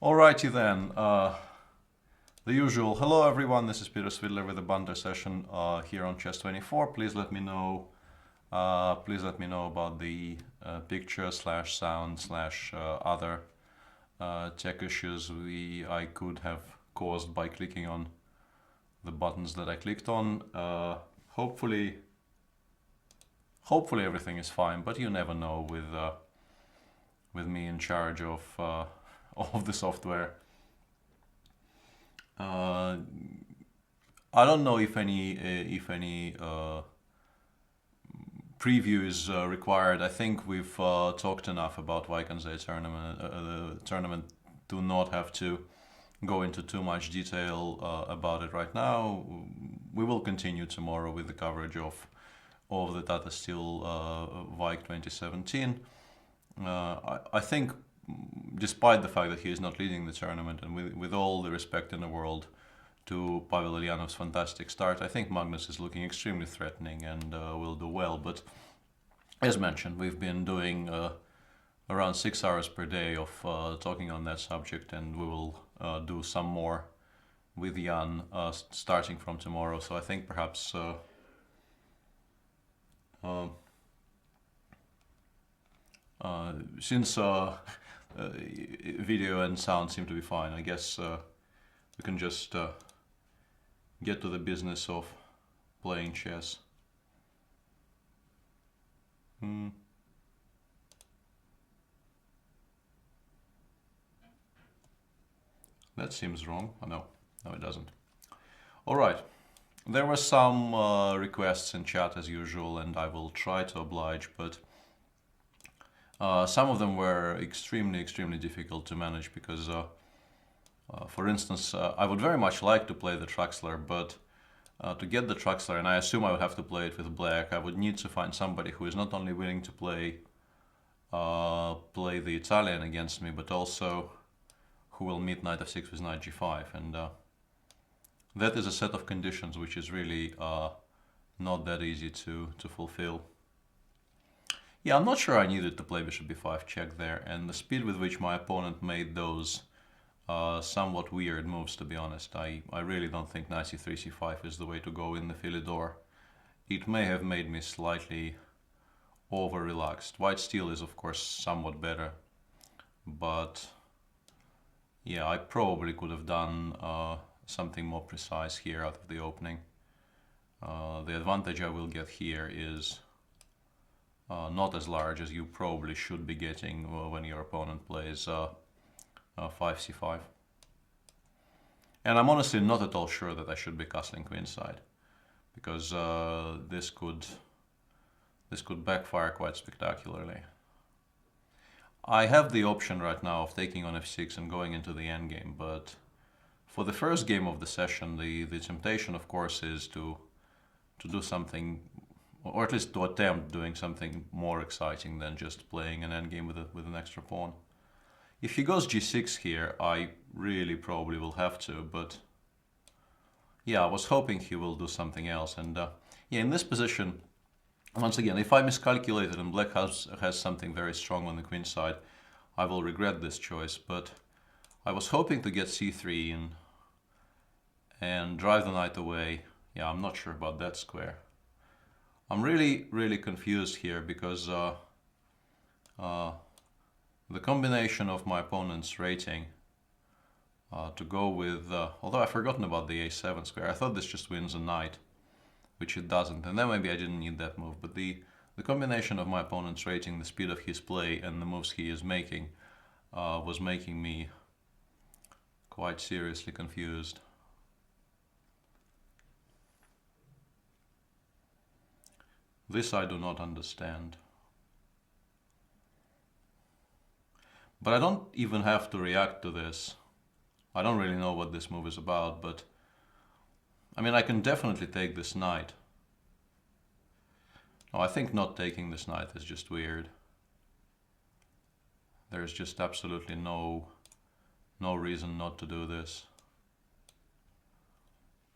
Alrighty then, the usual. Hello everyone, this is Peter Svidler with the Banter session here on Chess24. Please let me know about the picture slash sound slash other tech issues I could have caused by clicking on the buttons that I clicked on. Hopefully everything is fine, but you never know with me in charge of the software. I don't know if any preview is required. I think we've talked enough about Vikensay tournament to not have to go into too much detail about it right now. We will continue tomorrow with the coverage of the Tata Steel Vik 2017. I think, despite the fact that he is not leading the tournament, and with all the respect in the world to Pavel Ulyanov's fantastic start, I think Magnus is looking extremely threatening and will do well. But as mentioned, we've been doing around 6 hours per day of talking on that subject, and we will do some more with Jan starting from tomorrow. So I think perhaps since video and sound seem to be fine, I guess we can just get to the business of playing chess. That seems wrong. Oh, no, it doesn't. All right. There were some requests in chat as usual, and I will try to oblige, but some of them were extremely difficult to manage because, for instance, I would very much like to play the Traxler, but to get the Traxler, and I assume I would have to play it with black, I would need to find somebody who is not only willing to play the Italian against me, but also who will meet knight f6 with knight g5, and that is a set of conditions which is really not that easy to fulfill. Yeah, I'm not sure I needed to play bishop b5 check there, and the speed with which my opponent made those somewhat weird moves, to be honest. I really don't think knight c3, c5 is the way to go in the Philidor. It may have made me slightly over-relaxed. White steel is of course somewhat better, but yeah, I probably could have done something more precise here out of the opening. The advantage I will get here is not as large as you probably should be getting when your opponent plays 5c5. And I'm honestly not at all sure that I should be castling queenside, because this could backfire quite spectacularly. I have the option right now of taking on f6 and going into the endgame, but for the first game of the session, the temptation, of course, is to do something, or at least to attempt doing something more exciting than just playing an endgame with an extra pawn. If he goes g6 here, I really probably will have to, but yeah, I was hoping he will do something else. And yeah, in this position, once again, if I miscalculated and black has something very strong on the queen side, I will regret this choice, but I was hoping to get c3 in and drive the knight away. Yeah, I'm not sure about that square. I'm really confused here because the combination of my opponent's rating to go with, although I've forgotten about the a7 square, I thought this just wins a knight, which it doesn't, and then maybe I didn't need that move, but the combination of my opponent's rating, the speed of his play, and the moves he is making was making me quite seriously confused. This I do not understand. But I don't even have to react to this. I don't really know what this move is about, but I mean, I can definitely take this knight. No, I think not taking this knight is just weird. There's just absolutely no reason not to do this.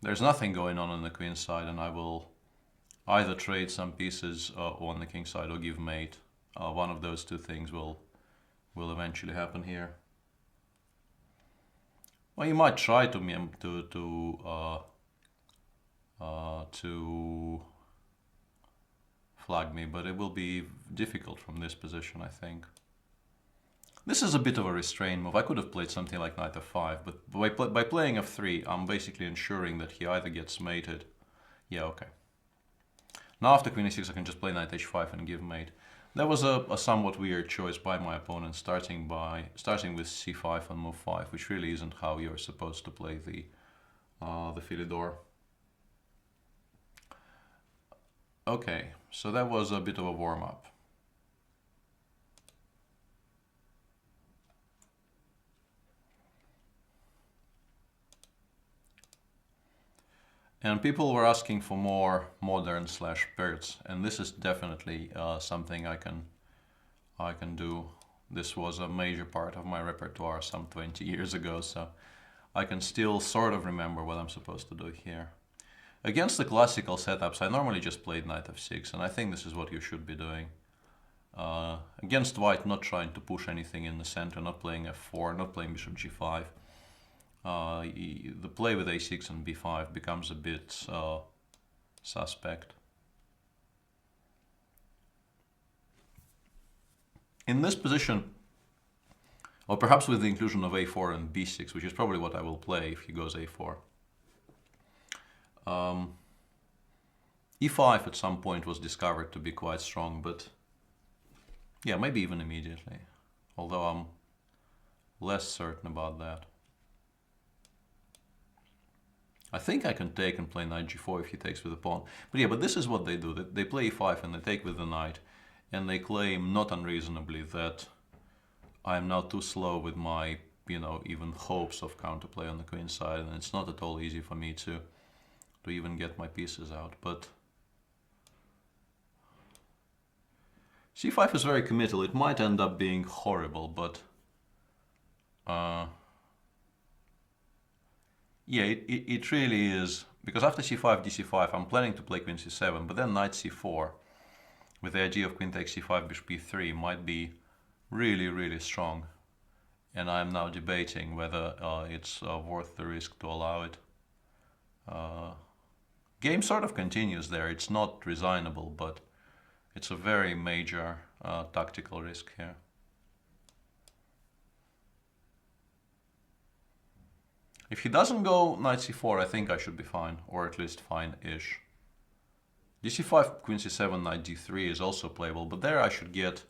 There's nothing going on the queen side, and I will either trade some pieces on the king side or give mate. One of those two things will eventually happen here. Well, you might try to flag me, but it will be difficult from this position, I think. This is a bit of a restrained move. I could have played something like knight f5, but by playing f3, I'm basically ensuring that he either gets mated. Yeah, okay. Now after queen e6, I can just play knight h5 and give mate. That was a somewhat weird choice by my opponent, starting with c5 on move 5, which really isn't how you're supposed to play the Philidor. Okay, so that was a bit of a warm-up. And people were asking for more modern /Blitz, and this is definitely something I can do. This was a major part of my repertoire some 20 years ago, so I can still sort of remember what I'm supposed to do here. Against the classical setups, I normally just played knight f6, and I think this is what you should be doing. Against white, not trying to push anything in the center, not playing f4, not playing bishop g5. The play with a6 and b5 becomes a bit suspect. In this position, or perhaps with the inclusion of a4 and b6, which is probably what I will play if he goes a4. e5 at some point was discovered to be quite strong, but yeah, maybe even immediately, although I'm less certain about that. I think I can take and play knight g4 if he takes with the pawn. But yeah, but this is what they do. They play e5 and they take with the knight, and they claim, not unreasonably, that I'm now too slow with my, even hopes of counterplay on the queen side, and it's not at all easy for me to even get my pieces out. But c5 is very committal. It might end up being horrible, but yeah, it really is, because after c5, dc5, I'm planning to play queen c7, but then knight c4, with the idea of queen takes c5, bishop b3, might be really, really strong. And I'm now debating whether it's worth the risk to allow it. Game sort of continues there. It's not resignable, but it's a very major tactical risk here. If he doesn't go knight c4, I think I should be fine, or at least fine-ish. dc5, queen c7, knight d3 is also playable, but there I should get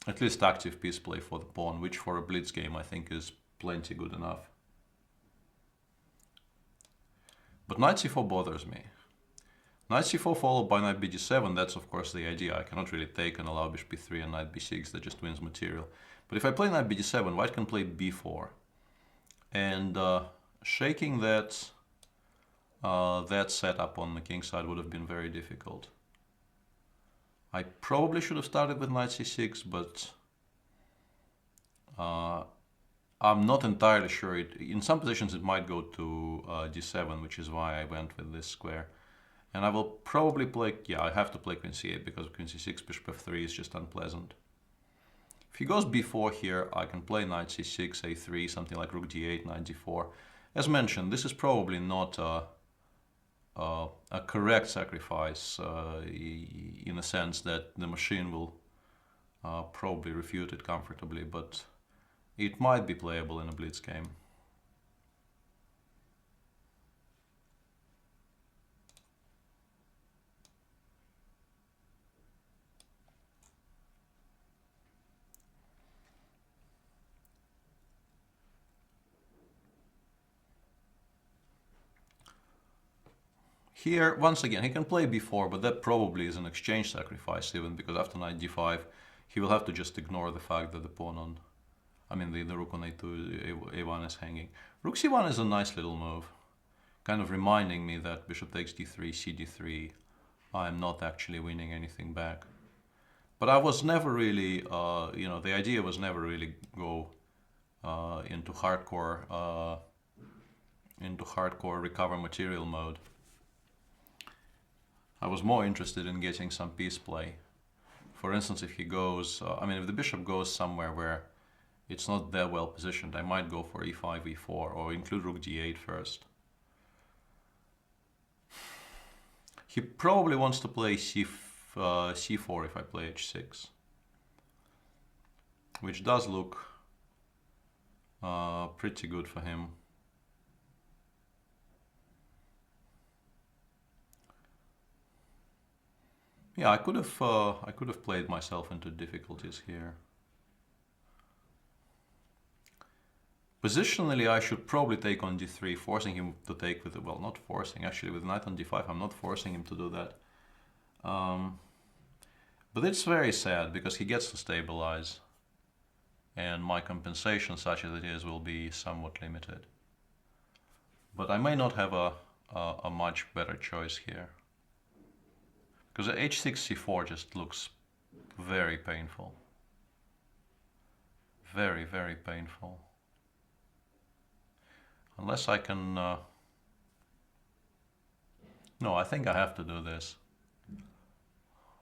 at least active piece play for the pawn, which for a blitz game I think is plenty good enough. But knight c4 bothers me. Knight c4 followed by knight bd7, that's of course the idea. I cannot really take and allow bishop b3 and knight b6, that just wins material. But if I play knight bd7, white can play b4. And shaking that setup on the king side would have been very difficult. I probably should have started with knight c6, but I'm not entirely sure. In some positions it might go to d7, which is why I went with this square. And I will probably play, yeah, I have to play queen c8 because queen c6, bishop f3 is just unpleasant. If he goes b4 here, I can play knight c6, a3, something like rook d8, knight d4. As mentioned, this is probably not a correct sacrifice in the sense that the machine will probably refute it comfortably, but it might be playable in a blitz game. Here, once again, he can play b4, but that probably is an exchange sacrifice even, because after knight d5, he will have to just ignore the fact that the pawn on, the rook on a2, a1 is hanging. Rook c1 is a nice little move, kind of reminding me that bishop takes d3, cd3, I'm not actually winning anything back. But I was never really, the idea was never really go into hardcore recover material mode. I was more interested in getting some piece play. For instance, if he goes, if the bishop goes somewhere where it's not that well positioned. I might go for e5, e4, or include rook d8 first. He probably wants to play c4 if I play h6, which does look pretty good for him. Yeah, I could have played myself into difficulties here. Positionally, I should probably take on d3, forcing him to take with, well, not forcing, actually with knight on d5, I'm not forcing him to do that. But it's very sad because he gets to stabilize, and my compensation, such as it is, will be somewhat limited. But I may not have a much better choice here. Because h6, c4 just looks very painful. Very, very painful. Unless I can... No, I think I have to do this.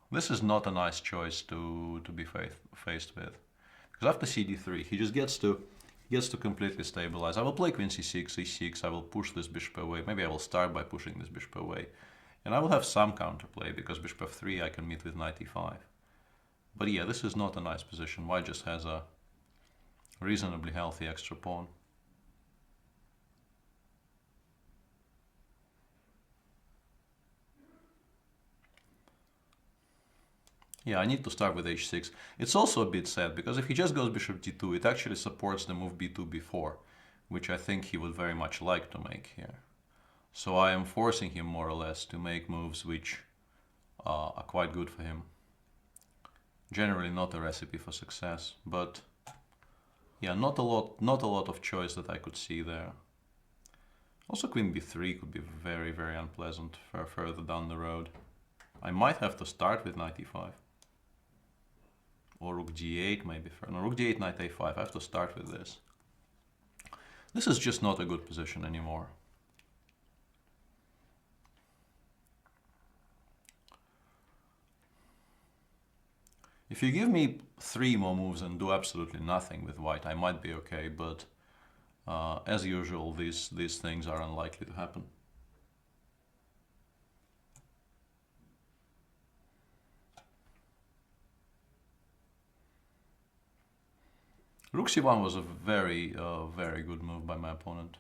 This is not a nice choice to be faced with. Because after cd3, he just gets to completely stabilize. I will play queen c6, e6, I will push this bishop away. Maybe I will start by pushing this bishop away. And I will have some counterplay, because bishop f3 I can meet with knight e5. But yeah, this is not a nice position. White just has a reasonably healthy extra pawn. Yeah, I need to start with h6. It's also a bit sad, because if he just goes bishop d2, it actually supports the move b2, b4, which I think he would very much like to make here. So I am forcing him more or less to make moves which are quite good for him. Generally not a recipe for success, but yeah, not a lot of choice that I could see there. Also queen b3 could be very, very unpleasant further down the road. I might have to start with knight e5. Or rook g8 maybe. No, rook d8, knight a5. I have to start with this. This is just not a good position anymore. If you give me 3 more moves and do absolutely nothing with white, I might be okay, but as usual, these things are unlikely to happen. Rook c1 was a very, very good move by my opponent.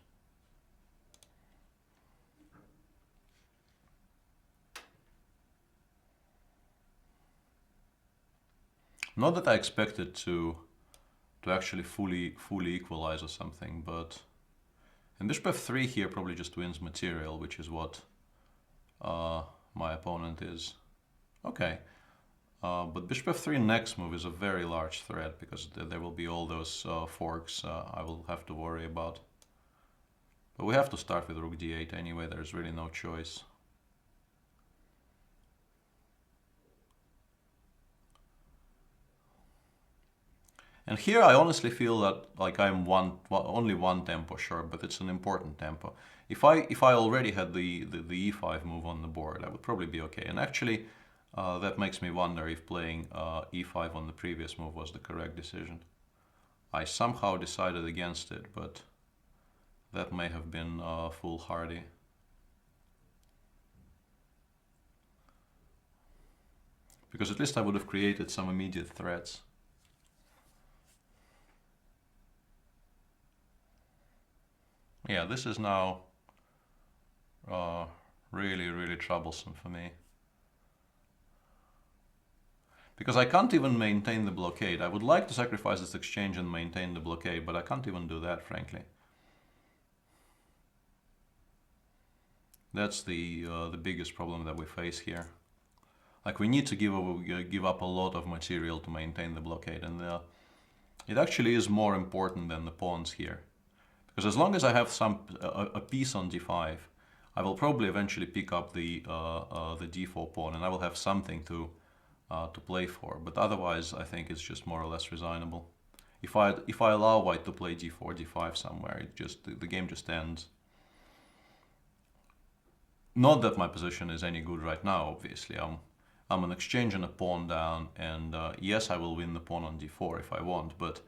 Not that I expected to actually fully equalize or something, but and bishop f3 here probably just wins material, which is what my opponent is. Okay, but bishop f3 next move is a very large threat, because there will be all those forks I will have to worry about. But we have to start with rook d8 anyway, there's really no choice. And here I honestly feel that like I'm only one tempo short, but it's an important tempo. If I already had the e5 move on the board, I would probably be okay. And actually, that makes me wonder if playing e5 on the previous move was the correct decision. I somehow decided against it, but that may have been foolhardy. Because at least I would have created some immediate threats. Yeah, this is now really, really troublesome for me. Because I can't even maintain the blockade. I would like to sacrifice this exchange and maintain the blockade, but I can't even do that, frankly. That's the biggest problem that we face here. Like, we need to give up a lot of material to maintain the blockade, and it actually is more important than the pawns here. Because as long as I have a piece on d5, I will probably eventually pick up the d4 pawn, and I will have something to play for. But otherwise, I think it's just more or less resignable. If I allow white to play d4, d5 somewhere, the game just ends. Not that my position is any good right now. Obviously, I'm an exchange and a pawn down, and yes, I will win the pawn on d4 if I want, but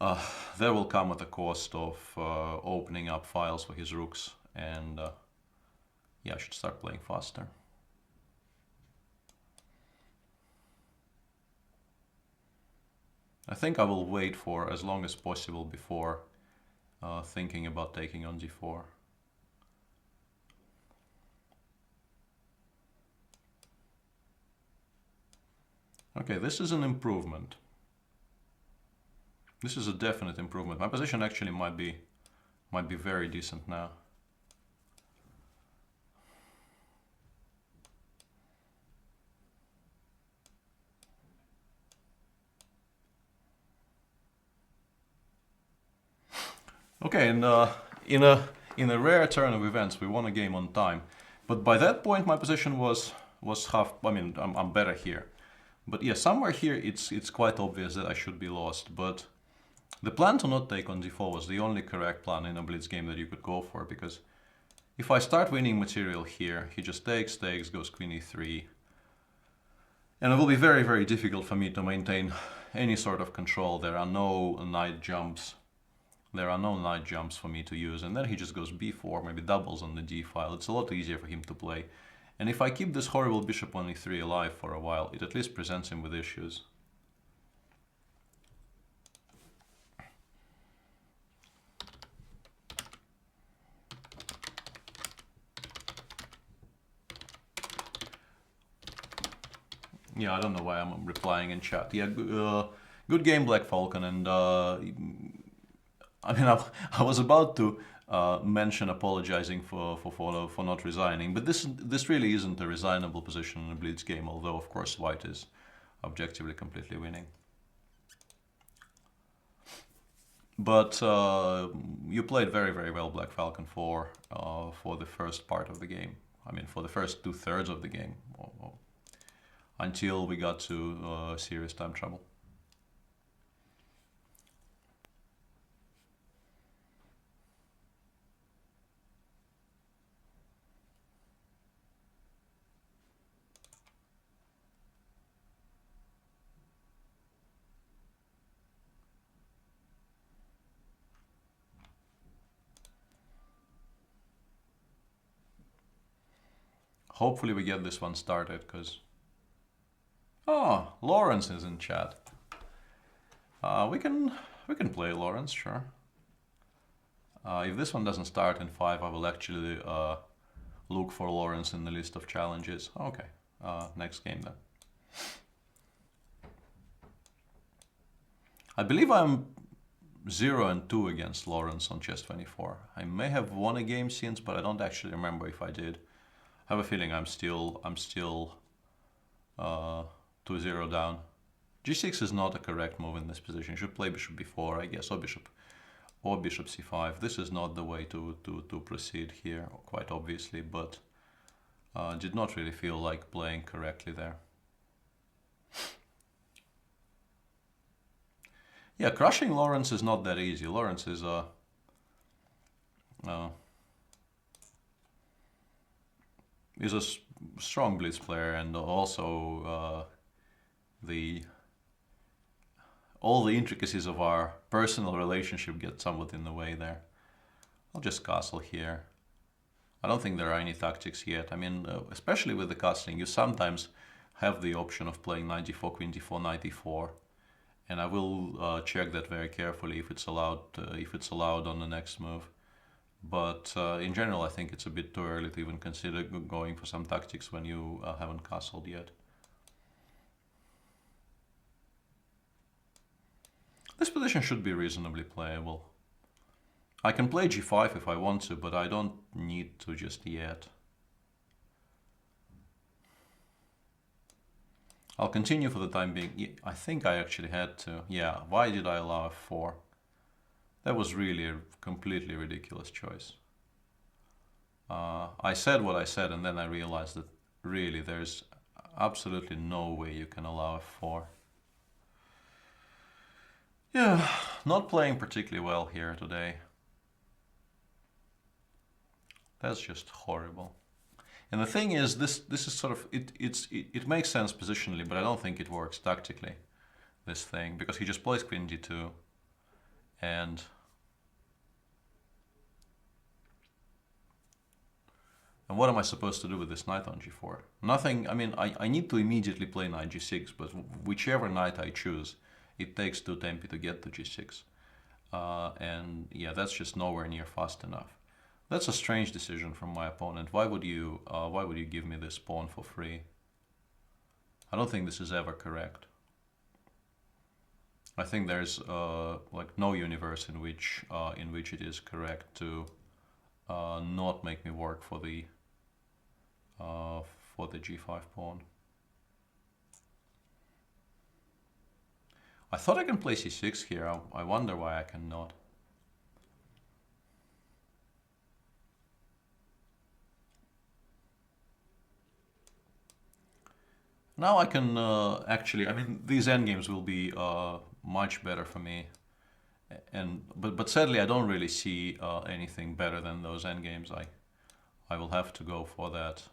that will come at the cost of opening up files for his rooks, and yeah, I should start playing faster. I think I will wait for as long as possible before thinking about taking on d4. Okay, this is an improvement. This is a definite improvement. My position actually might be very decent now. Okay, and in a rare turn of events, we won a game on time, but by that point my position was half. I mean, I'm better here, but yeah, somewhere here it's quite obvious that I should be lost. But the plan to not take on d4 was the only correct plan in a blitz game that you could go for, because if I start winning material here, he just takes, goes queen e3, and it will be very, very difficult for me to maintain any sort of control. There are no knight jumps. There are no knight jumps for me to use, and then he just goes b4, maybe doubles on the d file. It's a lot easier for him to play. And if I keep this horrible bishop on e3 alive for a while, it at least presents him with issues. Yeah, I don't know why I'm replying in chat. Yeah, good game, Black Falcon, and I mean, I was about to mention apologizing for not resigning, but this really isn't a resignable position in a blitz game, although of course white is objectively completely winning. But you played very, very well, Black Falcon, for the first part of the game. I mean, for the first 2/3 of the game, until we got to serious time trouble. Hopefully we get this one started, because... Oh, Lawrence is in chat. We can play Lawrence, sure. If this one doesn't start in 5, I will actually look for Lawrence in the list of challenges. Okay, next game then. I believe I'm 0-2 against Lawrence on Chess24. I may have won a game since, but I don't actually remember if I did. I have a feeling I'm still 2-0 down. G6 is not a correct move in this position. You should play bishop b4, I guess, or bishop c5. This is not the way to proceed here, quite obviously, but did not really feel like playing correctly there. Yeah, crushing Lawrence is not that easy. Lawrence is a strong blitz player, and also all the intricacies of our personal relationship get somewhat in the way there. I'll just castle here. I don't think there are any tactics yet. I mean, especially with the castling, you sometimes have the option of playing knight d4, queen d4, knight d4, and I will check that very carefully if it's allowed on the next move. But in general, I think it's a bit too early to even consider going for some tactics when you haven't castled yet. This position should be reasonably playable. I can play g5 if I want to, but I don't need to just yet. I'll continue for the time being. I think I actually had to. Yeah, why did I allow f4? That was really a completely ridiculous choice. I said what I said, and then I realized that really there's absolutely no way you can allow f4. Yeah, not playing particularly well here today. That's just horrible. And the thing is, this is sort of, it makes sense positionally, but I don't think it works tactically, this thing, because he just plays queen d2. And what am I supposed to do with this knight on g4? Nothing. I mean, I need to immediately play knight g6, but whichever knight I choose, it takes 2 tempi to get to g6. And yeah, that's just nowhere near fast enough. That's a strange decision from my opponent. Why would you give me this pawn for free? I don't think this is ever correct. I think there's like no universe in which it is correct to not make me work for the g5 pawn. I thought I can play c6 here. I wonder why I cannot. Now I can actually, I mean, these endgames will be much better for me. But sadly I don't really see anything better than those endgames. I will have to go for that.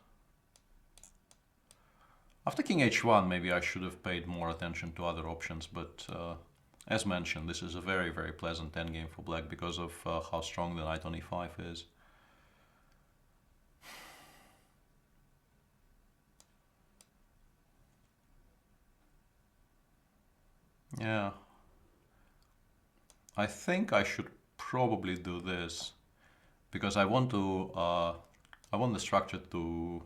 After king h1, maybe I should have paid more attention to other options, but as mentioned, this is a very, very pleasant endgame for black because of how strong the knight on e5 is. Yeah. I think I should probably do this because I want the structure to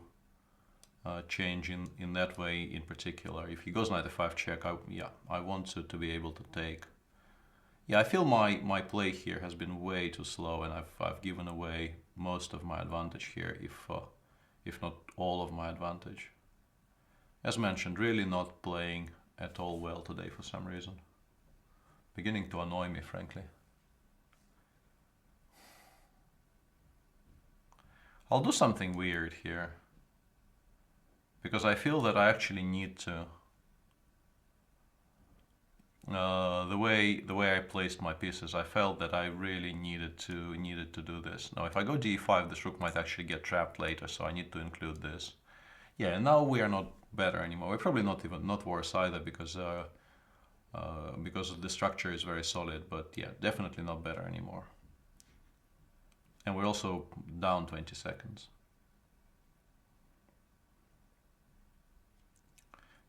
change in that way in particular. If he goes knight f5 check, I want to be able to take. Yeah, I feel my play here has been way too slow, and I've given away most of my advantage here, if not all of my advantage. As mentioned, really not playing at all well today for some reason. Beginning to annoy me, frankly. I'll do something weird here, because I feel that I actually need to. The way I placed my pieces, I felt that I really needed to do this. Now, if I go d5, this rook might actually get trapped later, so I need to include this. Yeah, and now we are not better anymore. We're probably not worse either, because the structure is very solid. But yeah, definitely not better anymore. And we're also down 20 seconds.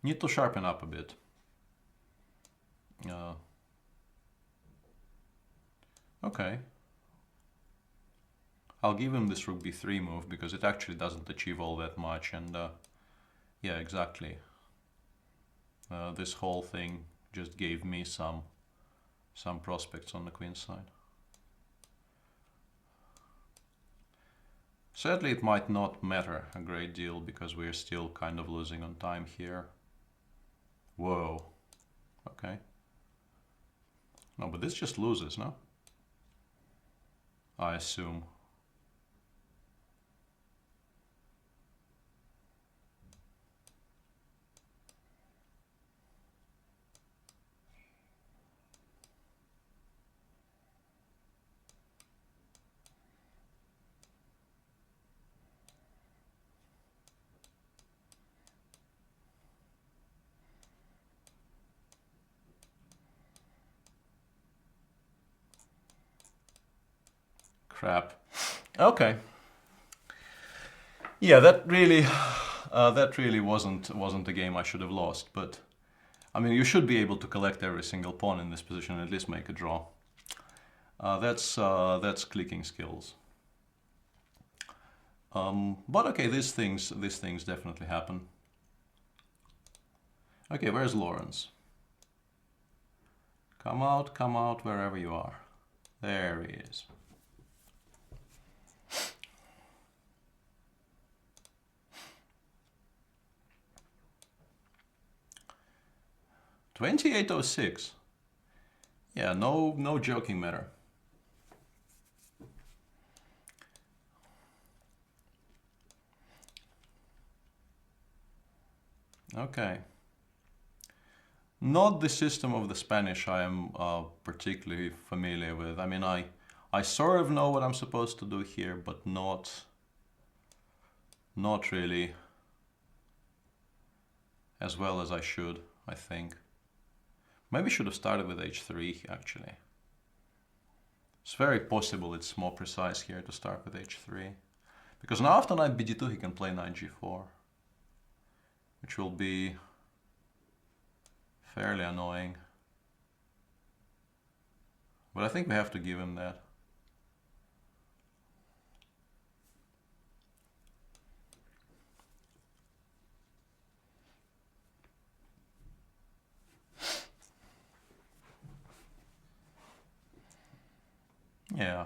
Need to sharpen up a bit. Okay. I'll give him this rook b3 move because it actually doesn't achieve all that much, and yeah, exactly. This whole thing just gave me some prospects on the queen side. Sadly, it might not matter a great deal because we're still kind of losing on time here. Whoa. Okay. No, but this just loses, no? I assume. Crap. Okay. Yeah, that really wasn't a game I should have lost. But I mean, you should be able to collect every single pawn in this position and at least make a draw. That's clicking skills. But okay, these things definitely happen. Okay, where's Lawrence? Come out wherever you are. There he is. $28.06. Yeah, no joking matter. Okay. Not the system of the Spanish I am particularly familiar with. I mean, I sort of know what I'm supposed to do here, but not really as well as I should, I think. Maybe should have started with h3, actually. It's very possible it's more precise here to start with h3. Because now after knight bd2 he can play knight g4. Which will be fairly annoying. But I think we have to give him that. Yeah.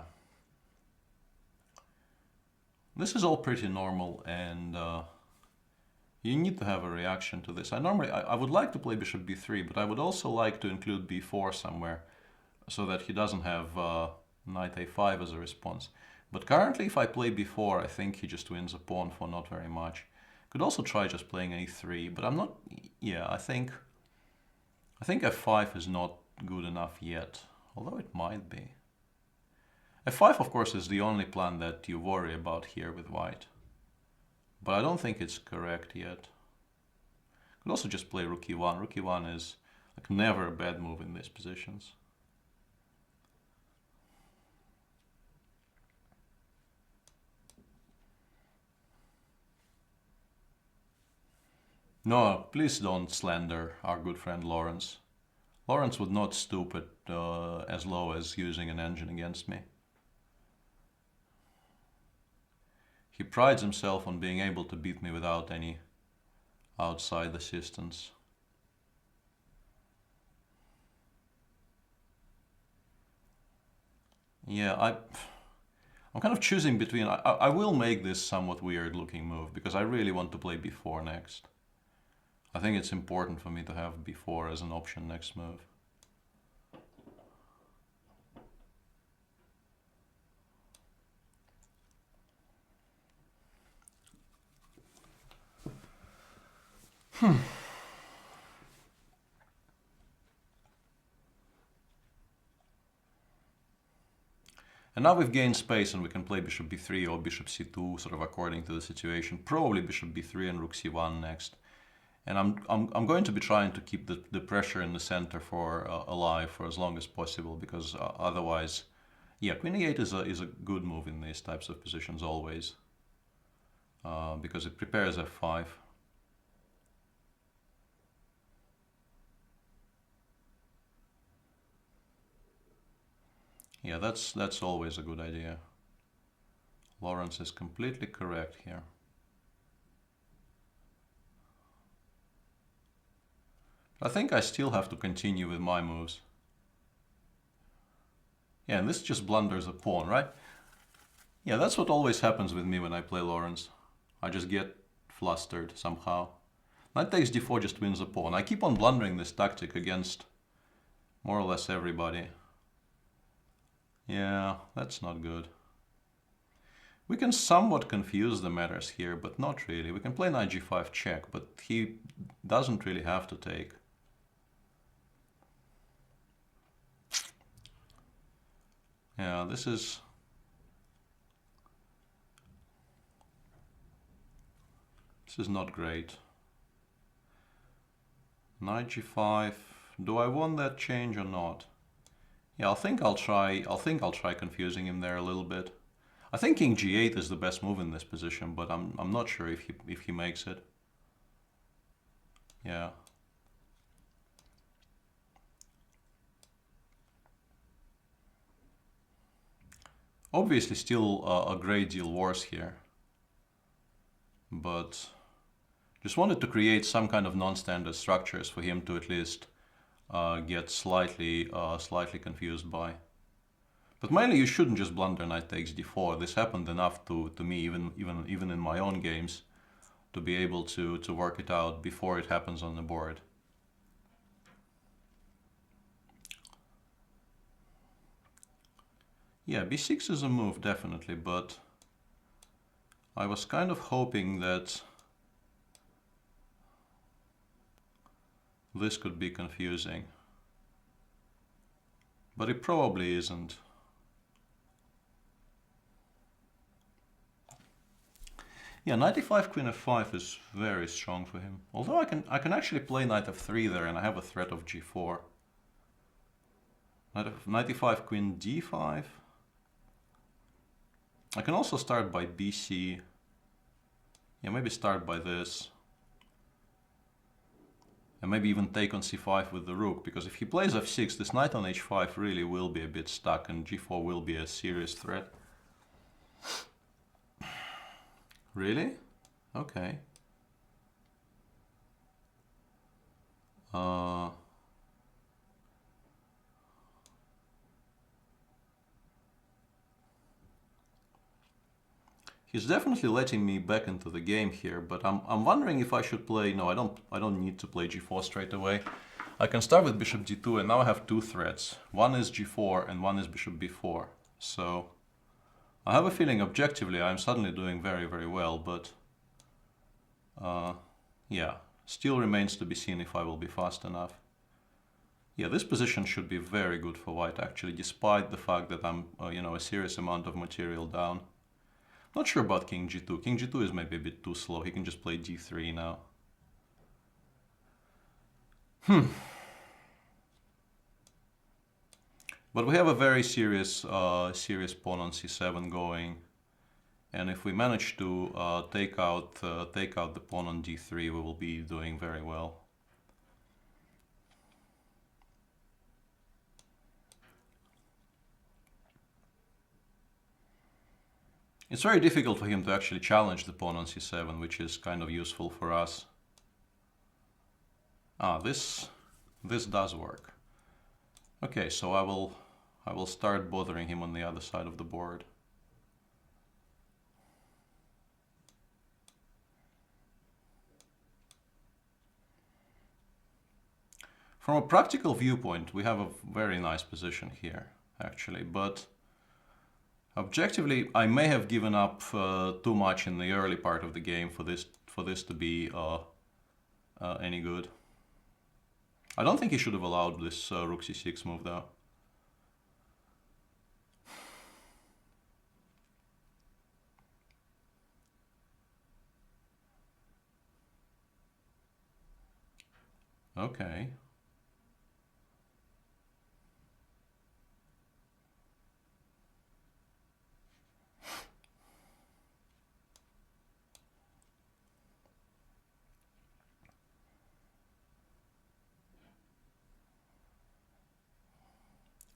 This is all pretty normal, and you need to have a reaction to this. I would like to play bishop b3, but I would also like to include b4 somewhere so that he doesn't have knight a5 as a response. But currently if I play b4, I think he just wins a pawn for not very much. Could also try just playing a3, but I'm not... Yeah, I think f5 is not good enough yet, although it might be. f5, of course, is the only plan that you worry about here with white. But I don't think it's correct yet. Could also just play rook e1. Rook e1 is like never a bad move in these positions. No, please don't slander our good friend Lawrence. Lawrence would not stoop at as low as using an engine against me. He prides himself on being able to beat me without any outside assistance. Yeah, I'm kind of choosing between... I will make this somewhat weird looking move because I really want to play b4 next. I think it's important for me to have b4 as an option next move. And now we've gained space and we can play bishop b3 or bishop c2, sort of according to the situation. Probably bishop b3 and rook c1 next. And I'm going to be trying to keep the pressure in the center for alive for as long as possible, because otherwise, yeah, queen e8 is a good move in these types of positions always, because it prepares f5. Yeah, that's always a good idea. Lawrence is completely correct here. I think I still have to continue with my moves. Yeah, and this just blunders a pawn, right? Yeah, that's what always happens with me when I play Lawrence. I just get flustered somehow. Knight takes d4 just wins a pawn. I keep on blundering this tactic against more or less everybody. Yeah, that's not good. We can somewhat confuse the matters here, but not really. We can play knight g5 check, but he doesn't really have to take. Yeah, this is not great. Knight g5. Do I want that change or not? Yeah, I think I'll try confusing him there a little bit. I think king g8 is the best move in this position, but I'm not sure if he makes it. Yeah. Obviously still a great deal worse here. But just wanted to create some kind of non-standard structures for him to at least get slightly confused by. But mainly you shouldn't just blunder knight takes d4. This happened enough to me, even in my own games, to be able to work it out before it happens on the board. Yeah, b6 is a move, definitely, but I was kind of hoping that this could be confusing. But it probably isn't. Yeah, knight e5, queen f5 is very strong for him. Although I can actually play knight f3 there and I have a threat of g4. Knight e5, queen d5. I can also start by bc. Yeah, maybe start by this. And maybe even take on c5 with the rook, because if he plays f6, this knight on h5 really will be a bit stuck, and g4 will be a serious threat. Really? Okay. He's definitely letting me back into the game here, but I'm wondering if I should play. No, I don't need to play g4 straight away. I can start with bishop d2, and now I have two threats. One is g4 and one is bishop b4. So I have a feeling objectively I'm suddenly doing very, very well, but yeah, still remains to be seen if I will be fast enough. Yeah, this position should be very good for white actually, despite the fact that I'm a serious amount of material down. Not sure about king g2. King g2 is maybe a bit too slow. He can just play d3 now. But we have a very serious pawn on c7 going, and if we manage to take out the pawn on d3, we will be doing very well. It's very difficult for him to actually challenge the pawn on c7, which is kind of useful for us. This does work. Okay, so I will start bothering him on the other side of the board. From a practical viewpoint, we have a very nice position here, actually, but objectively, I may have given up too much in the early part of the game for this to be any good. I don't think he should have allowed this rook c6 move, though. Okay.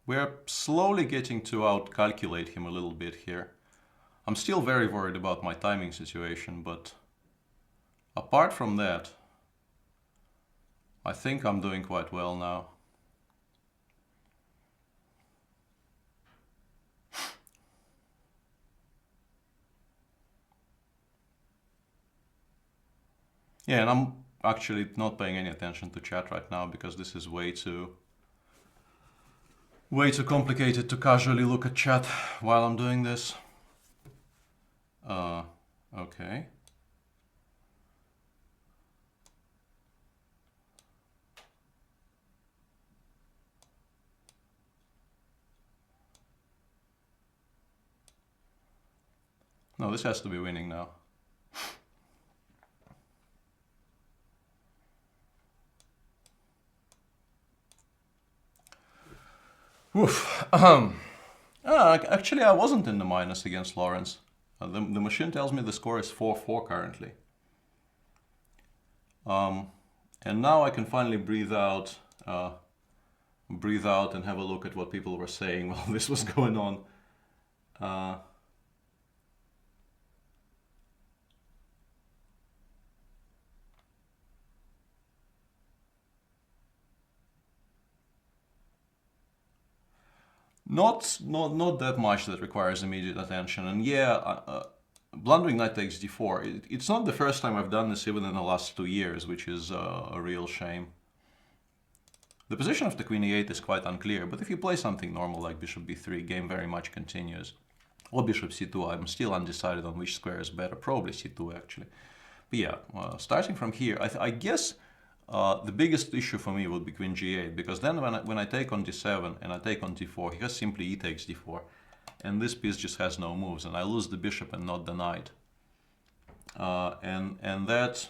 We're slowly getting to outcalculate him a little bit here. I'm still very worried about my timing situation, but apart from that, I think I'm doing quite well now. Yeah, and I'm actually not paying any attention to chat right now because this is way too complicated to casually look at chat while I'm doing this. Okay. No, this has to be winning now. Oof. Actually, I wasn't in the minus against Lawrence. The machine tells me the score is 4-4 currently. And now I can finally breathe out and have a look at what people were saying while this was going on. Not that much that requires immediate attention. And yeah, blundering knight takes d4. It's not the first time I've done this even in the last 2 years, which is a real shame. The position of the queen e8 is quite unclear, but if you play something normal like bishop b3, game very much continues. Or bishop c2, I'm still undecided on which square is better, probably c2 actually. But yeah, starting from here, I guess the biggest issue for me would be queen g8, because then when I take on d7 and I take on d4, he has simply e takes d4. And this piece just has no moves, and I lose the bishop and not the knight. And that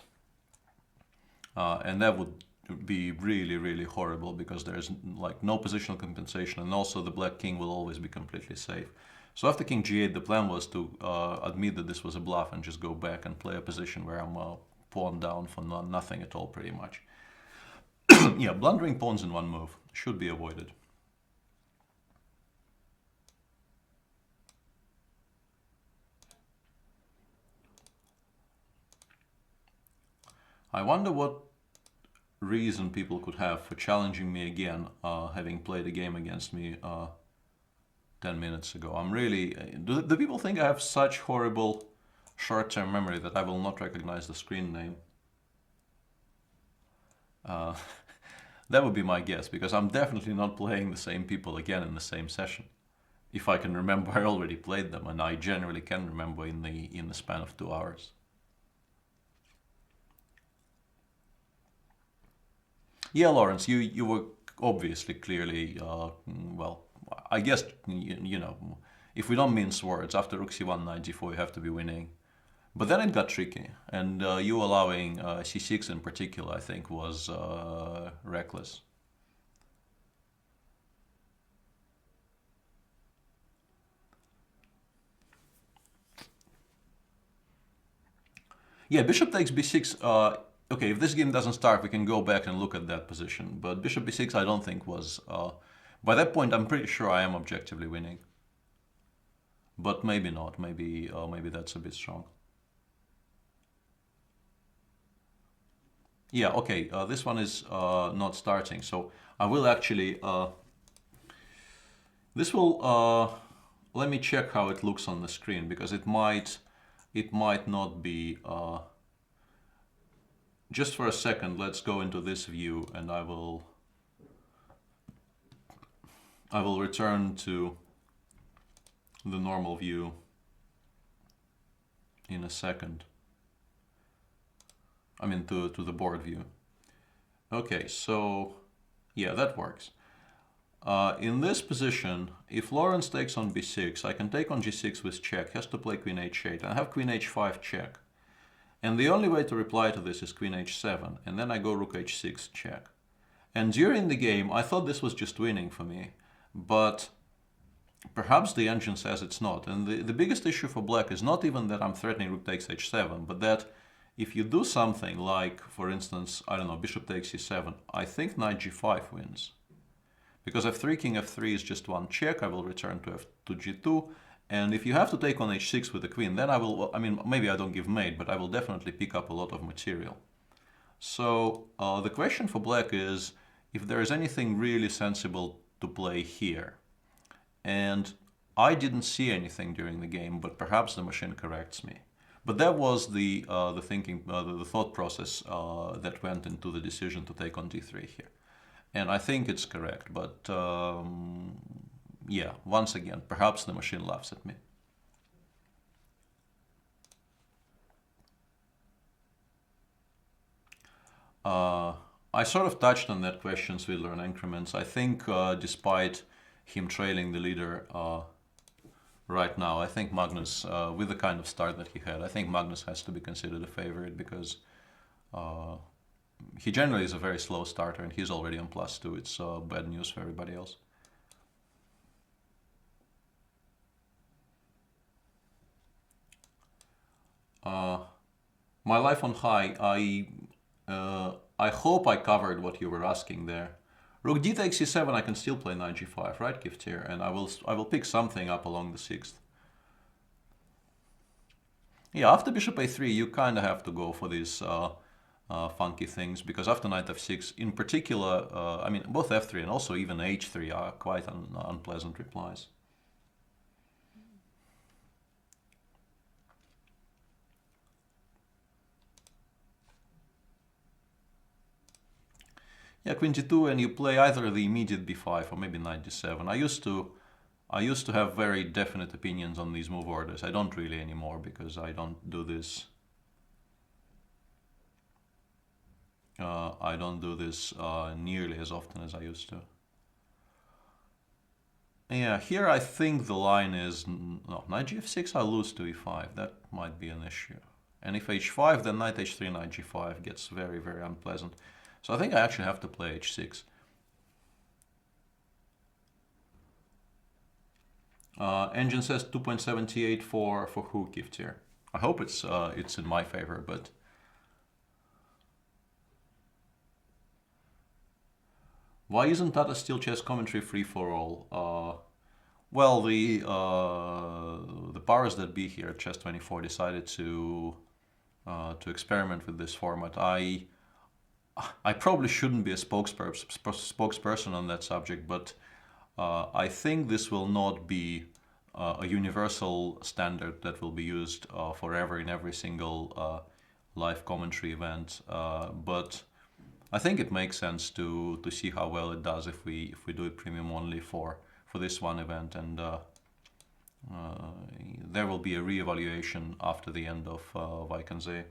would be really, really horrible, because there's like no positional compensation, and also the black king will always be completely safe. So after king g8, the plan was to admit that this was a bluff and just go back and play a position where I'm pawn down for nothing at all, pretty much. Yeah, blundering pawns in one move should be avoided. I wonder what reason people could have for challenging me again, having played a game against me 10 minutes ago. I'm really... Do people think I have such horrible short-term memory that I will not recognize the screen name? That would be my guess, because I'm definitely not playing the same people again in the same session. If I can remember, I already played them, and I generally can remember in the span of 2 hours. Yeah, Lawrence, you were obviously clearly, well, I guess, you know, if we don't mince words, after rook c1, knight g4, you have to be winning. But then it got tricky, and you allowing c6 in particular, I think, was reckless. Yeah, bishop takes b6. Okay, if this game doesn't start, we can go back and look at that position. But bishop b6, I don't think was... by that point, I'm pretty sure I am objectively winning. But maybe not. Maybe that's a bit strong. Yeah, okay, this one is not starting, so I will actually... this will... let me check how it looks on the screen, because it might not be... just for a second, let's go into this view, and I will return to the normal view in a second. I mean, to the board view. Okay, so yeah, that works. In this position, if Lawrence takes on b6, I can take on g6 with check, has to play queen h8, and I have queen h5 check. And the only way to reply to this is queen h7, and then I go rook h6 check. And during the game, I thought this was just winning for me, but perhaps the engine says it's not. And the biggest issue for black is not even that I'm threatening rook takes h7, but that if you do something like, for instance, I don't know, bishop takes c7, I think knight g5 wins. Because f3, king f3 is just one check, I will return to g2, and if you have to take on h6 with the queen, then I will, I mean, maybe I don't give mate, but I will definitely pick up a lot of material. So the question for black is if there is anything really sensible to play here. And I didn't see anything during the game, but perhaps the machine corrects me. But that was the thinking, the thought process that went into the decision to take on d3 here. And I think it's correct, but yeah, once again, perhaps the machine laughs at me. I sort of touched on that question, Svidler, in increments. I think despite him trailing the leader right now, I think Magnus, with the kind of start that he had, I think Magnus has to be considered a favorite because he generally is a very slow starter and he's already on +2. It's bad news for everybody else. My life on high, I hope I covered what you were asking there. Rook d takes c7, I can still play knight g5, right, Giftier? And I will pick something up along the 6th. Yeah, after bishop a3, you kind of have to go for these funky things, because after knight f6, in particular, I mean, both f3 and also even h3 are quite unpleasant replies. Yeah, queen g2, and you play either the immediate b5 or maybe knight d7. I used to have very definite opinions on these move orders. I don't really anymore because I don't do this. I don't do this nearly as often as I used to. Yeah, here I think the line is no, knight gf6. I lose to e5. That might be an issue. And if h5, then knight h3, knight g5 gets very, very unpleasant. So I think I actually have to play h6. Engine says 2.78 for who, gift here. I hope it's in my favor, but why isn't Tata Steel chess commentary free for all? Well, the powers that be here at Chess24 decided to experiment with this format. I probably shouldn't be a spokesperson on that subject, but I think this will not be a universal standard that will be used forever in every single live commentary event. But I think it makes sense to see how well it does if we do it premium only for this one event, and there will be a re-evaluation after the end of Vaikensee.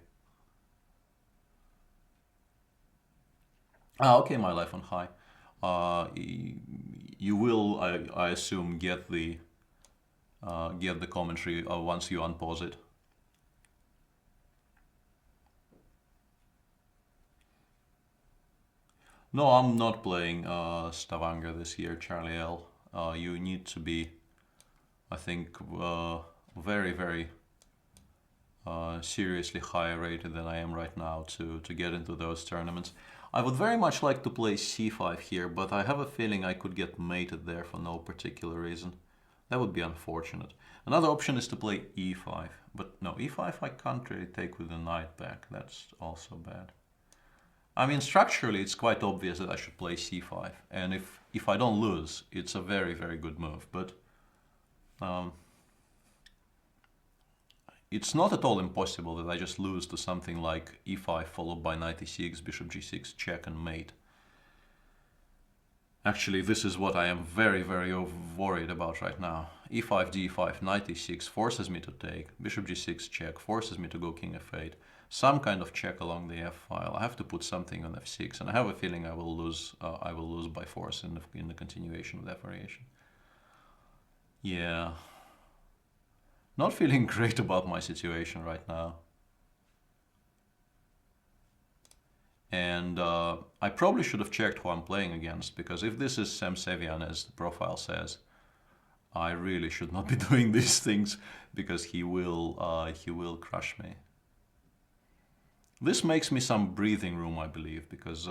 Okay, my life on high. You will, I assume, get the commentary once you unpause it. No, I'm not playing Stavanger this year, Charlie L. You need to be, I think, very, very seriously higher rated than I am right now to get into those tournaments. I would very much like to play c5 here, but I have a feeling I could get mated there for no particular reason. That would be unfortunate. Another option is to play e5, but no, e5 I can't really take with the knight back. That's also bad. I mean, structurally it's quite obvious that I should play c5, and if I don't lose, it's a very, very good move, but it's not at all impossible that I just lose to something like e5 followed by knight e6, bishop g6, check and mate. Actually, this is what I am very, very worried about right now. e5, d5, knight e6 forces me to take, bishop g6 check, forces me to go king f8, some kind of check along the f file. I have to put something on f6, and I have a feeling I will lose by force in the continuation of that variation. Yeah. Not feeling great about my situation right now. And I probably should have checked who I'm playing against, because if this is Sam Sevian, as the profile says, I really should not be doing these things, because he will crush me. This makes me some breathing room, I believe, because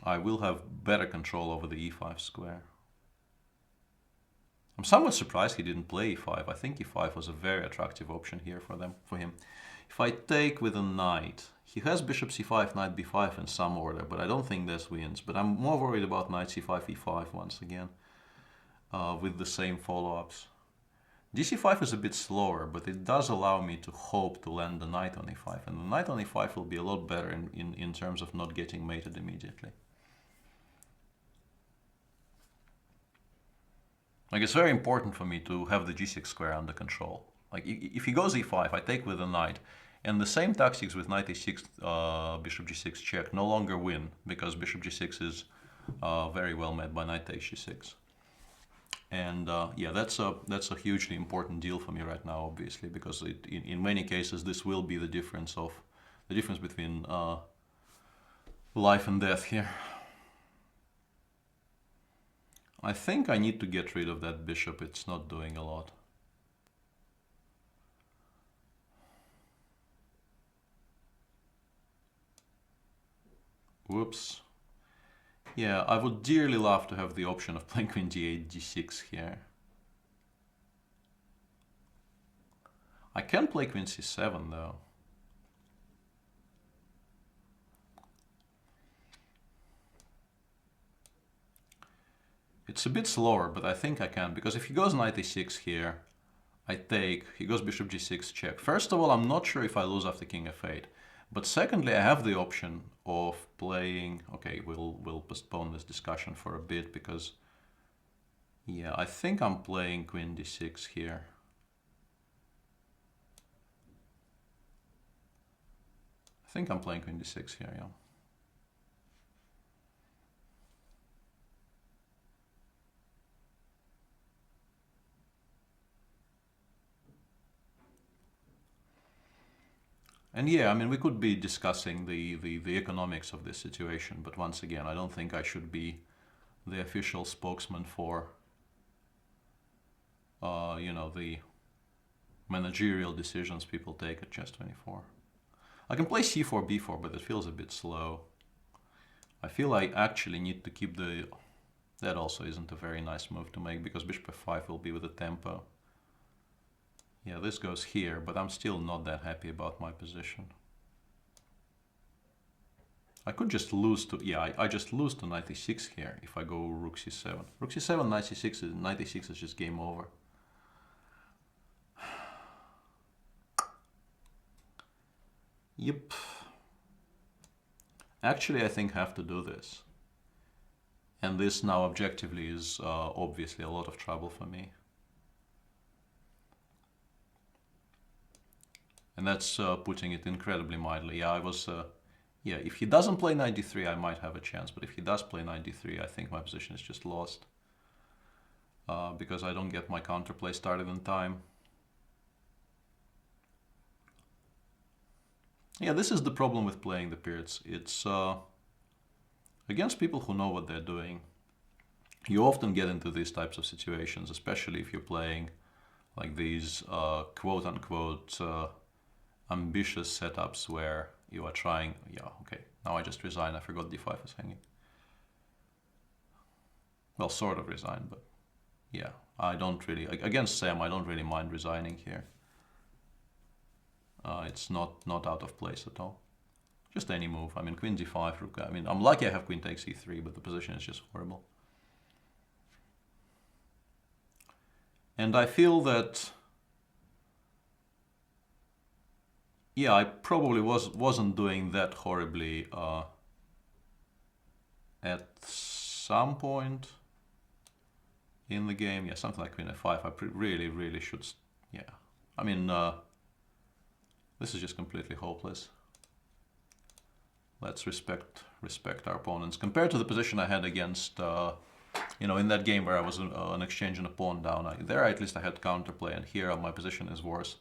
I will have better control over the e5 square. I'm somewhat surprised he didn't play e5. I think e5 was a very attractive option here for him. If I take with a knight, he has bishop c5, knight b5 in some order, but I don't think this wins. But I'm more worried about knight c5, e5 once again, with the same follow-ups. dc5 is a bit slower, but it does allow me to hope to land the knight on e5, and the knight on e5 will be a lot better in terms of not getting mated immediately. Like, it's very important for me to have the g6 square under control. Like, if he goes e5, I take with a knight, and the same tactics with knight e6, bishop g6 check no longer win, because bishop g6 is very well met by knight takes g6. And yeah, that's a hugely important deal for me right now, obviously, because in many cases this will be the difference between life and death here. I think I need to get rid of that bishop. It's not doing a lot. Whoops. Yeah, I would dearly love to have the option of playing queen d8, d6 here. I can play queen c7 though. It's a bit slower, but I think I can, because if he goes knight e6 here, I take, he goes bishop g6 check. First of all, I'm not sure if I lose after king f8, but secondly, I have the option of playing, okay, we'll postpone this discussion for a bit, because yeah, I think I'm playing queen d6 here. I think I'm playing queen d6 here, yeah. And yeah, I mean, we could be discussing the economics of this situation, but once again, I don't think I should be the official spokesman for you know, the managerial decisions people take at chess 24. I can play c4, b4, but it feels a bit slow. I feel I actually need to keep the... That also isn't a very nice move to make, because bishop f5 will be with the tempo. Yeah, this goes here, but I'm still not that happy about my position. I could just lose to... Yeah, I just lose to knight e6 here if I go rook c7. Rook c7, knight c6, knight e6 is just game over. Yep. Actually, I think I have to do this. And this now objectively is obviously a lot of trouble for me. And that's putting it incredibly mildly. Yeah, I was... yeah, if he doesn't play knight d3, I might have a chance. But if he does play knight d3, I think my position is just lost. Because I don't get my counterplay started in time. Yeah, this is the problem with playing the periods. It's against people who know what they're doing. You often get into these types of situations, especially if you're playing like these quote-unquote ambitious setups where you are trying... Yeah, okay, now I just resigned. I forgot d5 is hanging. Well, sort of resigned, but yeah, I don't really... Against Sam, I don't really mind resigning here. It's not out of place at all. Just any move. I mean, queen d5, rook... I mean, I'm lucky I have queen takes e3, but the position is just horrible. And I feel that... Yeah, I probably wasn't doing that horribly at some point in the game. Yeah, something like queen f5. I really should... Yeah, I mean, this is just completely hopeless. Let's respect our opponents. Compared to the position I had against, you know, in that game where I was an exchange and a pawn down, there at least I had counterplay, and here my position is worse,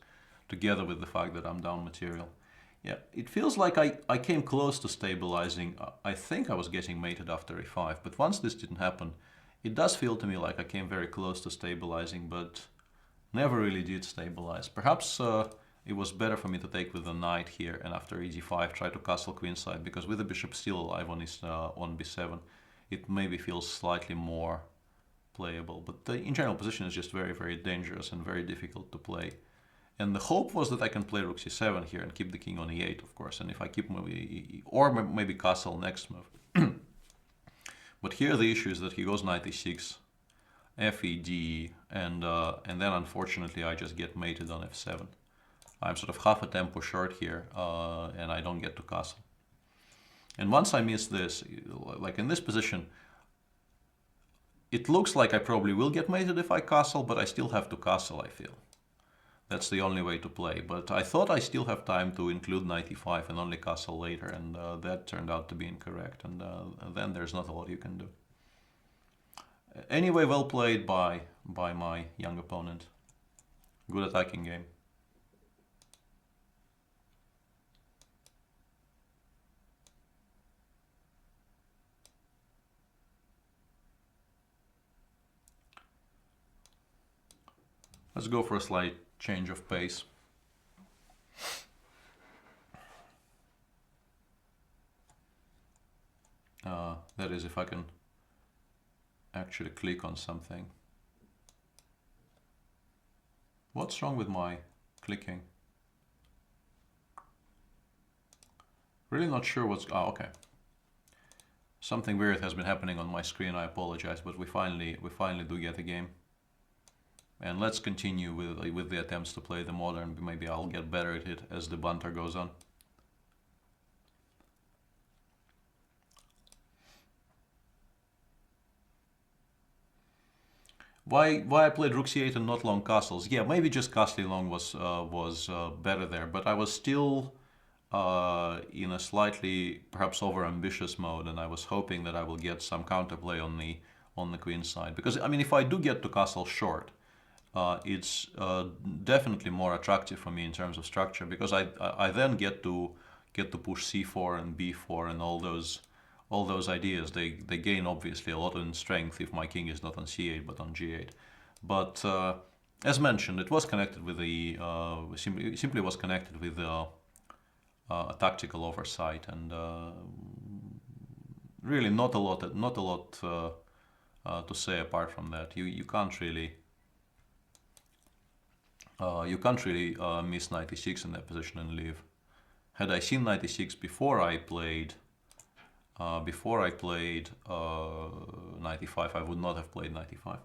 together with the fact that I'm down material. Yeah, it feels like I came close to stabilizing. I think I was getting mated after e5, but once this didn't happen, it does feel to me like I came very close to stabilizing, but never really did stabilize. Perhaps it was better for me to take with the knight here, and after e5 try to castle queenside, because with the bishop still alive on b7, it maybe feels slightly more playable. But the in general position is just very dangerous and very difficult to play. And the hope was that I can play rook c7 here and keep the king on e8, of course. And if I keep or maybe castle next move. But here the issue is that he goes knight e6, f-e-d, and then unfortunately I just get mated on f7. I'm sort of half a tempo short here, and I don't get to castle. And once I miss this, like in this position, it looks like I probably will get mated if I castle, but I still have to castle, I feel. That's the only way to play. But I thought I still have time to include knight e5 and only castle later, and that turned out to be incorrect, and then there's not a lot you can do. Anyway, well played by my young opponent. Good attacking game. Let's go for a slight change of pace. That is, if I can actually click on something. What's wrong with my clicking? Really not sure what's... Oh, okay. Something weird has been happening on my screen. I apologize, but we finally do get a game. And let's continue with the attempts to play the modern. Maybe I'll get better at it as the banter goes on. Why I played rook c8 and not long castles? Yeah, maybe just castling long was better there, but I was still in a slightly perhaps over-ambitious mode, and I was hoping that I will get some counterplay on the queen side. Because I mean, if I do get to castle short, it's definitely more attractive for me in terms of structure, because I then get to push c4 and b4 and all those ideas. They gain obviously a lot in strength if my king is not on c8 but on g8. But as mentioned, it was connected with the simply was connected with a tactical oversight, and really not a lot to say apart from that. You can't really miss 96 in that position and leave. Had I seen 96 before I played 95, I would not have played 95.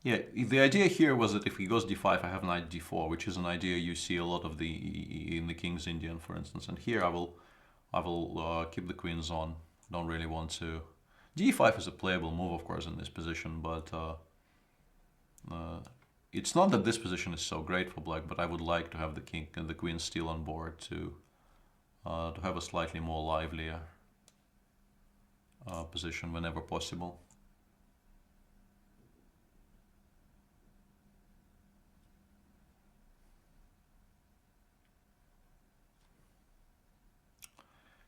Yeah, the idea here was that if he goes d5, I have knight d4, which is an idea you see a lot of in the King's Indian, for instance. And here I will keep the queens on. Don't really want to. d5 is a playable move, of course, in this position, but it's not that this position is so great for black. But I would like to have the king and the queen still on board to have a slightly more livelier position whenever possible.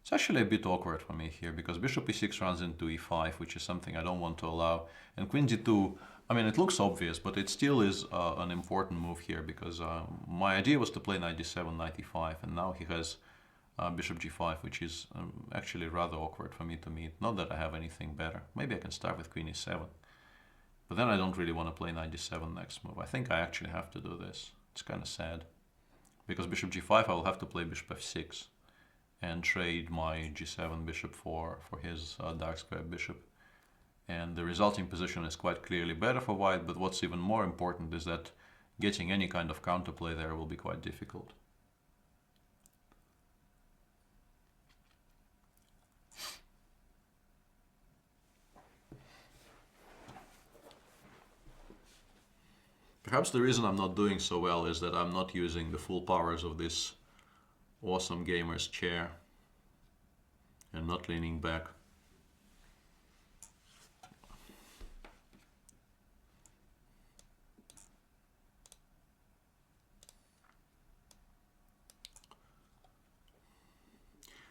It's actually a bit awkward for me here because bishop e6 runs into e5, which is something I don't want to allow. And queen d2, I mean, it looks obvious, but it still is an important move here because my idea was to play knight d7, knight e5, and now he has bishop g5, which is actually rather awkward for me to meet. Not that I have anything better. Maybe I can start with queen e7. But then I don't really want to play knight d7 next move. I think I actually have to do this. It's kind of sad. Because bishop g5, I will have to play bishop f6 and trade my g7 bishop for his dark square bishop. And the resulting position is quite clearly better for white, but what's even more important is that getting any kind of counterplay there will be quite difficult. Perhaps the reason I'm not doing so well is that I'm not using the full powers of this awesome gamer's chair and not leaning back.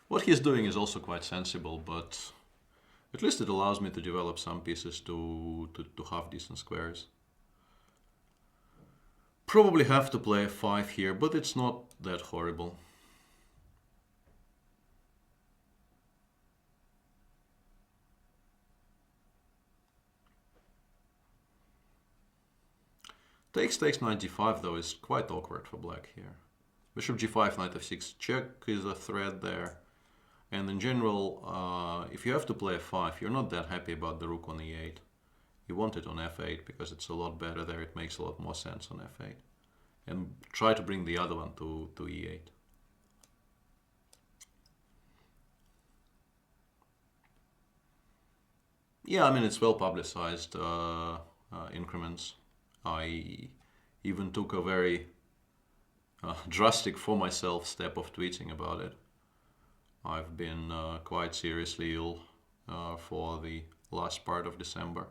What he's doing is also quite sensible, but at least it allows me to develop some pieces to half decent squares. Probably have to play f5 here, but it's not that horrible. Takes knight g5 though is quite awkward for black here. Bishop g5, knight f6 check is a threat there. And in general, if you have to play f5, you're not that happy about the rook on e8. You want it on f8 because it's a lot better there. It makes a lot more sense on f8. And try to bring the other one to e8. Yeah, I mean, it's well publicized increments. I even took a very drastic for myself step of tweeting about it. I've been quite seriously ill for the last part of December.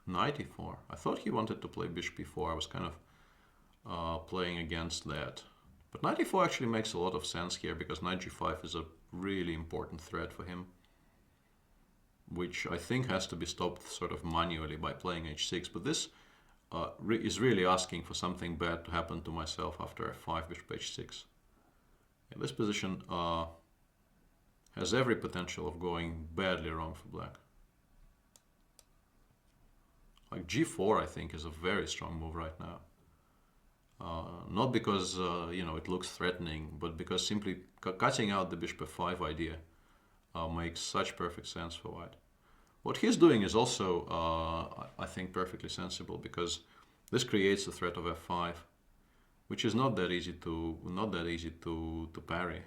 Knight e4. I thought he wanted to play bishop e4. I was kind of playing against that. But knight e4 actually makes a lot of sense here because knight g5 is a really important threat for him, which I think has to be stopped sort of manually by playing h6. But this is really asking for something bad to happen to myself after f5, bishop h6. And this position has every potential of going badly wrong for black. Like g4, I think, is a very strong move right now. Not because it looks threatening, but because simply cutting out the bishop f5 idea makes such perfect sense for white. What he's doing is also, I think, perfectly sensible because this creates the threat of f5, which is not that easy to parry.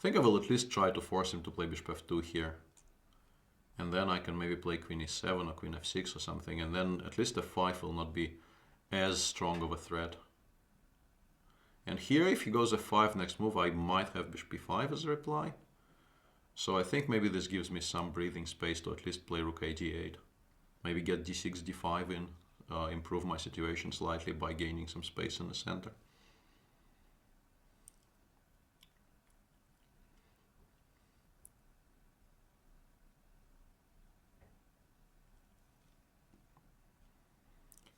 think I will at least try to force him to play bishop f2 here. And then I can maybe play queen e7 or queen f6 or something, and then at least f5 will not be as strong of a threat. And here, if he goes f5 next move, I might have bishop b5 as a reply. So I think maybe this gives me some breathing space to at least play rook a d8. Maybe get d6, d5 in, improve my situation slightly by gaining some space in the center.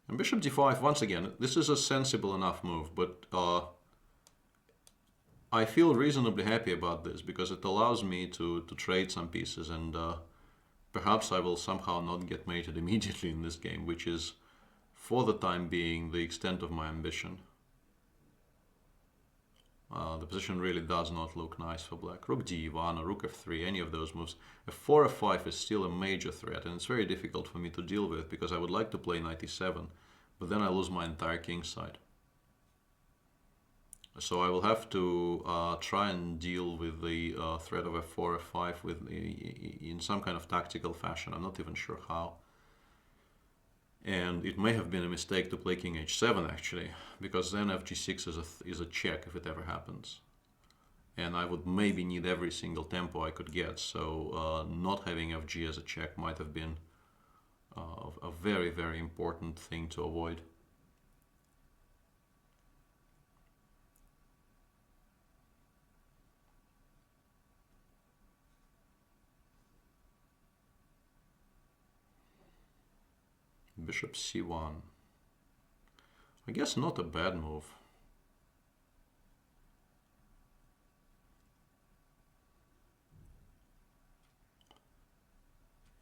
And bishop d5, once again, this is a sensible enough move, but I feel reasonably happy about this because it allows me to trade some pieces, and perhaps I will somehow not get mated immediately in this game, which is, for the time being, the extent of my ambition. The position really does not look nice for black. Rook d1 or rook f3, any of those moves. f4, f5 is still a major threat, and it's very difficult for me to deal with because I would like to play knight e7, but then I lose my entire king side. So I will have to try and deal with the threat of f4, f5 in some kind of tactical fashion. I'm not even sure how. And it may have been a mistake to play king h7 actually, because then fg6 is a check if it ever happens. And I would maybe need every single tempo I could get, so not having fg as a check might have been a very, very important thing to avoid. Bishop c1. I guess not a bad move.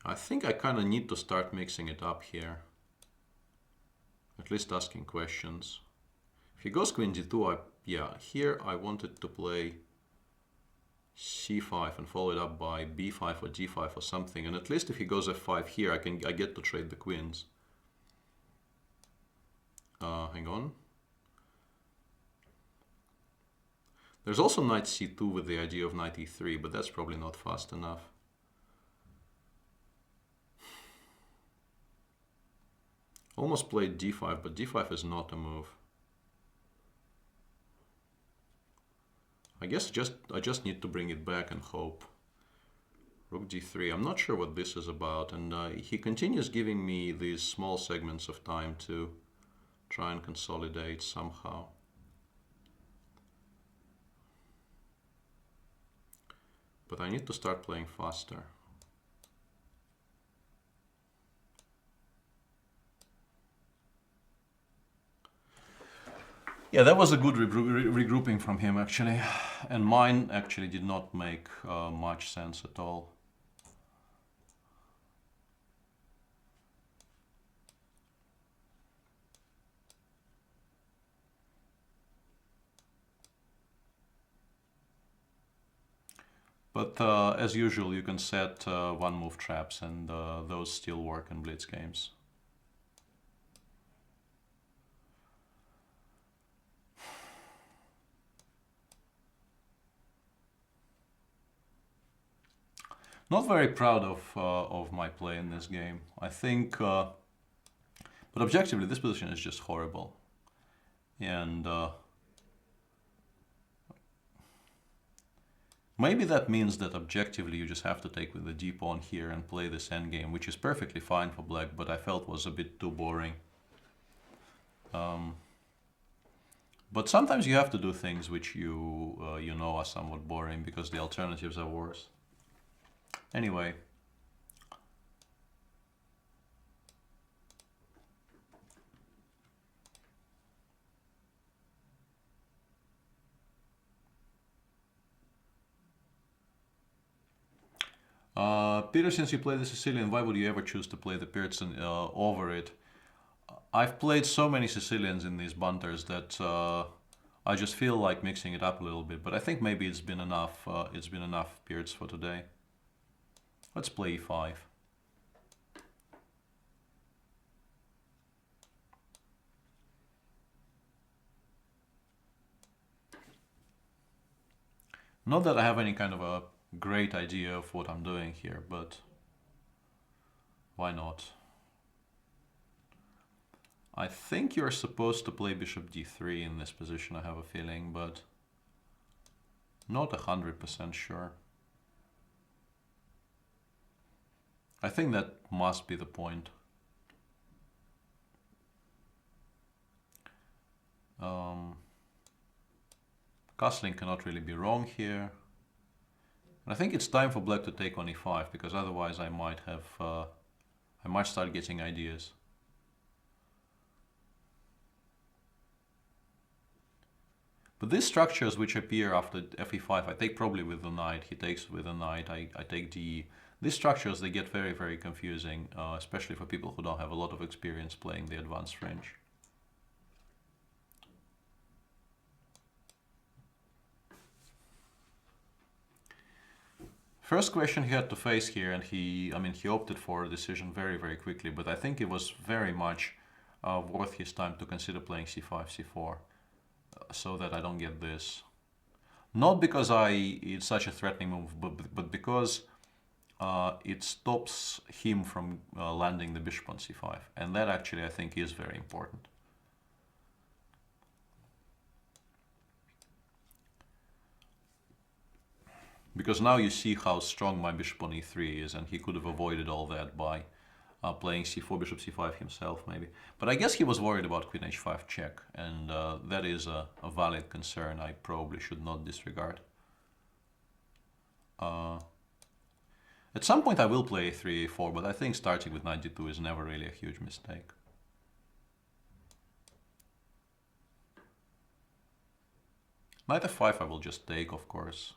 I think I kind of need to start mixing it up here. At least asking questions. If he goes queen d2, yeah, here I wanted to play c5 and follow it up by b5 or d5 or something. And at least if he goes f5 here, I get to trade the queens. Hang on. There's also knight c2 with the idea of knight e3, but that's probably not fast enough. Almost played d5, but d5 is not a move. I guess I just need to bring it back and hope. Rook d3. I'm not sure what this is about, and he continues giving me these small segments of time to try and consolidate somehow. But I need to start playing faster. Yeah, that was a good regrouping from him actually, and mine actually did not make much sense at all. But as usual, you can set one-move traps, and those still work in blitz games. Not very proud of my play in this game. I think, but objectively, this position is just horrible, and maybe that means that objectively you just have to take with the d pawn here and play this endgame, which is perfectly fine for black, but I felt was a bit too boring. But sometimes you have to do things which you know are somewhat boring because the alternatives are worse. Anyway. Peter, since you play the Sicilian, why would you ever choose to play the Pearson over it? I've played so many Sicilians in these bunters that I just feel like mixing it up a little bit. But I think maybe it's been enough. It's been enough Pearts for today. Let's play e5. Not that I have any kind of a great idea of what I'm doing here, but why not? I think you're supposed to play bishop d3 in this position, I have a feeling, but not 100% sure. I think that must be the point. Castling cannot really be wrong here. And I think it's time for black to take on e5, because otherwise I might have, I might start getting ideas. But these structures which appear after fe5, I take probably with the knight, he takes with the knight, I take d. These structures, they get very, very confusing, especially for people who don't have a lot of experience playing the advanced range. First question he had to face here, and he opted for a decision very, very quickly, but I think it was very much worth his time to consider playing c5, c4, so that I don't get this. Not because it's such a threatening move, but because it stops him from landing the bishop on c5, and that actually I think is very important. Because now you see how strong my bishop on e3 is, and he could have avoided all that by playing c4, bishop c5 himself, maybe. But I guess he was worried about queen h5 check, and that is a valid concern I probably should not disregard. At some point I will play a3, a4, but I think starting with knight d2 is never really a huge mistake. Knight f5 I will just take, of course.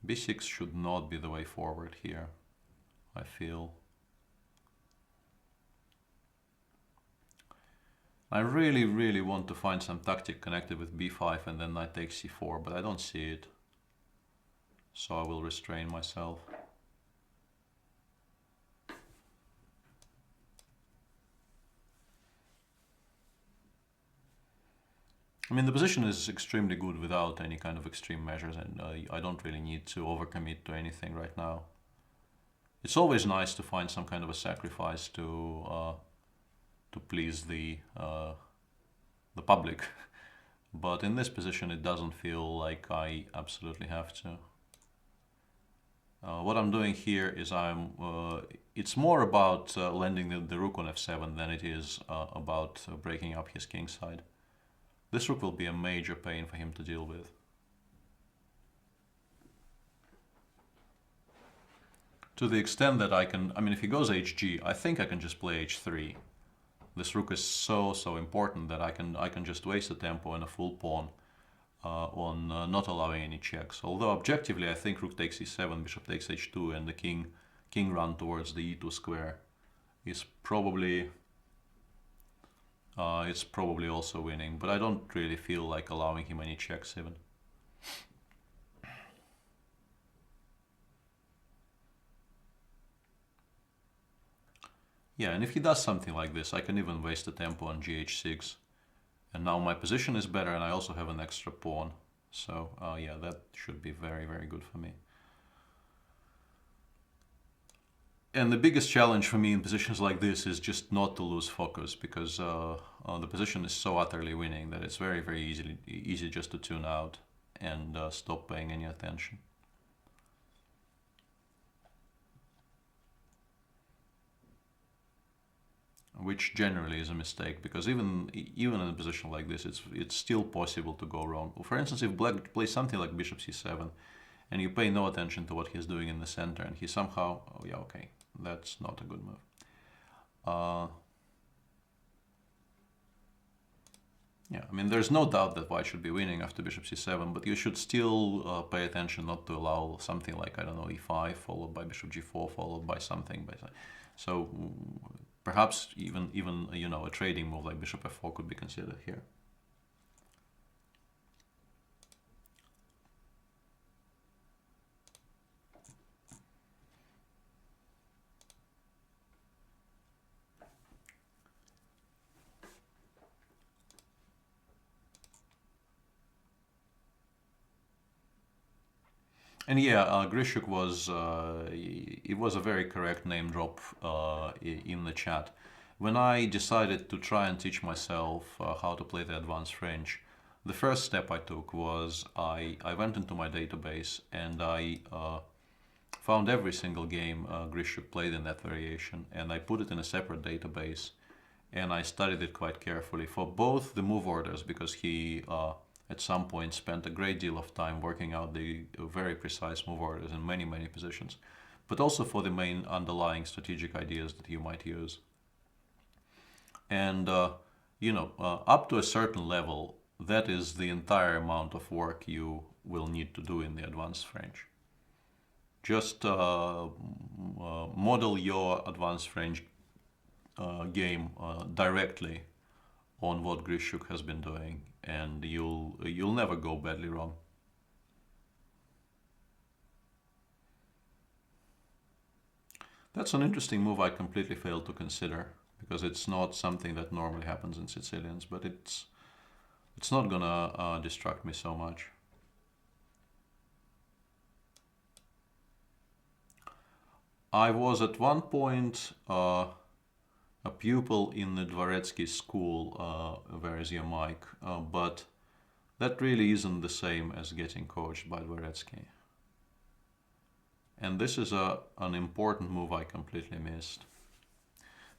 b6 should not be the way forward here, I feel. I really, really want to find some tactic connected with b5 and then knight takes c4, but I don't see it. So I will restrain myself. I mean, the position is extremely good without any kind of extreme measures, and I don't really need to overcommit to anything right now. It's always nice to find some kind of a sacrifice to please the public, but in this position it doesn't feel like I absolutely have to. What I'm doing here is it's more about landing the rook on f7 than it is about breaking up his king side. This rook will be a major pain for him to deal with. To the extent that I can, if he goes hg, I think I can just play h3. This rook is so important that I can just waste a tempo and a full pawn on not allowing any checks. Although objectively I think rook takes e7, bishop takes h2, and the king run towards the e2 square is probably it's probably also winning, but I don't really feel like allowing him any checks even. Yeah, and if he does something like this, I can even waste the tempo on gh6. And now my position is better, and I also have an extra pawn. So yeah, that should be very, very good for me. And the biggest challenge for me in positions like this is just not to lose focus, because the position is so utterly winning that it's very, very easy just to tune out and stop paying any attention. Which generally is a mistake, because even in a position like this, it's still possible to go wrong. For instance, if black plays something like bishop c7, and you pay no attention to what he's doing in the center, and he somehow, oh yeah, okay, that's not a good move. Yeah, I mean, there's no doubt that white should be winning after bishop c7, but you should still pay attention not to allow something like, I don't know, e5 followed by bishop g4 followed by something. So perhaps even you know, a trading move like bishop f4 could be considered here. And yeah, Grishuk was it was a very correct name drop in the chat. When I decided to try and teach myself how to play the advanced French, the first step I took was I went into my database and I found every single game Grishuk played in that variation, and I put it in a separate database, and I studied it quite carefully for both the move orders, because he at some point spent a great deal of time working out the very precise move orders in many, many positions, but also for the main underlying strategic ideas that you might use. And, up to a certain level, that is the entire amount of work you will need to do in the advanced French. Just model your advanced French game directly on what Grishuk has been doing, and you'll never go badly wrong. That's an interesting move I completely failed to consider, because it's not something that normally happens in Sicilians, but it's not gonna distract me so much. I was at one point a pupil in the Dvoretsky school, where is your mic, but that really isn't the same as getting coached by Dvoretsky. And this is an important move I completely missed,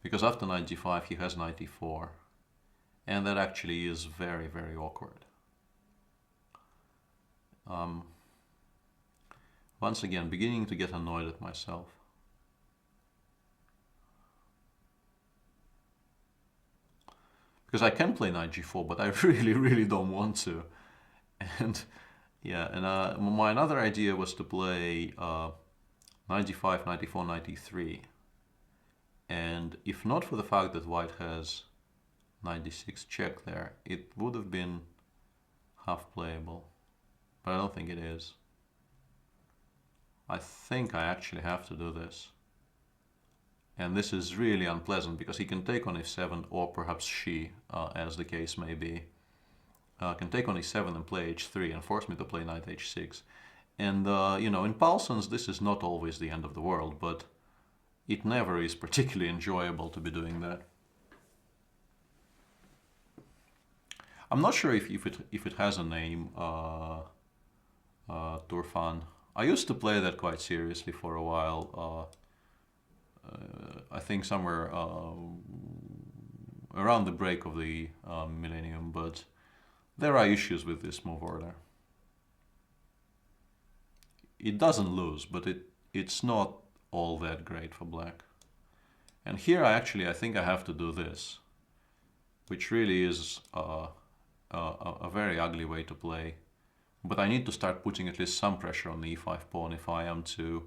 because after knight g5 he has knight e4, and that actually is very, very awkward. Once again, beginning to get annoyed at myself. Because I can play knight g4, but I really, really don't want to. And yeah, and my another idea was to play knight g5, knight e4, knight e3. And if not for the fact that white has knight d6 check there, it would have been half playable. But I don't think it is. I think I actually have to do this. And this is really unpleasant, because he can take on e7, or perhaps she, as the case may be, can take on e7 and play h3 and force me to play knight h6. And, in Paulson's this is not always the end of the world, but it never is particularly enjoyable to be doing that. I'm not sure if it has a name, Turfan. I used to play that quite seriously for a while. I think somewhere around the break of the millennium, but there are issues with this move order. It doesn't lose, but it's not all that great for black. And here I think I have to do this, which really is a very ugly way to play. But I need to start putting at least some pressure on the e5 pawn if I am to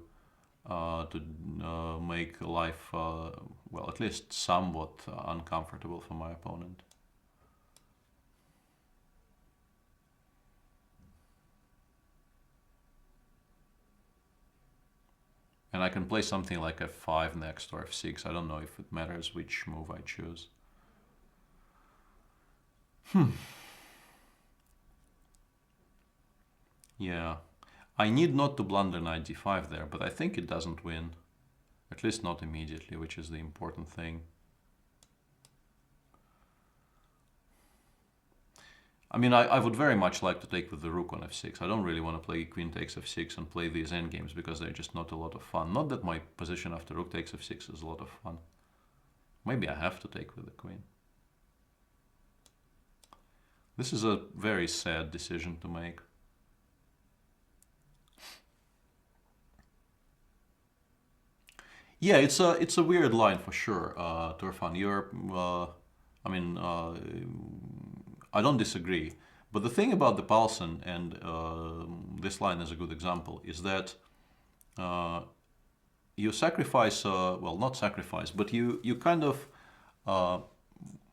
make life, well, at least somewhat uncomfortable for my opponent. And I can play something like f5 next, or f6. I don't know if it matters which move I choose. Yeah. I need not to blunder knight d5 there, but I think it doesn't win. At least not immediately, which is the important thing. I mean, I would very much like to take with the rook on f6. I don't really want to play queen takes f6 and play these endgames, because they're just not a lot of fun. Not that my position after rook takes f6 is a lot of fun. Maybe I have to take with the queen. This is a very sad decision to make. Yeah, it's a weird line for sure, Turfan. I don't disagree. But the thing about the Paulson, and this line is a good example, is that you sacrifice, well, not sacrifice, but you kind of,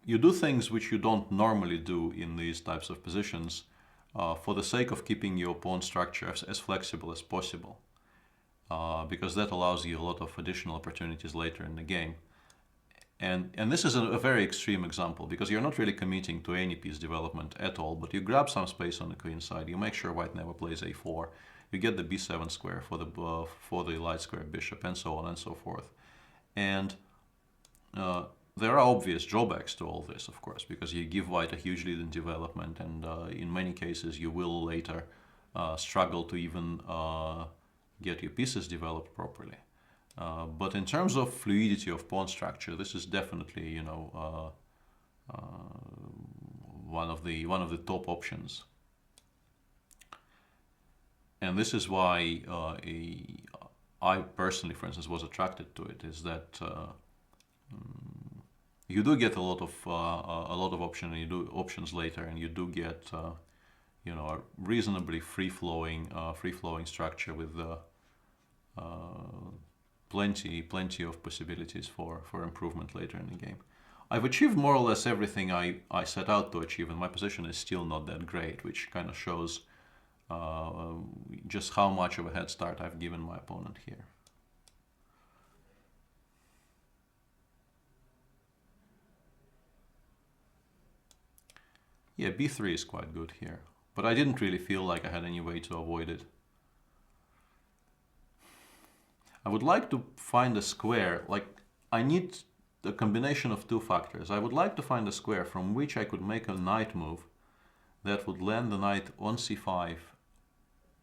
you do things which you don't normally do in these types of positions for the sake of keeping your pawn structure as flexible as possible. Because that allows you a lot of additional opportunities later in the game. And this is a very extreme example because you're not really committing to any piece development at all, but you grab some space on the queen side, you make sure white never plays a4, you get the b7 square for the light square bishop, and so on and so forth. And there are obvious drawbacks to all this, of course, because you give white a huge lead in development, and in many cases you will later struggle to even get your pieces developed properly. But in terms of fluidity of pawn structure, this is definitely, you know, one of the top options. And this is why I personally, for instance, was attracted to it. Is that you do get a lot of options, and you do options later, and you do get you know, a reasonably free-flowing structure with plenty of possibilities for improvement later in the game. I've achieved more or less everything I set out to achieve, and my position is still not that great, which kind of shows just how much of a head start I've given my opponent here. Yeah, b3 is quite good here, but I didn't really feel like I had any way to avoid it. I would like to find a square, like I need a combination of two factors. I would like to find a square from which I could make a knight move that would land the knight on c5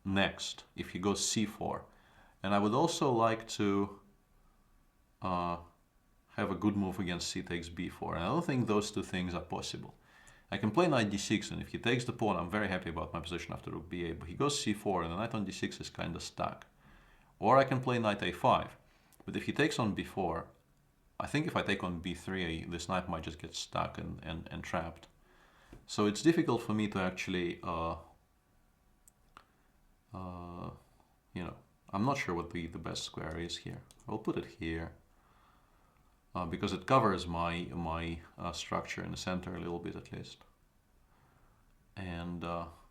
next if he goes c4. And I would also like to have a good move against c takes b4. And I don't think those two things are possible. I can play knight d6, and if he takes the pawn, I'm very happy about my position after rook b8. But he goes c4, and the knight on d6 is kind of stuck. Or I can play knight a5, but if he takes on b4, I think if I take on b3, this knight might just get stuck and trapped. So it's difficult for me to actually, you know, I'm not sure what the best square is here. I'll put it here because it covers my structure in the center a little bit at least. And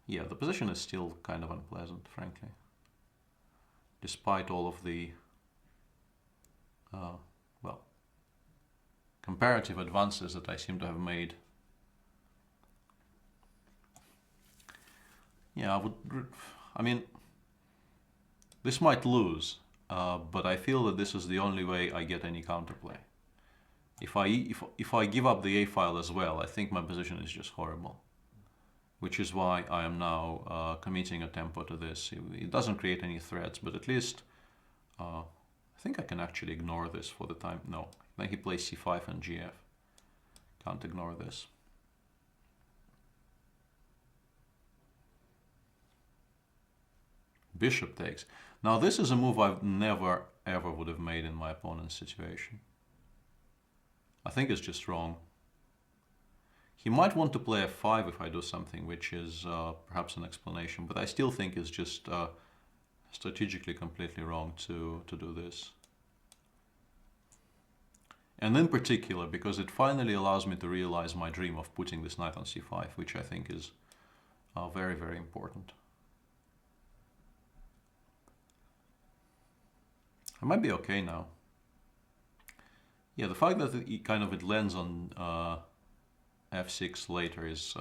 yeah, the position is still kind of unpleasant, frankly, despite all of the well, comparative advances that I seem to have made. Yeah, I mean, this might lose, but I feel that this is the only way I get any counterplay. If I give up the A file as well, I think my position is just horrible, which is why I am now committing a tempo to this. It doesn't create any threats, but at least I think I can actually ignore this for the time. No, then he plays c5 and gf. Can't ignore this. Bishop takes. Now this is a move I never ever would have made in my opponent's situation. I think it's just wrong. He might want to play f5 if I do something, which is perhaps an explanation, but I still think it's just strategically completely wrong to do this. And in particular, because it finally allows me to realize my dream of putting this knight on c5, which I think is very, very important. I might be okay now. Yeah, the fact that it lands on f6 later is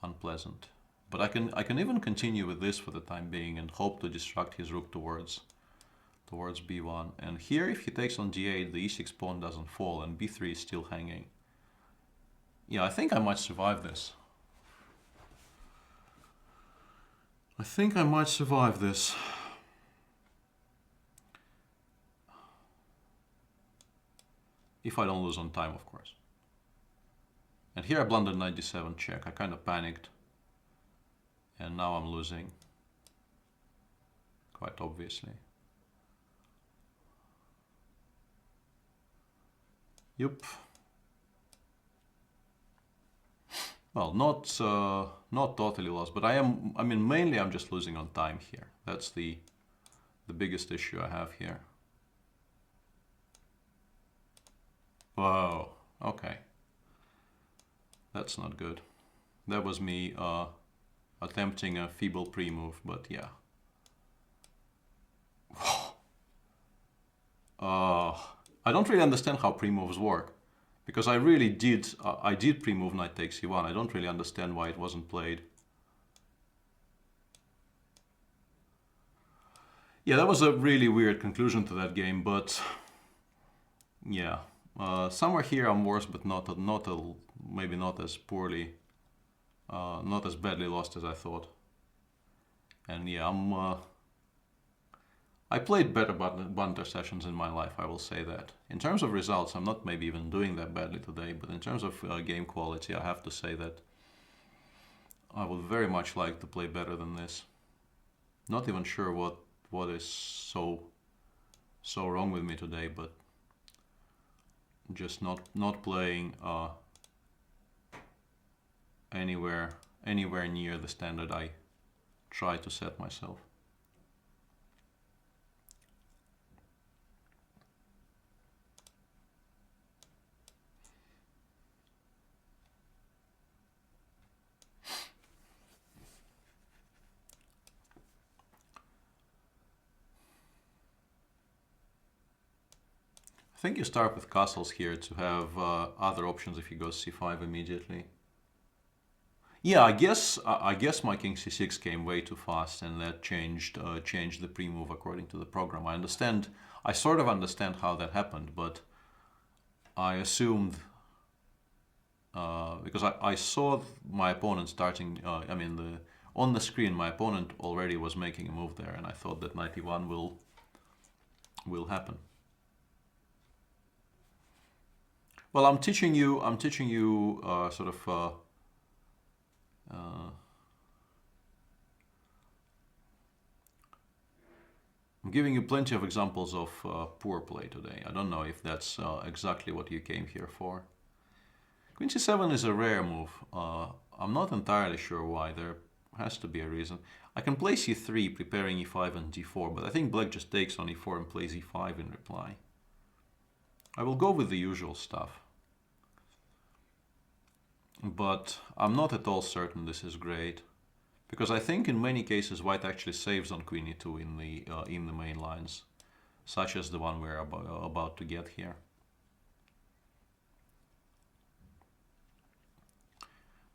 unpleasant. But I can even continue with this for the time being and hope to distract his rook towards b1. And here, if he takes on d8, the e6 pawn doesn't fall, and b3 is still hanging. Yeah, I think I might survive this. I think I might survive this. If I don't lose on time, of course. And here I blundered knight d7 check. I kind of panicked. And now I'm losing. Quite obviously. Yup. Well, not totally lost, but I mean, mainly I'm just losing on time here. That's the biggest issue I have here. Whoa, okay. That's not good. That was me attempting a feeble pre-move, but yeah. Oh, I don't really understand how pre-moves work, because I really did, I did pre-move knight takes e1. I don't really understand why it wasn't played. Yeah, that was a really weird conclusion to that game, but yeah, somewhere here I'm worse, but maybe not as poorly, not as badly lost as I thought. And yeah, I played better Banter sessions in my life, I will say that. In terms of results, I'm not maybe even doing that badly today, but in terms of game quality, I have to say that I would very much like to play better than this. Not even sure what is so wrong with me today, but just not playing anywhere near the standard I try to set myself. I think you start with castles here to have other options if you go c5 immediately. Yeah, I guess my king c6 came way too fast, and that changed the pre-move according to the program. I sort of understand how that happened, but I assumed because I saw my opponent starting. On the screen, my opponent already was making a move there, and I thought that knight e1 will happen. Well, I'm teaching you sort of. I'm giving you plenty of examples of poor play today. I don't know if that's exactly what you came here for. Queen c7 is a rare move. I'm not entirely sure why. There has to be a reason. I can play c3, preparing e5 and d4, but I think black just takes on e4 and plays e5 in reply. I will go with the usual stuff. But I'm not at all certain this is great, because I think in many cases white actually saves on queen e2 in the main lines, such as the one we're about to get here.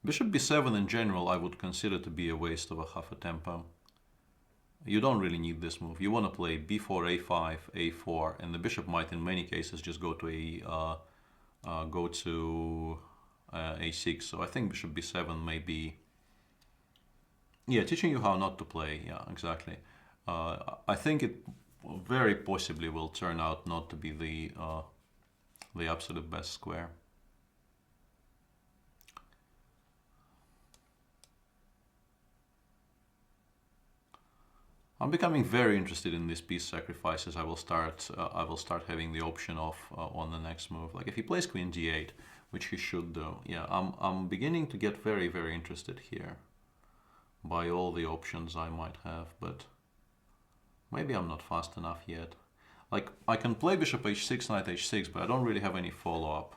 Bishop b7 in general I would consider to be a waste of a half a tempo. You don't really need this move. You want to play b4, a5, a4, and the bishop might in many cases just go to a6. So I think bishop b7 may be, yeah, teaching you how not to play. Yeah, exactly. I think it very possibly will turn out not to be the absolute best square. I'm becoming very interested in these piece sacrifices. I will start having the option of on the next move. Like if he plays queen d8, which he should do. Yeah, I'm beginning to get very, very interested here by all the options I might have, but maybe I'm not fast enough yet. Like I can play bishop h6, knight h6, but I don't really have any follow-up.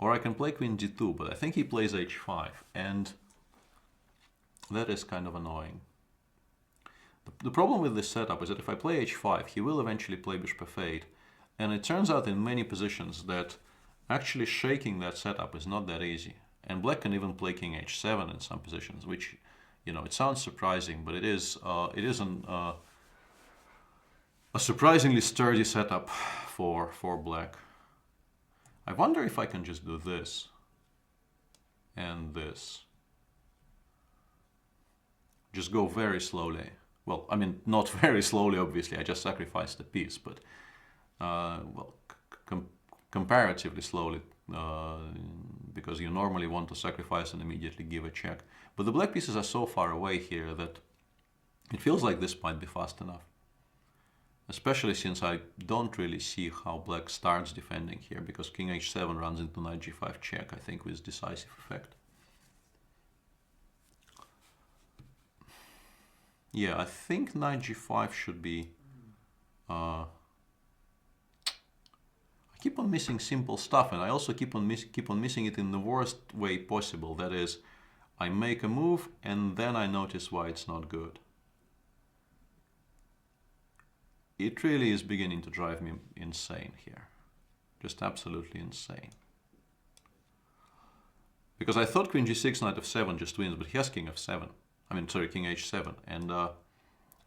Or I can play queen d2, but I think he plays h5, and that is kind of annoying. The problem with this setup is that if I play h5, he will eventually play bishop f8, and it turns out in many positions that actually shaking that setup is not that easy. And black can even play king h7 in some positions, which, you know, it sounds surprising, but it is a surprisingly sturdy setup for black. I wonder if I can just do this and this. Just go very slowly. Well, I mean, not very slowly, obviously. I just sacrificed the piece, but well, comparatively slowly, because you normally want to sacrifice and immediately give a check. But the black pieces are so far away here that it feels like this might be fast enough. Especially since I don't really see how black starts defending here, because king h7 runs into knight g5 check, I think, with decisive effect. Yeah, I think knight g5 should be... I keep on missing simple stuff, and I also keep on missing it in the worst way possible. That is, I make a move and then I notice why it's not good. It really is beginning to drive me insane here. Just absolutely insane. Because I thought queen g6, knight f7 just wins, but he has king f7. I mean, sorry, king h7. And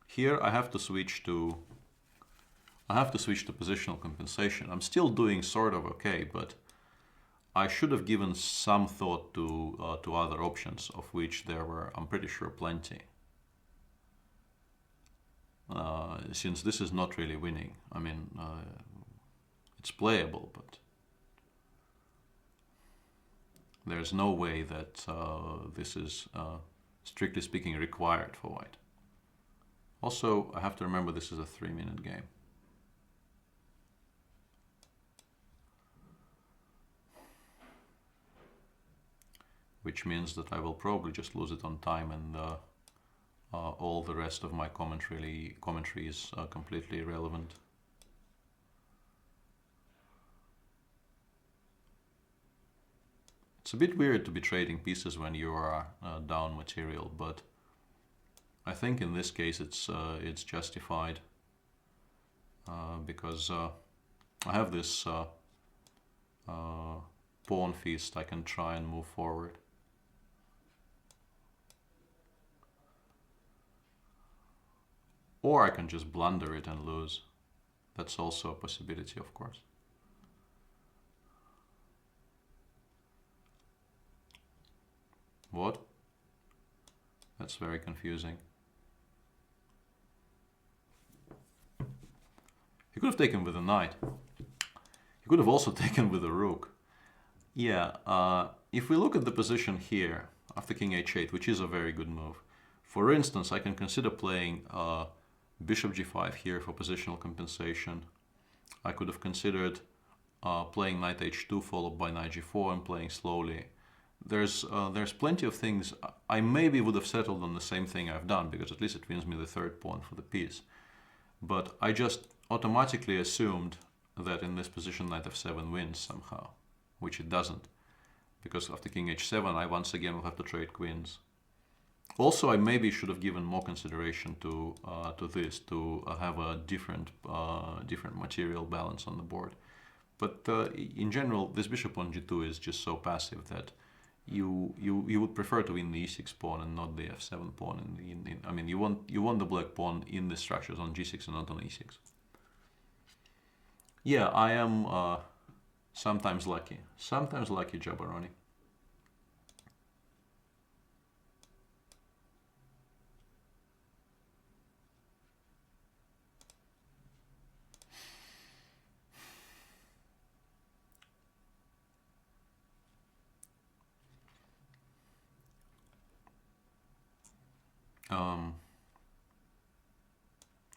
here I have to switch to positional compensation. I'm still doing sort of okay, but I should have given some thought to other options, of which there were, I'm pretty sure, plenty. Since this is not really winning. I mean, it's playable, but there's no way that this is, strictly speaking, required for white. Also, I have to remember this is a 3-minute game. Which means that I will probably just lose it on time, and all the rest of my commentary is completely irrelevant. It's a bit weird to be trading pieces when you are down material, but I think in this case it's justified because I have this pawn feast. I can try and move forward. Or I can just blunder it and lose. That's also a possibility, of course. What? That's very confusing. He could have taken with a knight. He could have also taken with a rook. Yeah, if we look at the position here after king h8, which is a very good move. For instance, I can consider playing bishop g5 here for positional compensation. I could have considered playing knight h2 followed by knight g4 and playing slowly. There's plenty of things. I maybe would have settled on the same thing I've done, because at least it wins me the third pawn for the piece. But I just automatically assumed that in this position knight f7 wins somehow, which it doesn't, because after king h7 I once again will have to trade queens. Also, I maybe should have given more consideration to this, to have a different material balance on the board. But in general, this bishop on g2 is just so passive that you would prefer to win the e6 pawn and not the f7 pawn. I mean, you want the black pawn in the structures on g6 and not on e6. Yeah, I am sometimes lucky. Sometimes lucky, Jabaroni.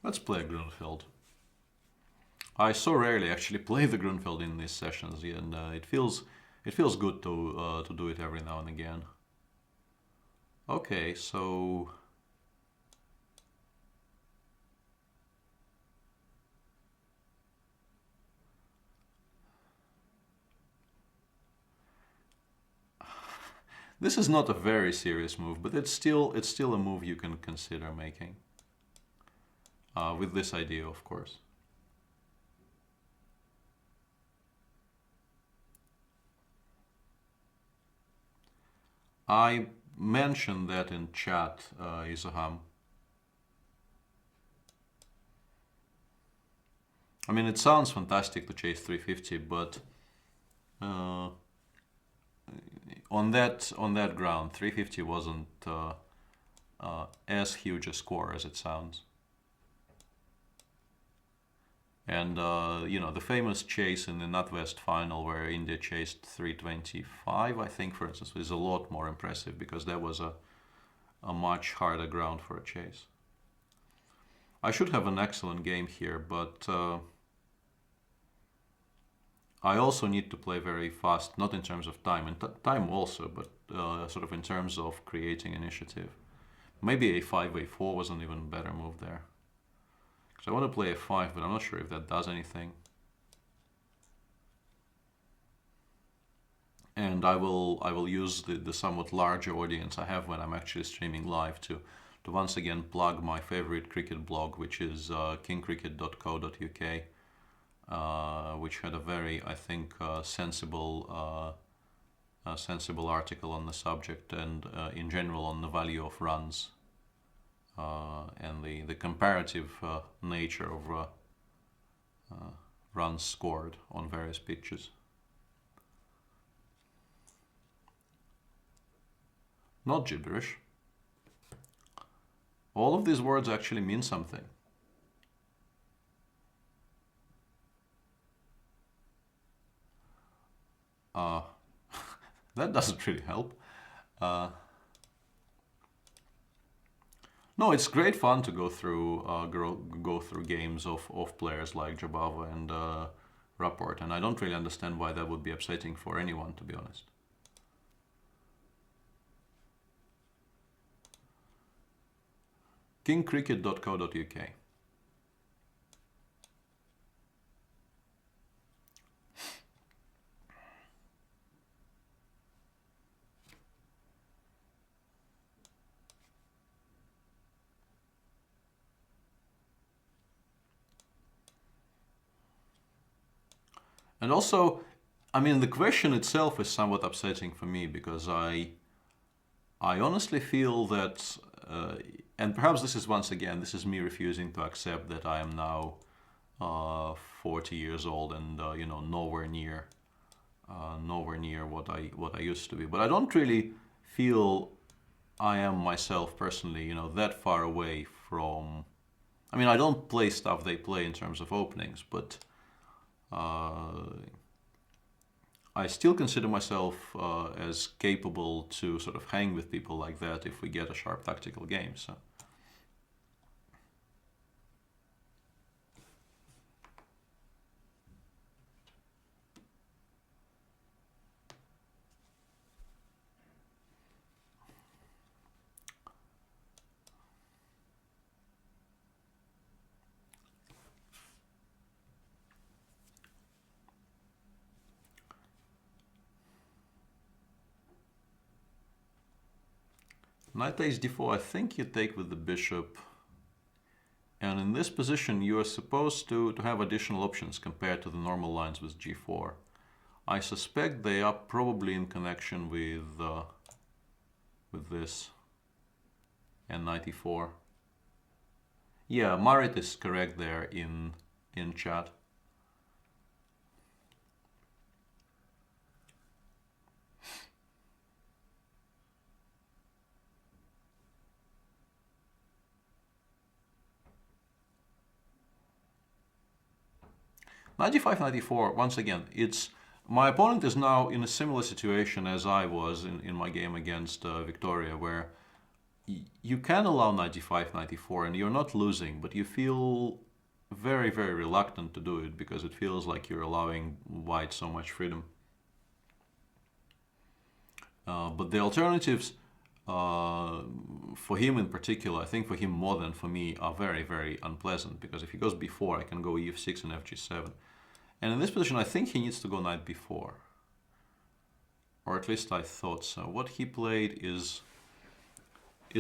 Let's play a Grunfeld. I so rarely actually play the Grunfeld in these sessions, and it feels good to do it every now and again. Okay, so this is not a very serious move, but it's still a move you can consider making. With this idea, of course. I mentioned that in chat, Isaham. I mean, it sounds fantastic to chase 350, but on that ground, 350 wasn't as huge a score as it sounds. And you know, the famous chase in the NatWest final where India chased 325, I think, for instance, is a lot more impressive because that was a much harder ground for a chase. I should have an excellent game here, but I also need to play very fast, not in terms of time, and time also, but sort of in terms of creating initiative. Maybe a5, a4 was an even better move there. So I want to play a5, but I'm not sure if that does anything. And I will use the somewhat larger audience I have when I'm actually streaming live to once again plug my favorite cricket blog, which is kingcricket.co.uk. which had a very, I think, sensible article on the subject and in general on the value of runs and the comparative nature of runs scored on various pitches. Not gibberish. All of these words actually mean something. That doesn't really help. No, it's great fun to go through games of players like Jabava and Rapport, and I don't really understand why that would be upsetting for anyone, to be honest. kingcricket.co.uk. And also, I mean, the question itself is somewhat upsetting for me because I honestly feel that, and perhaps this is once again, this is me refusing to accept that I am now 40 years old and you know, nowhere near what I used to be. But I don't really feel I am myself personally, you know, that far away from. I mean, I don't play stuff they play in terms of openings, but I still consider myself as capable to sort of hang with people like that if we get a sharp tactical game. So. Knight takes d4, I think you take with the bishop. And in this position you are supposed to have additional options compared to the normal lines with g4. I suspect they are probably in connection with this and knight e4. Yeah, Marit is correct there in chat. Knight d5, knight d4, once again, my opponent is now in a similar situation as I was in my game against Victoria, where you can allow knight d5, knight d4, and you're not losing, but you feel very, very reluctant to do it because it feels like you're allowing white so much freedom. But the alternatives, for him in particular, I think for him more than for me, are very, very unpleasant, because if he goes b4, I can go ef6 and fg7. And in this position, I think he needs to go knight b4. Or at least I thought so. What he played is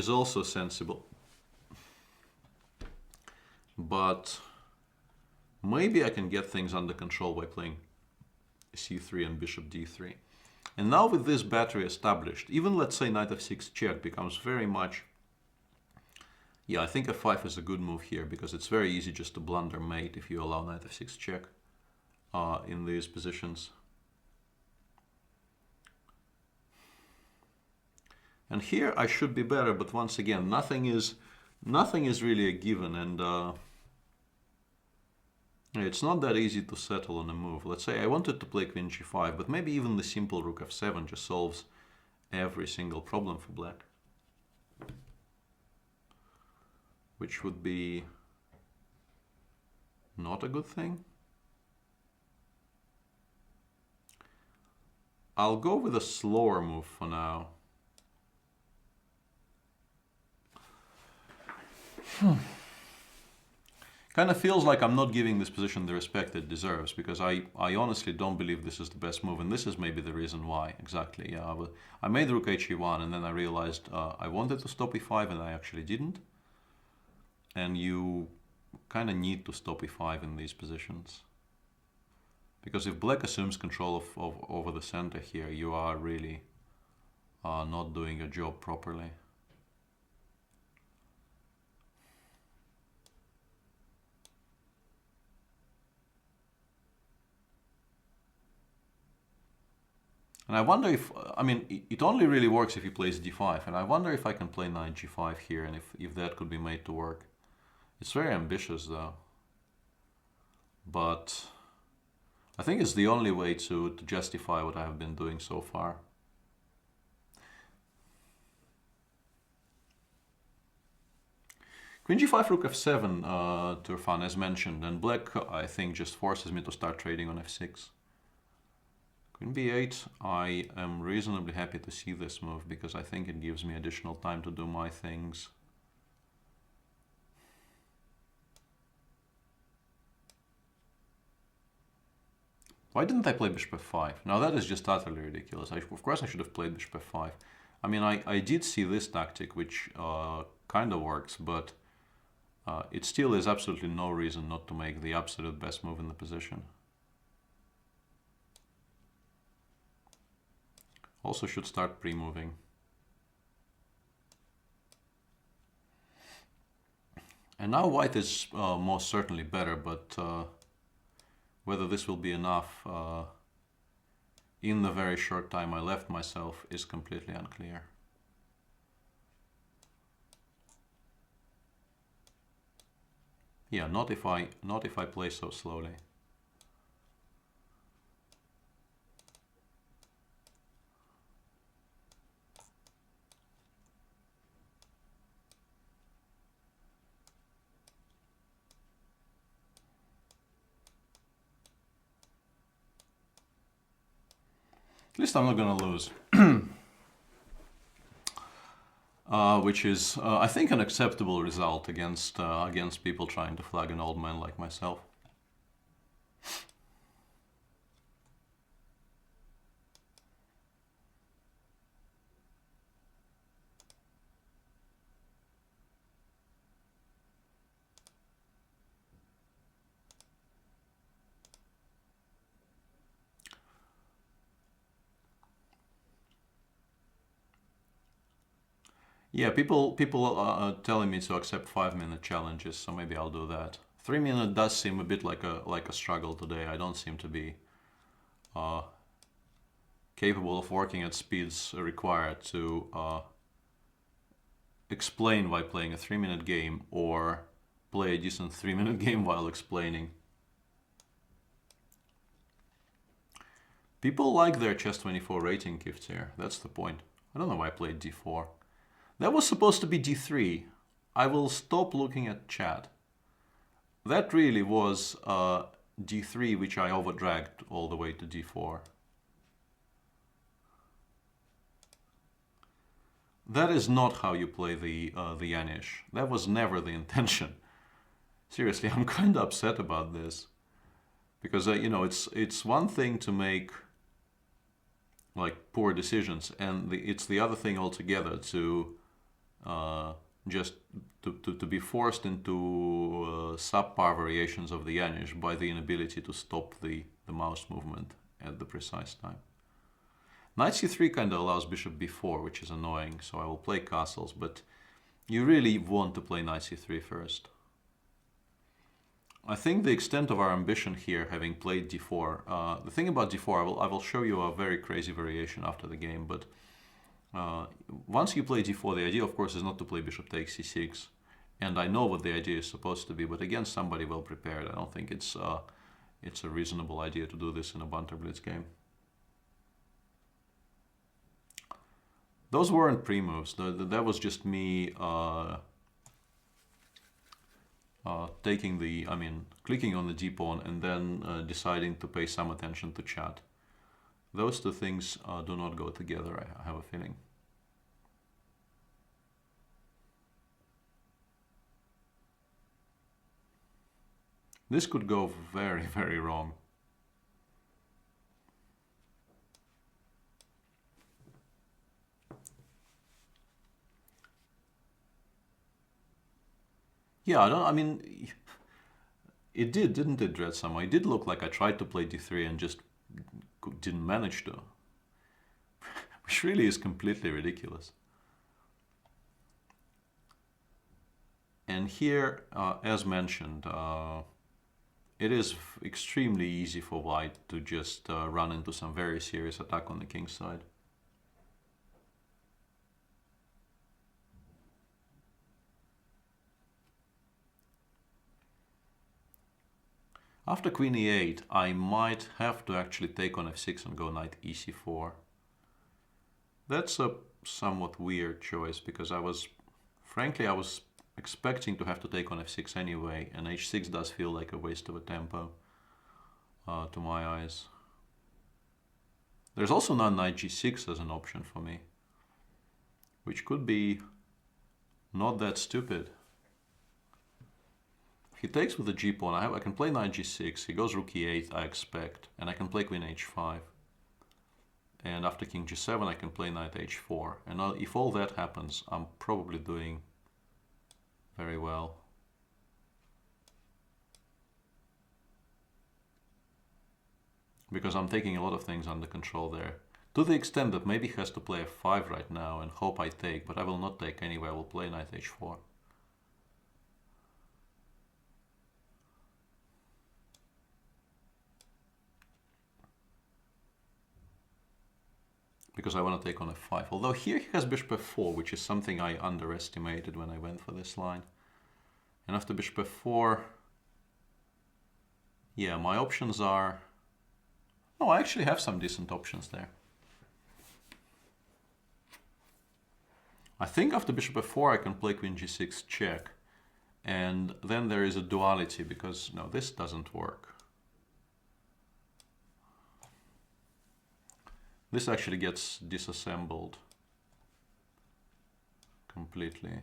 also sensible. But maybe I can get things under control by playing c3 and bishop d3. And now with this battery established, even let's say knight f6 check becomes very much. Yeah, I think f5 is a good move here because it's very easy just to blunder mate if you allow knight f6 check in these positions. And here I should be better, but once again, nothing is really a given, and it's not that easy to settle on a move. Let's say I wanted to play queen g5, but maybe even the simple rook f7 just solves every single problem for black, which would be not a good thing. I'll go with a slower move for now. Kind of feels like I'm not giving this position the respect it deserves, because I honestly don't believe this is the best move, and this is maybe the reason why. Exactly, yeah. I made rook he1, and then I realized I wanted to stop e5, and I actually didn't. And you kind of need to stop e5 in these positions. Because if black assumes control of over the center here, you are really not doing your job properly. And I wonder if, I mean, it only really works if he plays d5, and I wonder if I can play knight g5 here, and if that could be made to work. It's very ambitious though. But I think it's the only way to justify what I have been doing so far. Queen g5, rook f7, Turfan, as mentioned, and black, I think, just forces me to start trading on f6. Queen b8, I am reasonably happy to see this move because I think it gives me additional time to do my things. Why didn't I play bishop f5? Now that is just utterly ridiculous. Of course I should have played bishop f5. I mean, I did see this tactic, which kind of works, but it still is absolutely no reason not to make the absolute best move in the position. Also should start pre-moving. And now white is most certainly better, but whether this will be enough in the very short time I left myself is completely unclear. Yeah, not if I play so slowly. At least I'm not going to lose. Which is, I think, an acceptable result against people trying to flag an old man like myself. Yeah, people are telling me to accept 5-minute challenges, so maybe I'll do that. 3-minute does seem a bit like a struggle today. I don't seem to be capable of working at speeds required to explain while playing a 3-minute game or play a decent 3-minute game while explaining. People like their chess24 rating gifts here. That's the point. I don't know why I played d4. That was supposed to be d3. I will stop looking at chat. That really was d3, which I overdragged all the way to d4. That is not how you play the Yanish. That was never the intention. Seriously, I'm kind of upset about this. Because, you know, it's one thing to make like poor decisions, and it's the other thing altogether to just to be forced into subpar variations of the Yanish by the inability to stop the mouse movement at the precise time. Knight c3 kind of allows bishop b4, which is annoying, so I will play castles, but you really want to play knight c3 first. I think the extent of our ambition here, having played d4, the thing about d4, I will show you a very crazy variation after the game, but once you play d4, the idea, of course, is not to play bishop takes c6, and I know what the idea is supposed to be, but against somebody well prepared, I don't think it's a reasonable idea to do this in a Banter Blitz game. Those weren't pre-moves. That was just me clicking on the d-pawn and then deciding to pay some attention to chat. Those two things do not go together, I have a feeling. This could go very, very wrong. Yeah, It did, didn't it, Dread Summer? It did look like I tried to play d3 and just didn't manage to. Which really is completely ridiculous. And here, as mentioned, it is extremely easy for white to just run into some very serious attack on the king's side. After queen e8, I might have to actually take on f6 and go knight ec4. That's a somewhat weird choice because frankly, I was expecting to have to take on f6 anyway, and h6 does feel like a waste of a tempo to my eyes. There's also now knight g6 as an option for me, which could be not that stupid. If he takes with the g pawn, I can play knight g6, he goes rook e8, I expect, and I can play queen h5. And after king g7, I can play knight h4. And if all that happens, I'm probably doing very well. Because I'm taking a lot of things under control there. To the extent that maybe he has to play f5 right now and hope I take, but I will not take anyway, I will play knight h4. Because I want to take on f5. Although here he has bishop f4, which is something I underestimated when I went for this line. And after bishop f4, yeah, my options are... Oh, I actually have some decent options there. I think after bishop f4 I can play queen g6 check. And then there is a duality because, no, this doesn't work. This actually gets disassembled completely.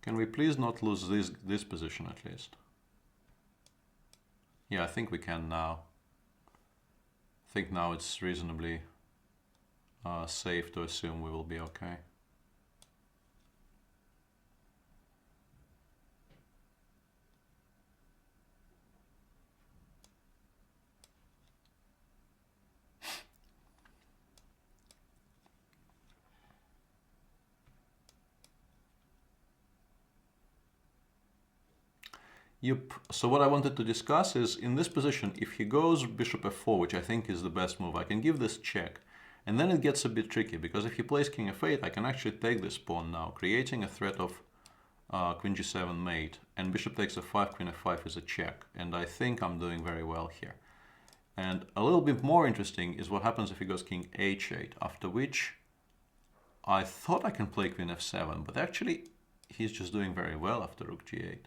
Can we please not lose this position at least? Yeah, I think we can now. I think now it's reasonably safe to assume we will be okay. Yep. So what I wanted to discuss is, in this position, if he goes bishop f4, which I think is the best move, I can give this check. And then it gets a bit tricky, because if he plays king f8, I can actually take this pawn now, creating a threat of queen g7 mate. And bishop takes f5, queen f5 is a check. And I think I'm doing very well here. And a little bit more interesting is what happens if he goes king h8, after which I thought I can play queen f7, but actually he's just doing very well after rook g8.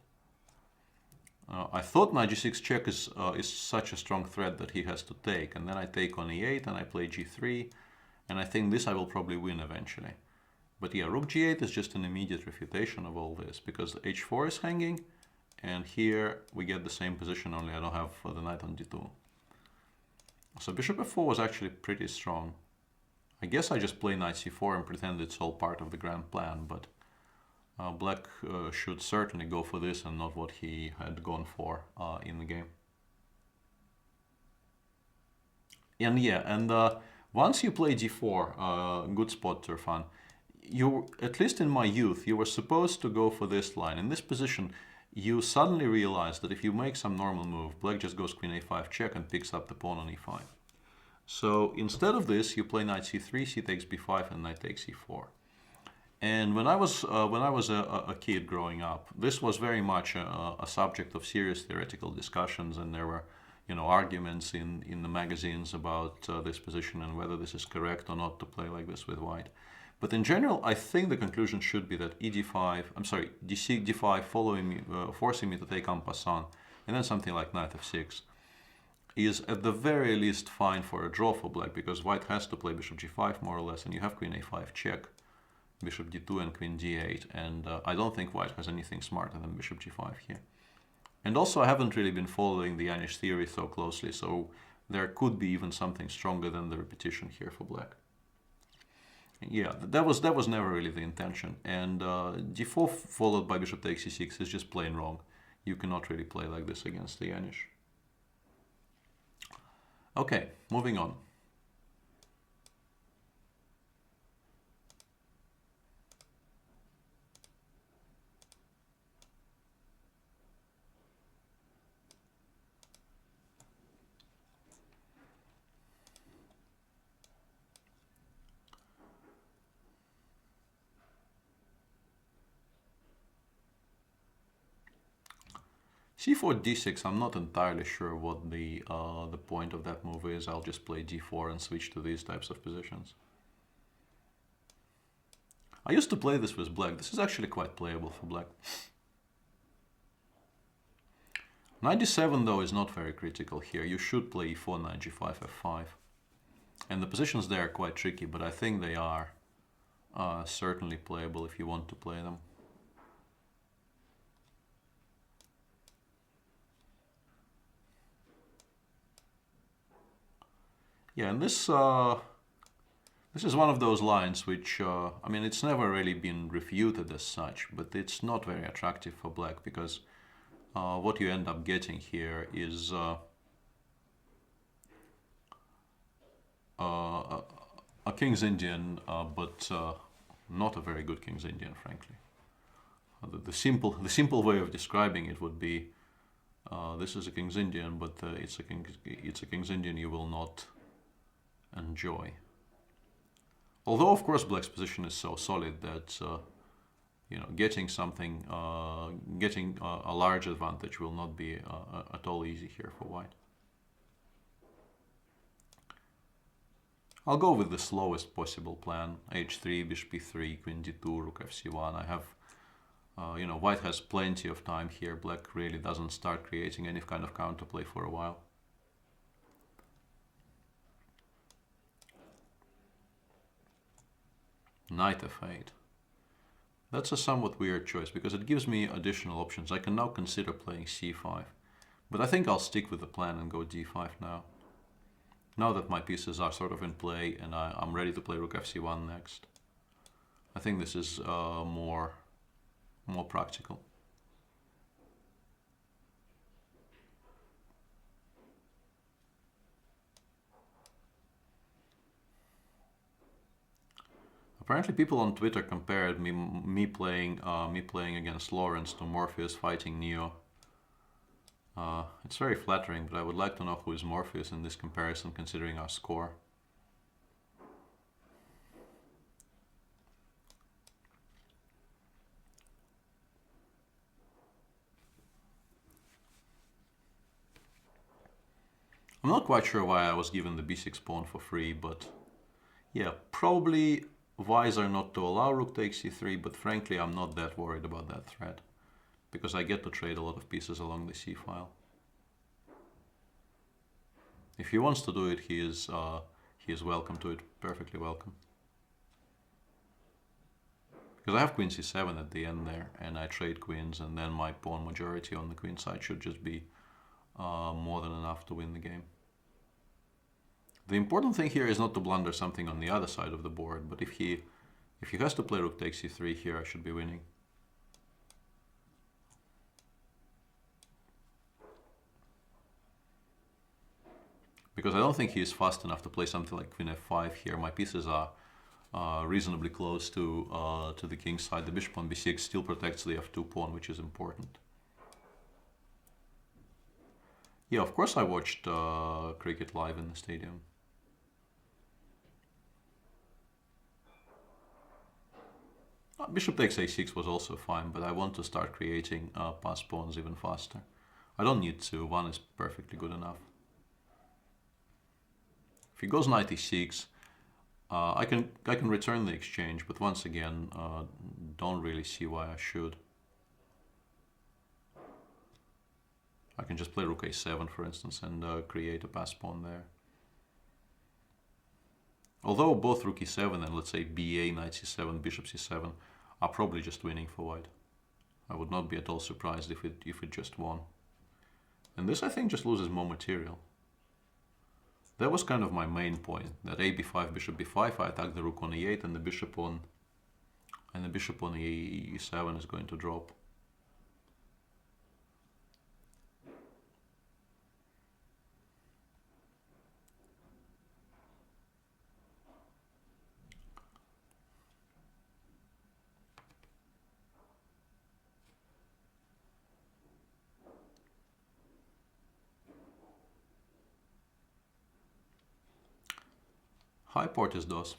I thought knight g6 check is such a strong threat that he has to take, and then I take on e8 and I play g3, and I think this I will probably win eventually. But yeah, rook g8 is just an immediate refutation of all this, because h4 is hanging, and here we get the same position, only I don't have the knight on d2. So bishop f4 was actually pretty strong. I guess I just play knight c4 and pretend it's all part of the grand plan, but black should certainly go for this and not what he had gone for in the game. And yeah, and once you play d4, good spot, Turfan, at least in my youth, you were supposed to go for this line. In this position, you suddenly realize that if you make some normal move, black just goes queen a5 check and picks up the pawn on e5. So instead of this, you play knight c3, c takes b5, and knight takes e4. And when I was a kid growing up, this was very much a subject of serious theoretical discussions, and there were, arguments in the magazines about this position and whether this is correct or not to play like this with white. But in general, I think the conclusion should be that d5 following me, forcing me to take en passant, and then something like knight f6, is at the very least fine for a draw for black, because white has to play bishop g5 more or less, and you have queen a5 check, bishop d2 and queen d8, and I don't think white has anything smarter than bishop g5 here. And also I haven't really been following the Yanish theory so closely, so there could be even something stronger than the repetition here for black. Yeah, that was never really the intention. And d4 followed by bishop takes e6 is just plain wrong. You cannot really play like this against the Yanish. Okay, moving on. c4 d6, I'm not entirely sure what the point of that move is. I'll just play d4 and switch to these types of positions. I used to play this with black. This is actually quite playable for black. Knight d7 though is not very critical here. You should play e4, knight g5, f5. And the positions there are quite tricky, but I think they are certainly playable if you want to play them. Yeah, and this is one of those lines which, I mean, it's never really been refuted as such, but it's not very attractive for black because what you end up getting here is a King's Indian, but not a very good King's Indian, frankly. The simple way of describing it would be this is a King's Indian, but it's a King's Indian you will not enjoy. Although, of course, black's position is so solid that you know, getting something, getting a large advantage will not be at all easy here for white. I'll go with the slowest possible plan: h3, bishop e3, queen d2, rook fc1. I have, you know, white has plenty of time here. Black really doesn't start creating any kind of counterplay for a while. Knight f8. That's a somewhat weird choice because it gives me additional options. I can now consider playing c5, but I think I'll stick with the plan and go d5 now. Now that my pieces are sort of in play and I'm ready to play rook fc1 next. I think this is more practical. Apparently, people on Twitter compared me playing against Lawrence to Morpheus fighting Neo. It's very flattering, but I would like to know who is Morpheus in this comparison, considering our score. I'm not quite sure why I was given the b6 pawn for free, but yeah, probably wiser not to allow rook takes c3, but frankly I'm not that worried about that threat, because I get to trade a lot of pieces along the c-file. If he wants to do it, he is welcome to it, perfectly welcome. Because I have queen c7 at the end there, and I trade queens, and then my pawn majority on the queen side should just be more than enough to win the game. The important thing here is not to blunder something on the other side of the board, but if he has to play rook takes c3 here, I should be winning. Because I don't think he is fast enough to play something like queen f5 here. My pieces are reasonably close to the king's side. The bishop on b6 still protects the f2 pawn, which is important. Yeah, of course I watched cricket live in the stadium. Bishop takes a6 was also fine, but I want to start creating pass pawns even faster. I don't need to, one is perfectly good enough. If he goes knight e6, I can return the exchange, but once again, don't really see why I should. I can just play rook a7, for instance, and create a pass pawn there. Although both rook e7 and, let's say, ba, knight c7, bishop c7 are probably just winning for white. I would not be at all surprised if it just won. And this, I think, just loses more material. That was kind of my main point, that a b5, bishop b5, I attack the rook on e8, and the bishop on e7 is going to drop. High Portis does.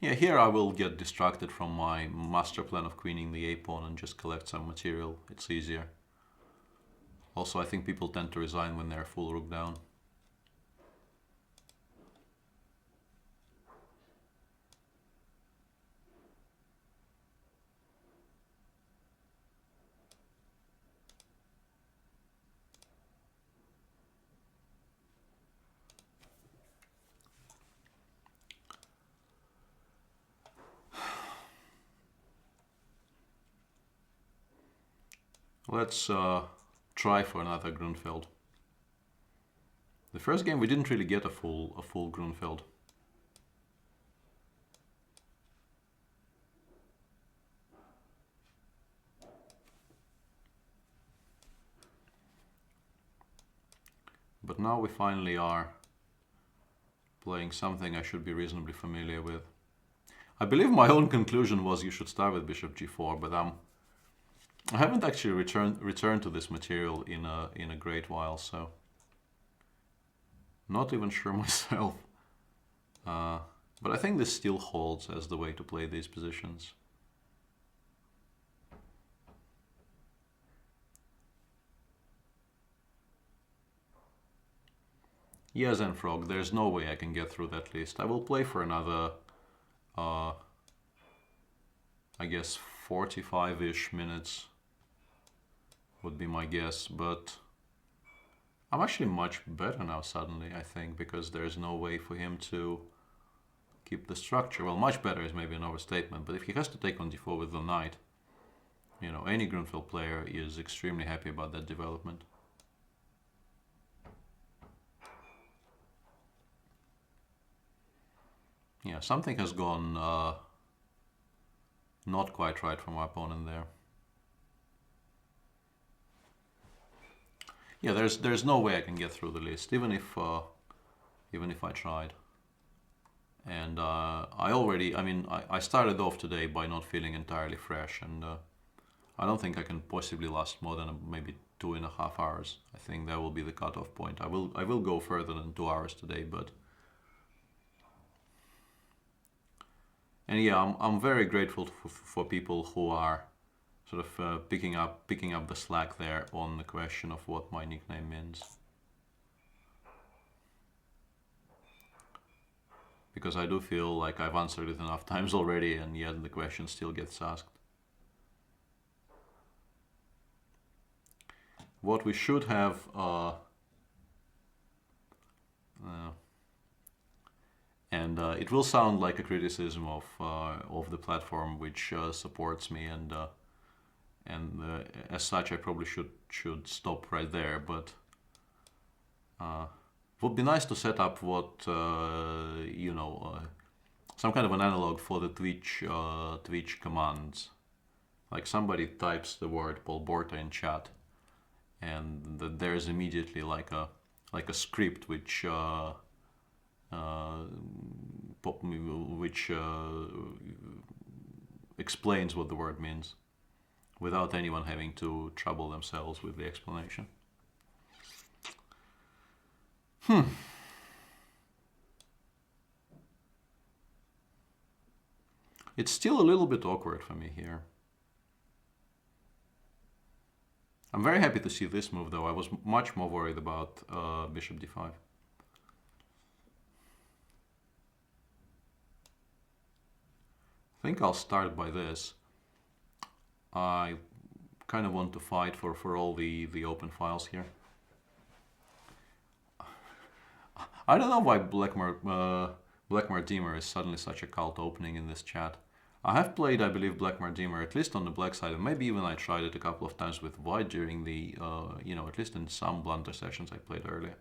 Yeah, here I will get distracted from my master plan of queening the a-pawn and just collect some material. It's easier. Also, I think people tend to resign when they're full rook down. Let's try for another Grunfeld. The first game we didn't really get a full Grunfeld. But now we finally are playing something I should be reasonably familiar with. I believe my own conclusion was you should start with bishop g4, but I haven't actually returned to this material in a great while, so not even sure myself. But I think this still holds as the way to play these positions. Yes, and Frog, there's no way I can get through that list. I will play for another, I guess, 45-ish minutes would be my guess, but I'm actually much better now suddenly, I think, because there's no way for him to keep the structure. Well, much better is maybe an overstatement, but if he has to take on d4 with the knight, you know, any Grunfeld player is extremely happy about that development. Yeah, something has gone not quite right from my opponent there. Yeah, there's no way I can get through the list, even if I tried. And I started off today by not feeling entirely fresh, and I don't think I can possibly last more than maybe 2.5 hours. I think that will be the cutoff point. I will go further than 2 hours today, but. And yeah, I'm very grateful for people who are sort of picking up the slack there on the question of what my nickname means. Because I do feel like I've answered it enough times already, and yet the question still gets asked. What we should have and it will sound like a criticism of the platform which supports me, and as such I probably should stop right there. But it would be nice to set up what you know, some kind of an analog for the Twitch commands. Like somebody types the word Paul Borta in chat, and there's immediately like a script which explains what the word means without anyone having to trouble themselves with the explanation. It's still a little bit awkward for me here. I'm very happy to see this move, though. I was much more worried about bishop d5. I think I'll start by this. I kind of want to fight for all the open files here. I don't know why Blackmar Deemer is suddenly such a cult opening in this chat. I have played, I believe, Black Mardimer, at least on the black side, and maybe even I tried it a couple of times with white during the, you know, at least in some Blunter sessions I played earlier.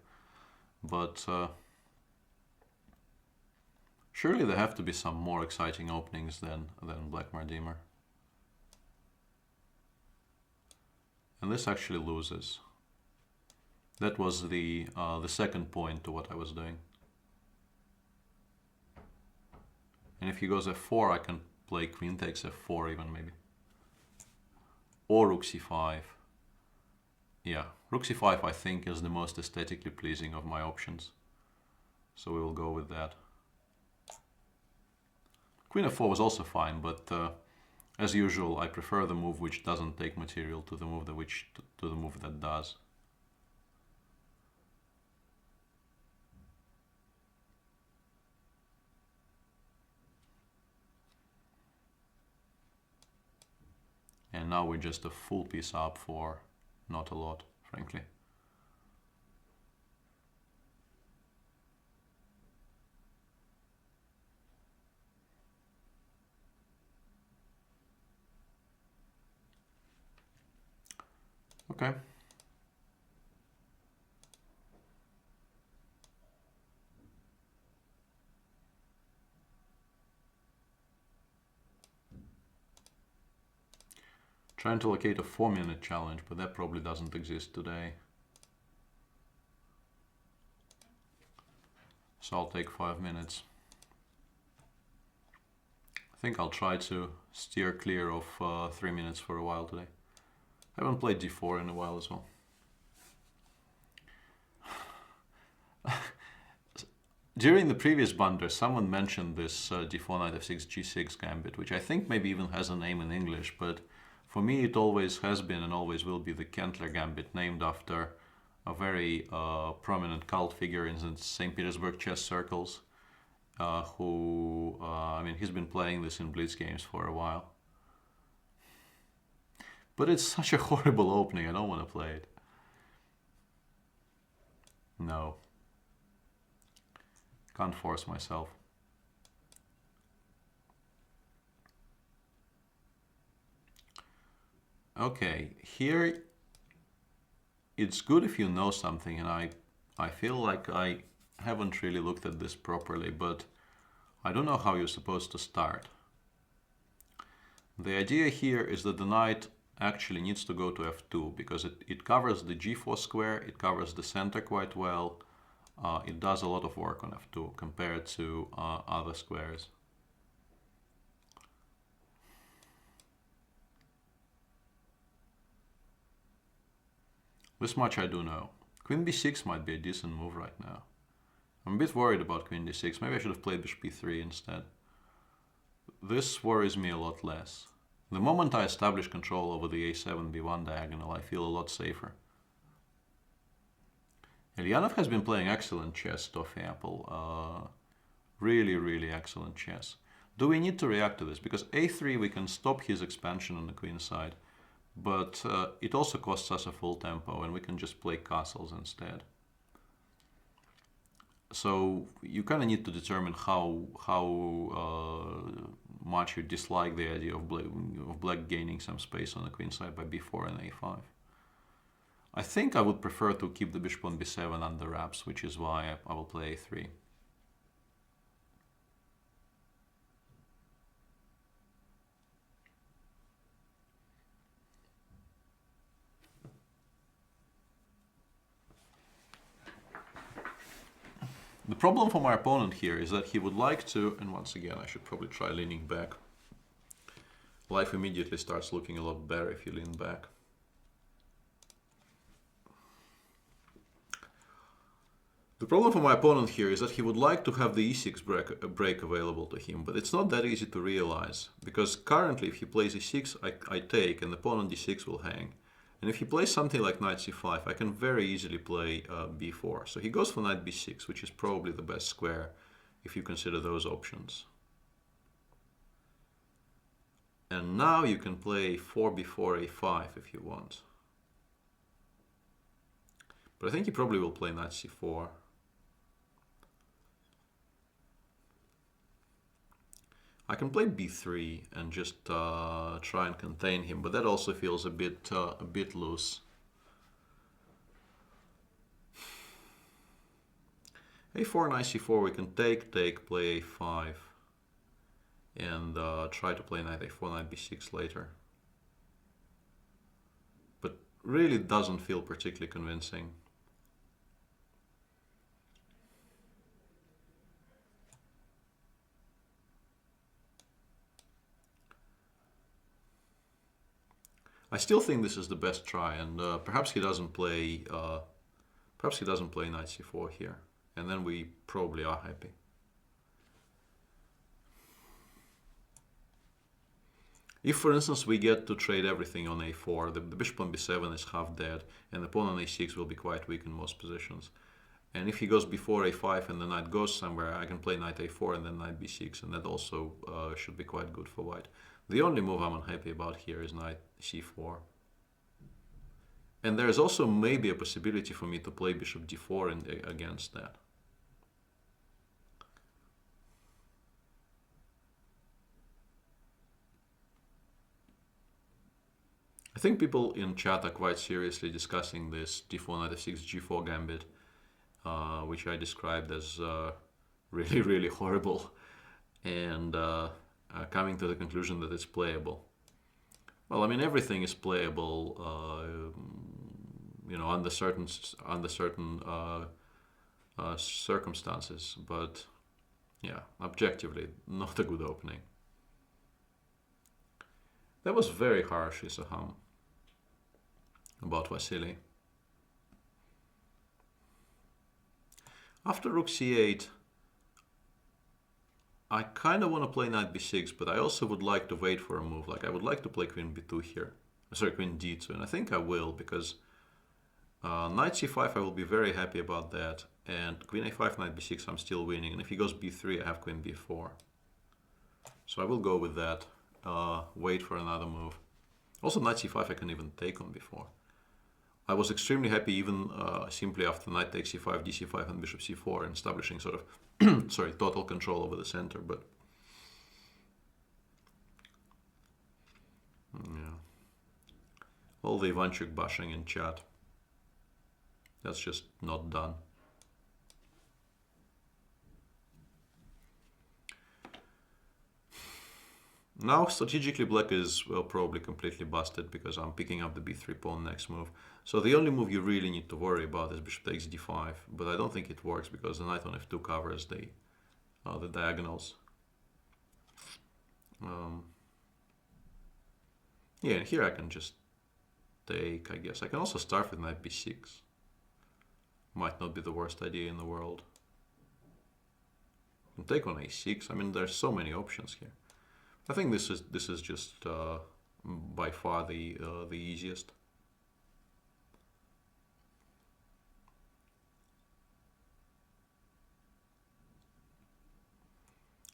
But surely there have to be some more exciting openings than Black Mardimer. And this actually loses. That was the second point to what I was doing. And if he goes f4, I can play queen takes f4 even maybe. Or rook c5. Yeah, rook c5 I think is the most aesthetically pleasing of my options. So we will go with that. Queen f4 was also fine, but as usual I prefer the move which doesn't take material to the move that does. And now we're just a full piece up for not a lot, frankly. Okay. Trying to locate a 4-minute challenge, but that probably doesn't exist today. So I'll take 5 minutes. I think I'll try to steer clear of 3 minutes for a while today. I haven't played d4 in a while as well. During the previous Banter, someone mentioned this d4 knight f6 g6 gambit, which I think maybe even has a name in English, but for me it always has been and always will be the Kentler gambit, named after a very prominent cult figure in St. Petersburg chess circles, who, I mean, he's been playing this in Blitz games for a while. But it's such a horrible opening, I don't want to play it. No. Can't force myself. Okay, here it's good if you know something, and I feel like I haven't really looked at this properly, but I don't know how you're supposed to start. The idea here is that the knight actually needs to go to f2 because it covers the g4 square, it covers the center quite well. It does a lot of work on f2 compared to other squares. This much I do know. Queen b6 might be a decent move right now. I'm a bit worried about queen d6. Maybe I should have played bishop b3 instead. This worries me a lot less. The moment I establish control over the a7, b1 diagonal, I feel a lot safer. Elyanov has been playing excellent chess, Toffee Apple. Really, really excellent chess. Do we need to react to this? Because a3 we can stop his expansion on the queen side, but it also costs us a full tempo and we can just play castles instead. So you kind of need to determine how much you dislike the idea of black gaining some space on the queen side by b4 and a5. I think I would prefer to keep the bishop on b7 under wraps, which is why I will play a3. The problem for my opponent here is that he would like to, and once again I should probably try leaning back. Life immediately starts looking a lot better if you lean back. The problem for my opponent here is that he would like to have the e6 break available to him, but it's not that easy to realize, because currently if he plays e6 I take and the pawn on d6 will hang. And if he plays something like knight c5, I can very easily play b4. So he goes for knight b6, which is probably the best square if you consider those options. And now you can play 4b4 a5 if you want. But I think he probably will play knight c4. I can play b3 and just try and contain him, but that also feels a bit loose. a4 knight c4, we can take, play a5, and try to play knight a4, knight b6 later. But really doesn't feel particularly convincing. I still think this is the best try, and perhaps he doesn't play knight c4 here, and then we probably are happy. If, for instance, we get to trade everything on a4, the bishop on b7 is half dead, and the pawn on a6 will be quite weak in most positions. And if he goes before a5 and the knight goes somewhere, I can play knight a4 and then knight b6, and that also should be quite good for white. The only move I'm unhappy about here is knight c4. And there's also maybe a possibility for me to play bishop d4 against that. I think people in chat are quite seriously discussing this d4 knight f6 g4 gambit, which I described as really, really horrible, and coming to the conclusion that it's playable. Well, I mean, everything is playable, you know, under certain circumstances, but yeah, objectively, not a good opening. That was very harsh, Isaham, about Vasily. After rook c8, I kind of want to play knight b6, but I also would like to wait for a move. Like, I would like to play queen b2 here. Sorry, queen d2, and I think I will, because knight c5, I will be very happy about that. And queen a5, knight b6, I'm still winning. And if he goes b3, I have queen b4. So I will go with that. Wait for another move. Also, knight c5, I can even take on b4. I was extremely happy even simply after knight takes c5, dc5, and bishop c4, and establishing sort of sorry, total control over the center. But yeah, all the Ivanchuk bashing in chat. That's just not done. Now, strategically, black is probably completely busted because I'm picking up the b3 pawn next move. So the only move you really need to worry about is bishop takes d5, but I don't think it works because the knight on f2 covers the diagonals. Yeah, and here I can just take, I guess. I can also start with knight b6. Might not be the worst idea in the world. And take on a6. I mean, there's so many options here. I think this is just by far the easiest.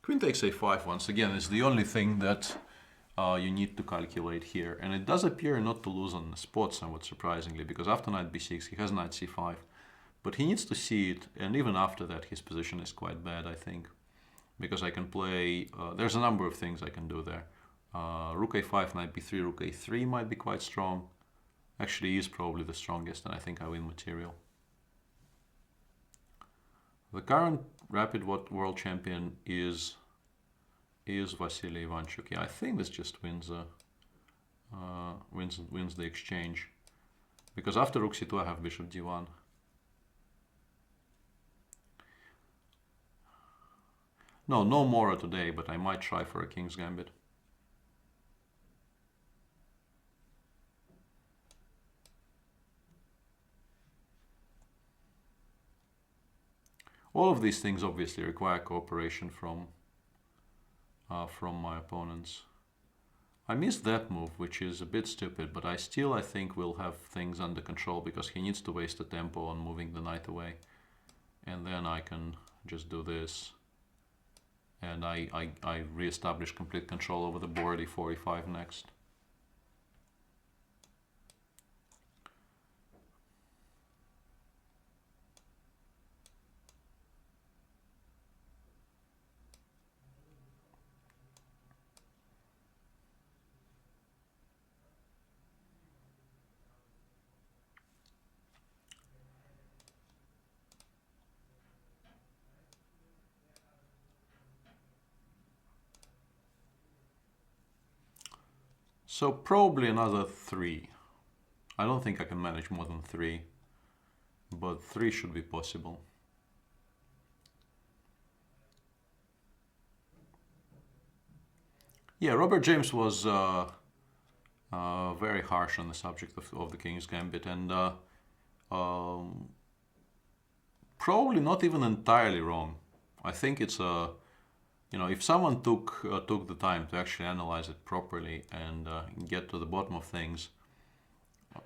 Queen takes a5 once again is the only thing that you need to calculate here, and it does appear not to lose on the spot somewhat surprisingly, because after knight b6 he has knight c5, but he needs to see it, and even after that his position is quite bad, I think. Because I can play, there's a number of things I can do there. Rook a5, knight b3, rook a3 might be quite strong. Actually, he is probably the strongest, and I think I win material. The current rapid world champion is Vasily Ivanchuk. Yeah, I think this just wins the exchange. Because after rook c2 I have bishop d1. No Mora today, but I might try for a king's gambit. All of these things obviously require cooperation from my opponents. I missed that move, which is a bit stupid, but I think will have things under control because he needs to waste the tempo on moving the knight away. And then I can just do this. And I re-establish complete control over the board, e4, e5 next. So probably another 3. I don't think I can manage more than 3, but 3 should be possible. Yeah, Robert James was very harsh on the subject of the King's Gambit, and probably not even entirely wrong. I think it's a, if someone took the time to actually analyze it properly and get to the bottom of things,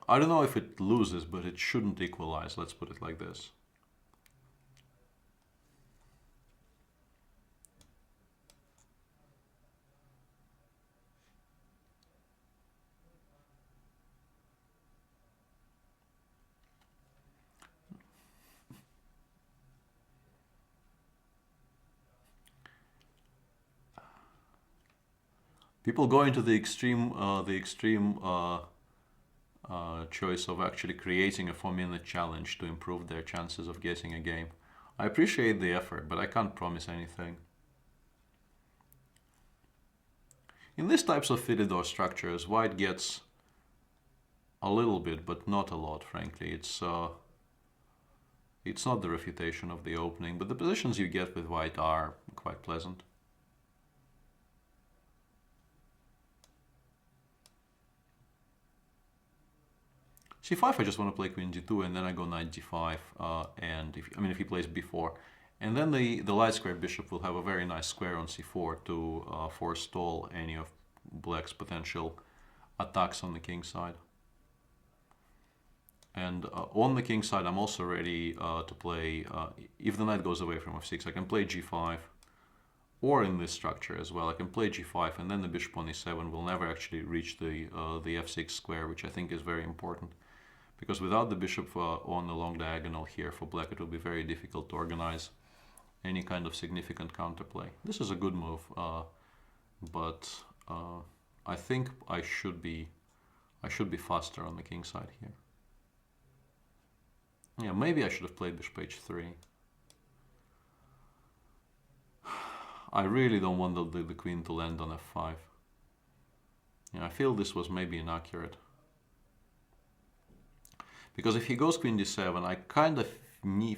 I don't know if it loses, but it shouldn't equalize. Let's put it like this. People go into the extreme choice of actually creating a 4-minute challenge to improve their chances of getting a game. I appreciate the effort, but I can't promise anything. In these types of fitted door structures, white gets a little bit, but not a lot, frankly. It's not the refutation of the opening, but the positions you get with white are quite pleasant. c5, I just want to play queen d2, and then I go knight d5, and if he plays b4, and then the light square bishop will have a very nice square on c4 to forestall any of black's potential attacks on the king side. And on the king side, I'm also ready to play, if the knight goes away from f6, I can play g5, or in this structure as well, I can play g5, and then the bishop on e7 will never actually reach the f6 square, which I think is very important. Because without the bishop on the long diagonal here for black, it will be very difficult to organize any kind of significant counterplay. This is a good move, but I think I should be faster on the king side here. Yeah, maybe I should have played bishop h3. I really don't want the queen to land on f5. Yeah, I feel this was maybe inaccurate. Because if he goes queen d7, I kind of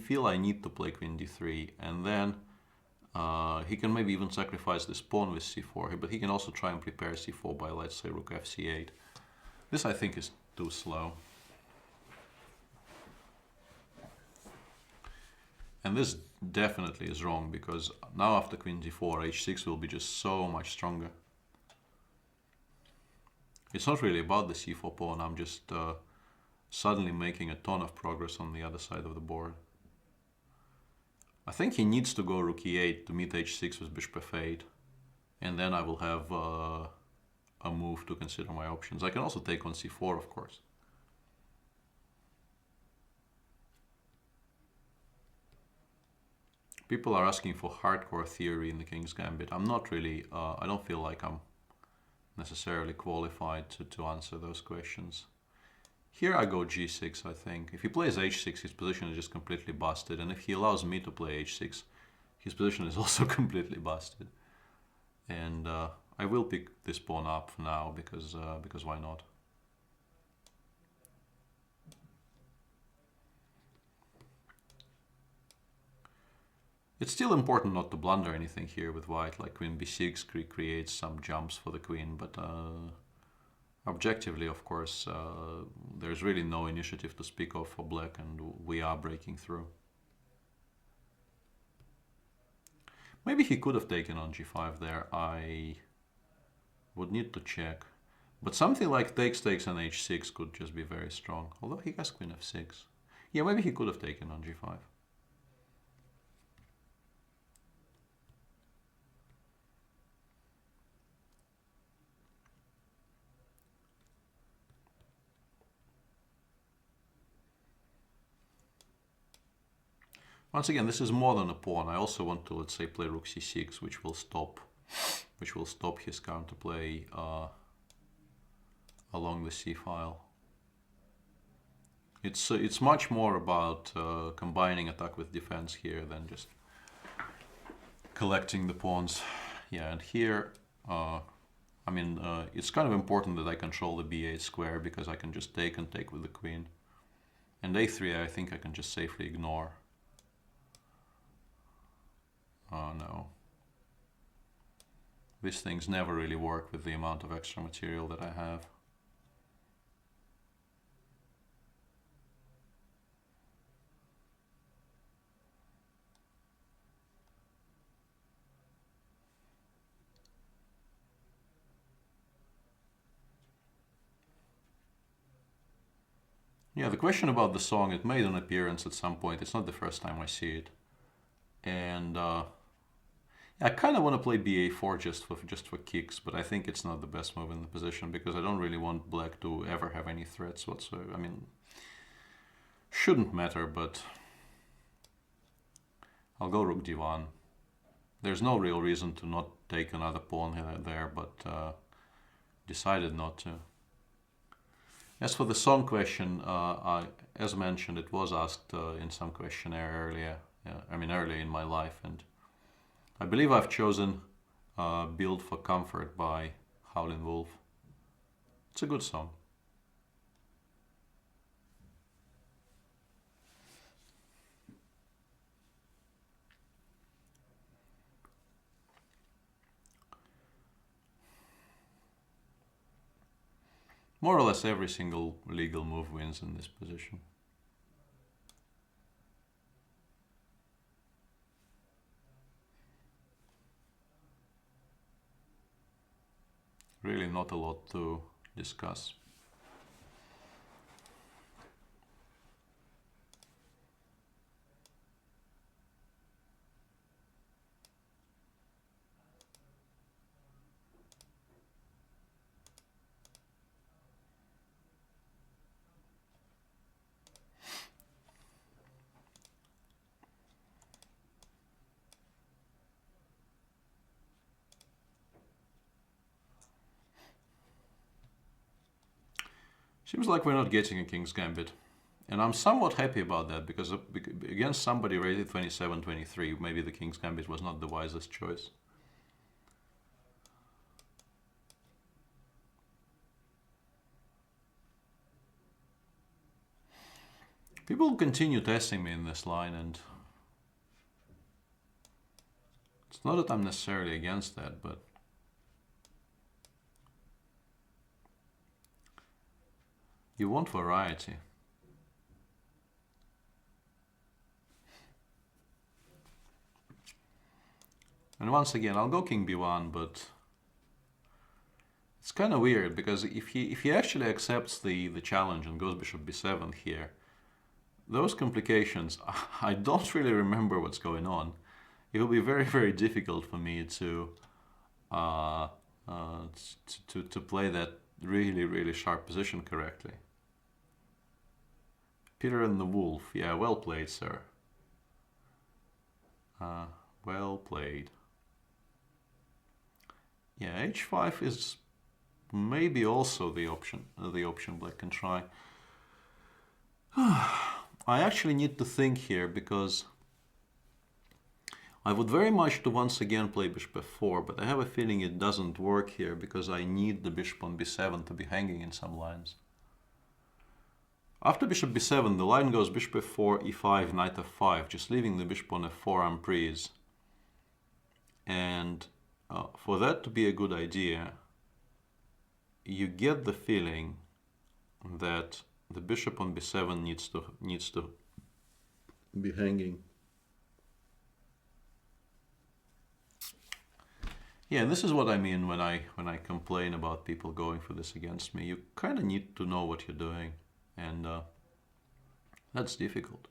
feel I need to play queen d3, and then he can maybe even sacrifice this pawn with c4, but he can also try and prepare c4 by, let's say, rook fc8. This, I think, is too slow. And this definitely is wrong, because now after queen d4, h6 will be just so much stronger. It's not really about the c4 pawn, I'm just suddenly making a ton of progress on the other side of the board. I think he needs to go rook e8 to meet h6 with bishop f8, and then I will have a move to consider my options. I can also take on c4, of course. People are asking for hardcore theory in the King's Gambit. I'm not really, I don't feel like I'm necessarily qualified to answer those questions. Here I go g6, I think. If he plays h6, his position is just completely busted. And if he allows me to play h6, his position is also completely busted. And I will pick this pawn up now, because why not? It's still important not to blunder anything here with white, like queen b6 creates some jumps for the queen, but objectively, of course, there's really no initiative to speak of for black, and we are breaking through. Maybe he could have taken on g5 there. I would need to check. But something like takes and h6 could just be very strong, although he has queen f6. Yeah, maybe he could have taken on g5. Once again, this is more than a pawn. I also want to, let's say, play rook c6, which will stop his counterplay along the c file. It's much more about combining attack with defense here than just collecting the pawns. Yeah, and here I I mean, it's kind of important that I control the b8 square because I can just take and take with the queen. And a3 I think I can just safely ignore. Oh no. These things never really work with the amount of extra material that I have. Yeah, the question about the song, it made an appearance at some point. It's not the first time I see it. And I kind of want to play ba4 just for kicks, but I think it's not the best move in the position because I don't really want black to ever have any threats whatsoever. I mean, shouldn't matter, but I'll go rook d1. There's no real reason to not take another pawn there, but decided not to. As for the song question, as mentioned, it was asked in some questionnaire earlier. Earlier in my life, and I believe I've chosen "Build for Comfort" by Howlin' Wolf. It's a good song. More or less every single legal move wins in this position. Really not a lot to discuss. Seems like we're not getting a King's Gambit. And I'm somewhat happy about that because against somebody rated 27-23, maybe the King's Gambit was not the wisest choice. People continue testing me in this line, and it's not that I'm necessarily against that, but you want variety. And once again, I'll go King b1, but it's kind of weird because if he actually accepts the challenge and goes bishop b7 here, those complications, I don't really remember what's going on. It will be very, very difficult for me to play that really, really sharp position correctly. Peter and the Wolf, yeah, well played, sir. Well played. Yeah, h5 is maybe also the option black can try. I actually need to think here because I would very much to once again play bishop f4, but I have a feeling it doesn't work here because I need the bishop on b7 to be hanging in some lines. After bishop b7, the line goes bishop f4, e5, knight f5, just leaving the bishop on f4 unprise. And for that to be a good idea, you get the feeling that the bishop on b7 needs to be hanging. Yeah, this is what I mean when I complain about people going for this against me. You kind of need to know what you're doing, and that's difficult.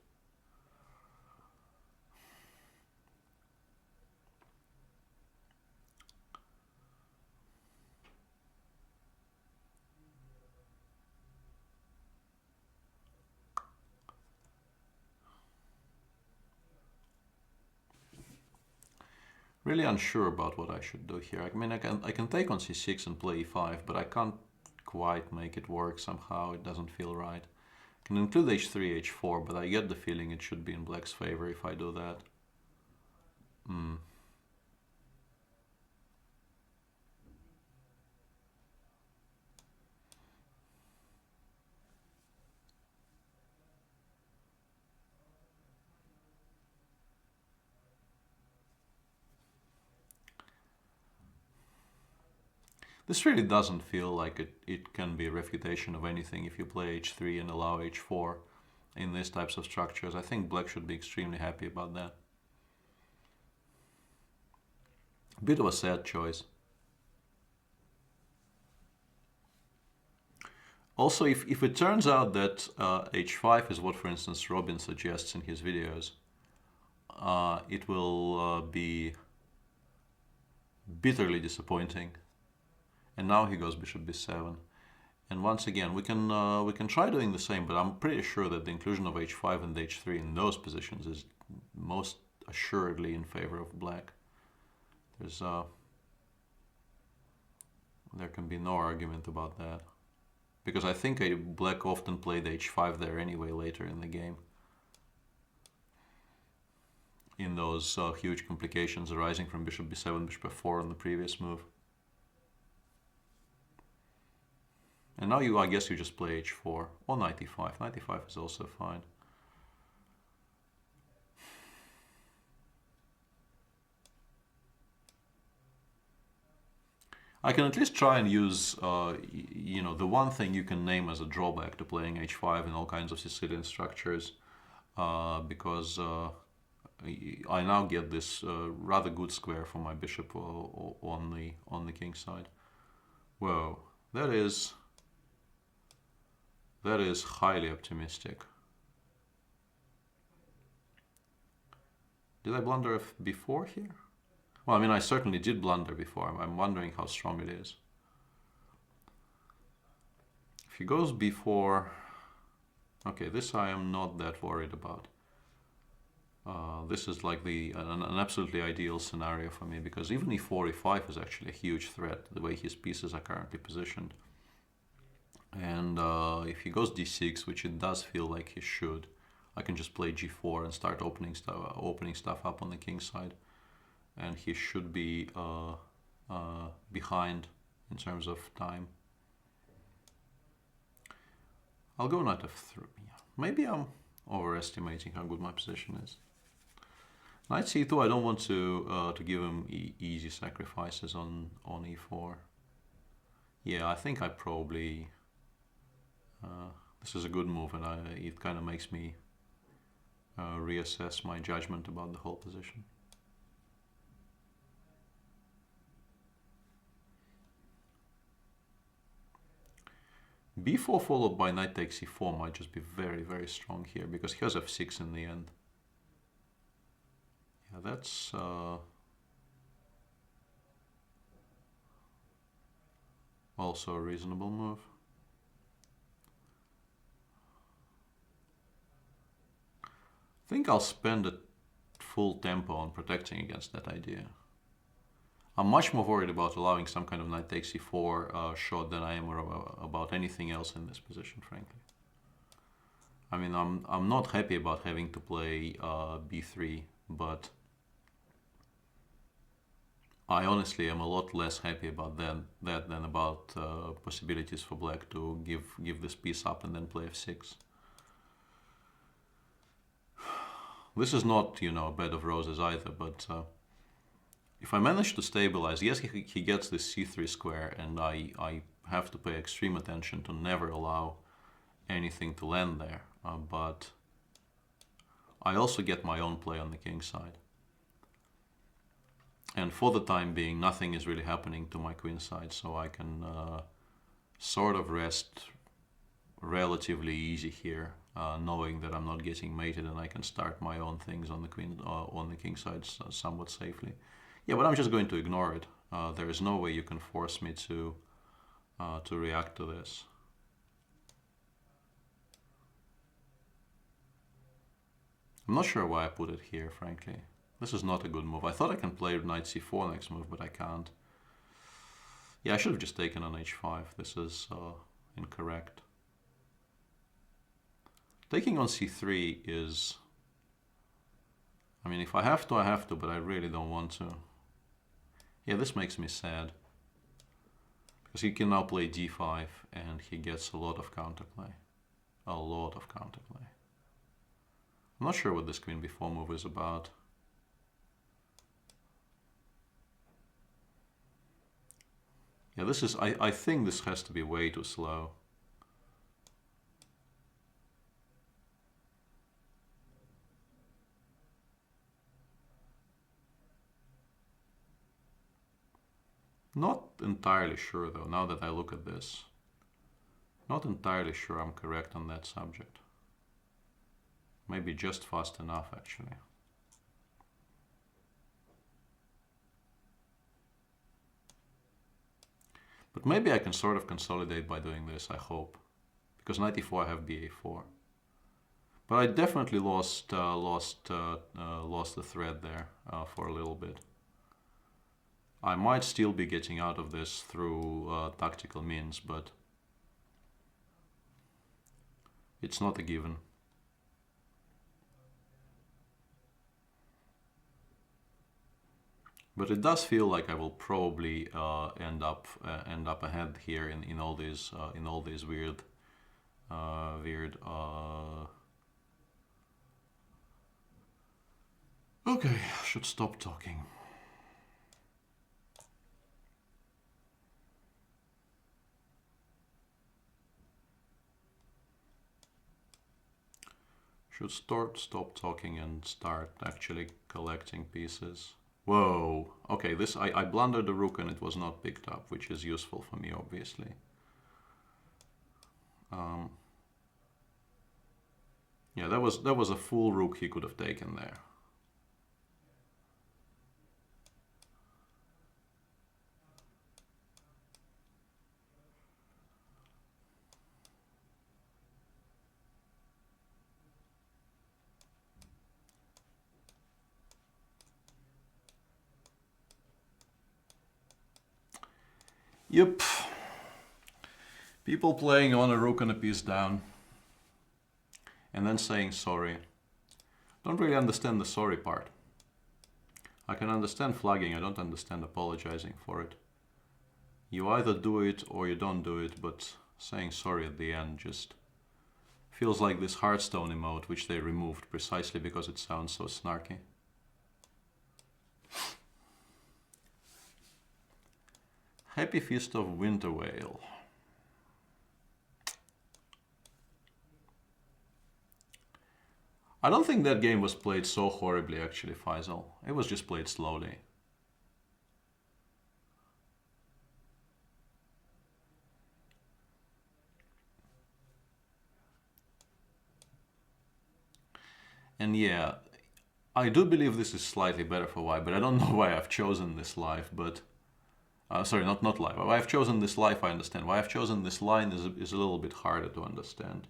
Really unsure about what I should do here. I mean, I can take on c6 and play e5, but I can't quite make it work somehow. It doesn't feel right. I can include h3, h4, but I get the feeling it should be in black's favor if I do that. This really doesn't feel like it can be a refutation of anything if you play h3 and allow h4 in these types of structures. I think black should be extremely happy about that. Bit of a sad choice. Also, if it turns out that h5 is what, for instance, Robin suggests in his videos, it will be bitterly disappointing. And now he goes bishop b7. And once again, we can try doing the same, but I'm pretty sure that the inclusion of h5 and h3 in those positions is most assuredly in favor of black. There can be no argument about that. Because I think black often played h5 there anyway later in the game. In those huge complications arising from bishop b7, bishop f4 on the previous move. And now I guess you just play h4 or knight e5. Knight e5 is also fine. I can at least try and use, you know, the one thing you can name as a drawback to playing h5 in all kinds of Sicilian structures, because I now get this rather good square for my bishop on the king side. Whoa, that is highly optimistic. Did I blunder before here? Well, I mean, I certainly did blunder before. I'm wondering how strong it is. If he goes before... Okay, this I am not that worried about. This is like an absolutely ideal scenario for me, because even e4, e5 is actually a huge threat, the way his pieces are currently positioned. And if he goes d6, which it does feel like he should, I can just play g4 and start opening stuff up on the king side. And he should be behind in terms of time. I'll go knight f3. Maybe I'm overestimating how good my position is. Knight c2, I don't want to give him easy sacrifices on e4. Yeah, I think I probably... this is a good move, and it kind of makes me reassess my judgment about the whole position. b4 followed by knight takes e4 might just be very, very strong here, because he has f6 in the end. Yeah, that's also a reasonable move. I think I'll spend a full tempo on protecting against that idea. I'm much more worried about allowing some kind of knight takes e4 shot than I am about anything else in this position, frankly. I mean, I'm not happy about having to play b3, but I honestly am a lot less happy about that than about possibilities for black to give this piece up and then play f6. This is not, you know, a bed of roses either, but if I manage to stabilize, yes, he gets this c3 square, and I have to pay extreme attention to never allow anything to land there, but I also get my own play on the king side. And for the time being, nothing is really happening to my queen side, so I can sort of rest relatively easy here, knowing that I'm not getting mated, and I can start my own things on the king side somewhat safely. Yeah, but I'm just going to ignore it. There is no way you can force me to react to this. I'm not sure why I put it here, frankly. This is not a good move. I thought I can play knight c4 next move, but I can't. Yeah, I should have just taken on h5. This is incorrect. Taking on c3 is... I mean, if I have to, I have to, but I really don't want to. Yeah, this makes me sad. Because he can now play d5, and he gets a lot of counterplay. A lot of counterplay. I'm not sure what this queen b4 move is about. Yeah, this is, I think this has to be way too slow. Not entirely sure though, now that I look at this. Not entirely sure I'm correct on that subject. Maybe just fast enough actually. But maybe I can sort of consolidate by doing this, I hope. Because knight e4 I have ba4. But I definitely lost the thread there for a little bit. I might still be getting out of this through tactical means, but it's not a given. But it does feel like I will probably end up ahead here in all these weird Okay, I should stop talking. Should stop talking and start actually collecting pieces. Whoa, okay, this I blundered the rook and it was not picked up, which is useful for me, obviously. Yeah, that was a full rook he could have taken there. Yep. People playing on a rook and a piece down. And then saying sorry. Don't really understand the sorry part. I can understand flagging, I don't understand apologizing for it. You either do it or you don't do it, but saying sorry at the end just feels like this Hearthstone emote, which they removed precisely because it sounds so snarky. Happy Feast of Winter Whale. I don't think that game was played so horribly actually, Faisal. It was just played slowly. And yeah, I do believe this is slightly better for why, but I don't know why I've chosen this life, but... sorry, not live. Why I've chosen this life, I understand. Why I've chosen this line is a little bit harder to understand.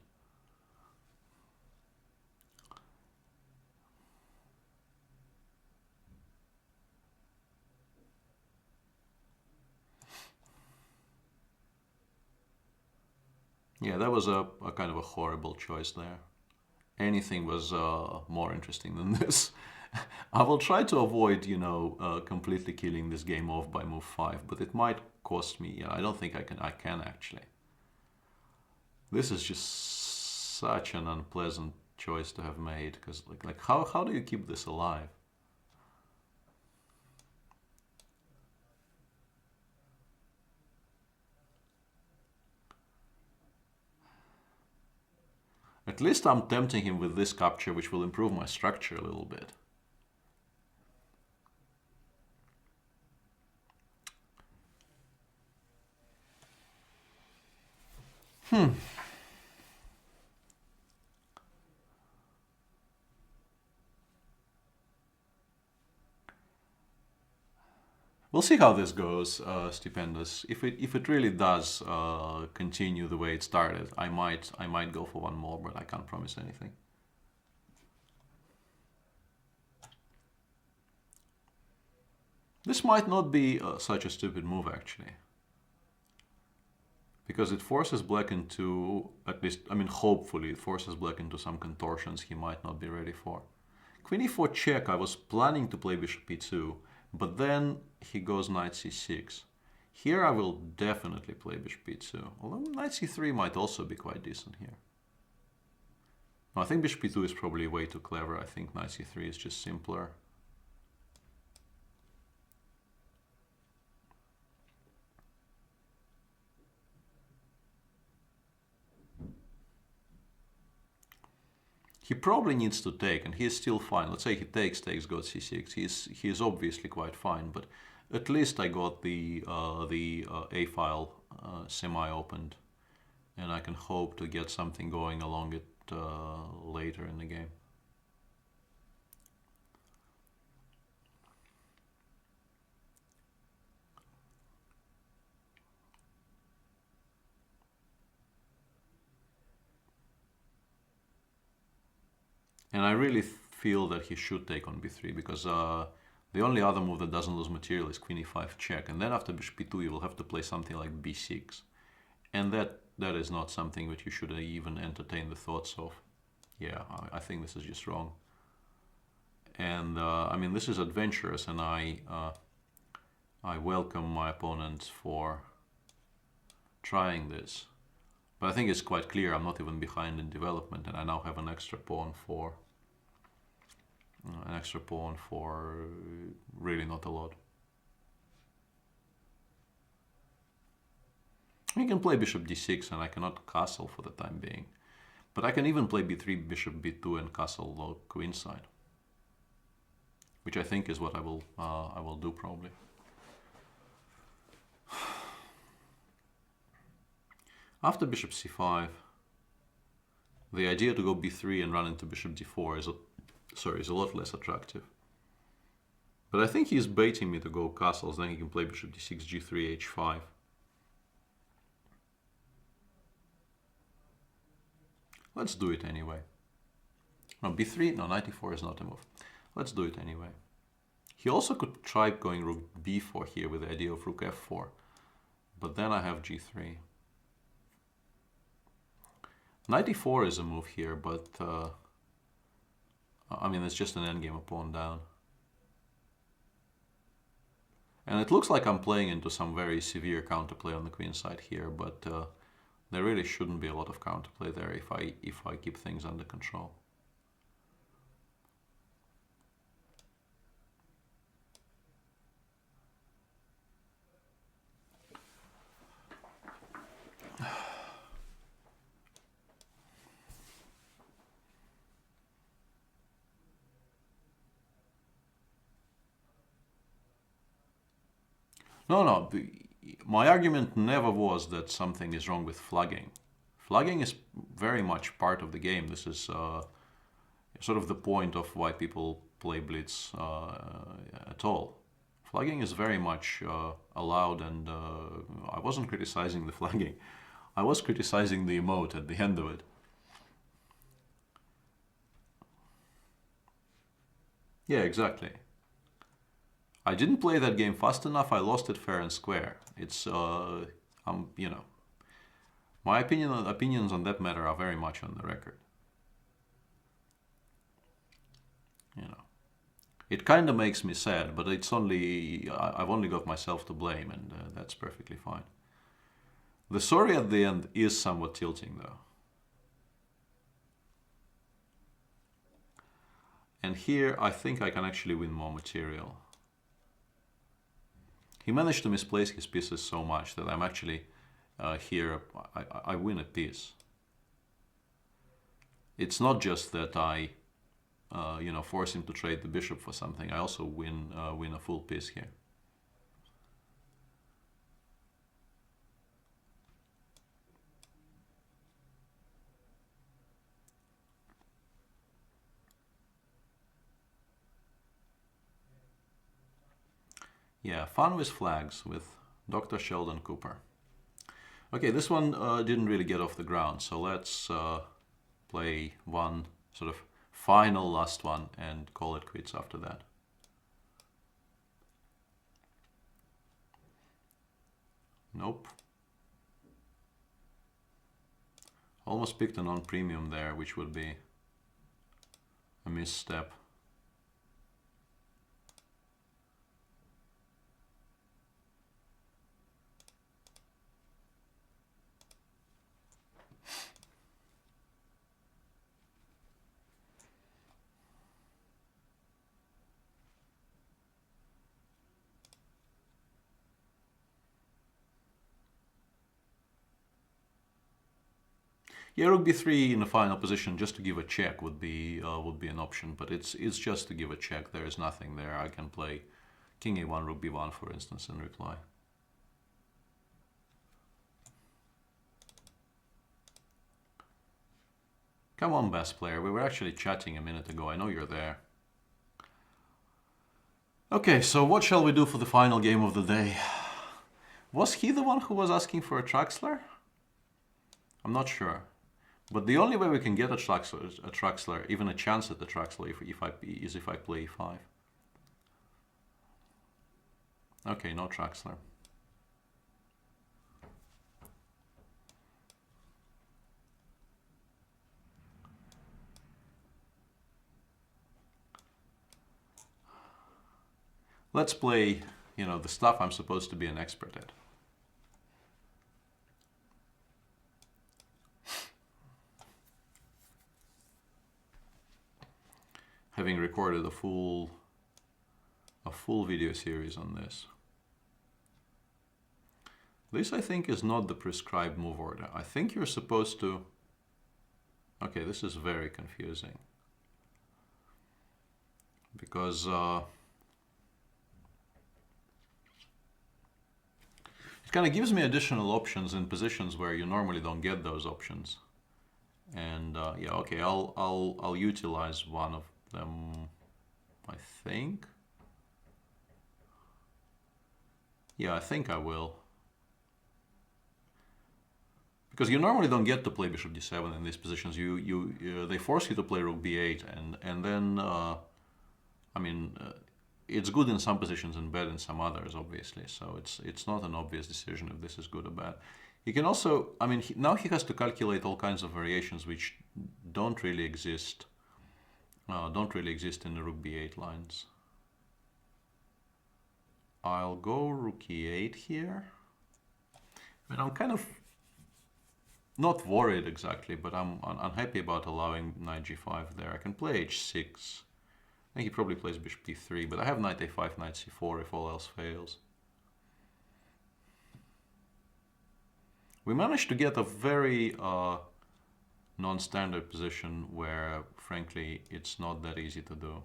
Yeah, that was a kind of a horrible choice there. Anything was more interesting than this. I will try to avoid, you know, completely killing this game off by move 5, but it might cost me. I don't think I can actually. This is just such an unpleasant choice to have made, because like how do you keep this alive? At least I'm tempting him with this capture, which will improve my structure a little bit. We'll see how this goes, Stupendous. If it really does continue the way it started, I might go for one more, but I can't promise anything. This might not be such a stupid move actually, because it forces Black into, at least, I mean, hopefully it forces Black into some contortions he might not be ready for. Queen e4 check. I was planning to play bishop e2. But then he goes knight c6. Here I will definitely play bishop e2. Although knight c3 might also be quite decent here. No, I think bishop e2 is probably way too clever. I think knight c3 is just simpler. He probably needs to take, and he's still fine. Let's say he takes goes c6. He is obviously quite fine, but at least I got the A file semi-opened, and I can hope to get something going along it later in the game. And I really feel that he should take on b3 because the only other move that doesn't lose material is queen e5 check, and then after bishop b2 you will have to play something like b6, and that is not something that you should even entertain the thoughts of. Yeah, I think this is just wrong. And I mean, this is adventurous, and I welcome my opponents for trying this. But I think it's quite clear I'm not even behind in development, and I now have an extra pawn for really not a lot. I can play bishop d6, and I cannot castle for the time being. But I can even play b3, bishop b2, and castle low queenside, which I think is what I will do probably. After bishop c5, the idea to go b3 and run into bishop d4 is a lot less attractive. But I think he's baiting me to go castles, then he can play bishop d6, g3, h5. Let's do it anyway. No, b3, no, knight e4 is not a move. Let's do it anyway. He also could try going rook b4 here with the idea of rook f4, but then I have g3. Knight e4 is a move here, but I mean, it's just an endgame, a pawn down. And it looks like I'm playing into some very severe counterplay on the queen side here, but there really shouldn't be a lot of counterplay there if I keep things under control. No, my argument never was that something is wrong with flagging. Flagging is very much part of the game. This is sort of the point of why people play Blitz at all. Flagging is very much allowed, and I wasn't criticizing the flagging. I was criticizing the emote at the end of it. Yeah, exactly. I didn't play that game fast enough. I lost it fair and square. It's you know, my opinions on that matter are very much on the record. You know, it kind of makes me sad, but it's only I've only got myself to blame, and that's perfectly fine. The sorry at the end is somewhat tilting, though. And here I think I can actually win more material. He managed to misplace his pieces so much that I'm actually here, I win a piece. It's not just that I, you know, force him to trade the bishop for something. I also win a full piece here. Yeah, fun with flags with Dr. Sheldon Cooper. Okay, this one didn't really get off the ground, so let's play one sort of final last one and call it quits after that. Nope. Almost picked a non-premium there, which would be a misstep. Yeah, rook b3 in the final position just to give a check would be an option, but it's just to give a check. There is nothing there. I can play king a1, rook b1, for instance, in reply. Come on, best player. We were actually chatting a minute ago. I know you're there. Okay, so what shall we do for the final game of the day? Was he the one who was asking for a Traxler? I'm not sure. But the only way we can get a Traxler, even a chance at the Traxler, is if I play e5. Okay, no Traxler. Let's play, the stuff I'm supposed to be an expert at. Having recorded a full video series on this. This, I think, is not the prescribed move order. I think you're supposed to... Okay, this is very confusing. Because... it kind of gives me additional options in positions where you normally don't get those options. And yeah, okay, I'll utilize one of them, I think. Yeah, I think I will. Because you normally don't get to play bishop d7 in these positions. They force you to play rook b8, and then I mean. It's good in some positions and bad in some others, obviously. So it's not an obvious decision if this is good or bad. He can also, I mean, now he has to calculate all kinds of variations which don't really exist. In the rook b8 lines. I'll go rook e8 here. I mean, I'm kind of not worried exactly, but I'm unhappy about allowing knight g5 there. I can play h6. I think he probably plays bishop d3, but I have knight a5, knight c4 if all else fails. We managed to get a very non-standard position where, frankly, it's not that easy to do.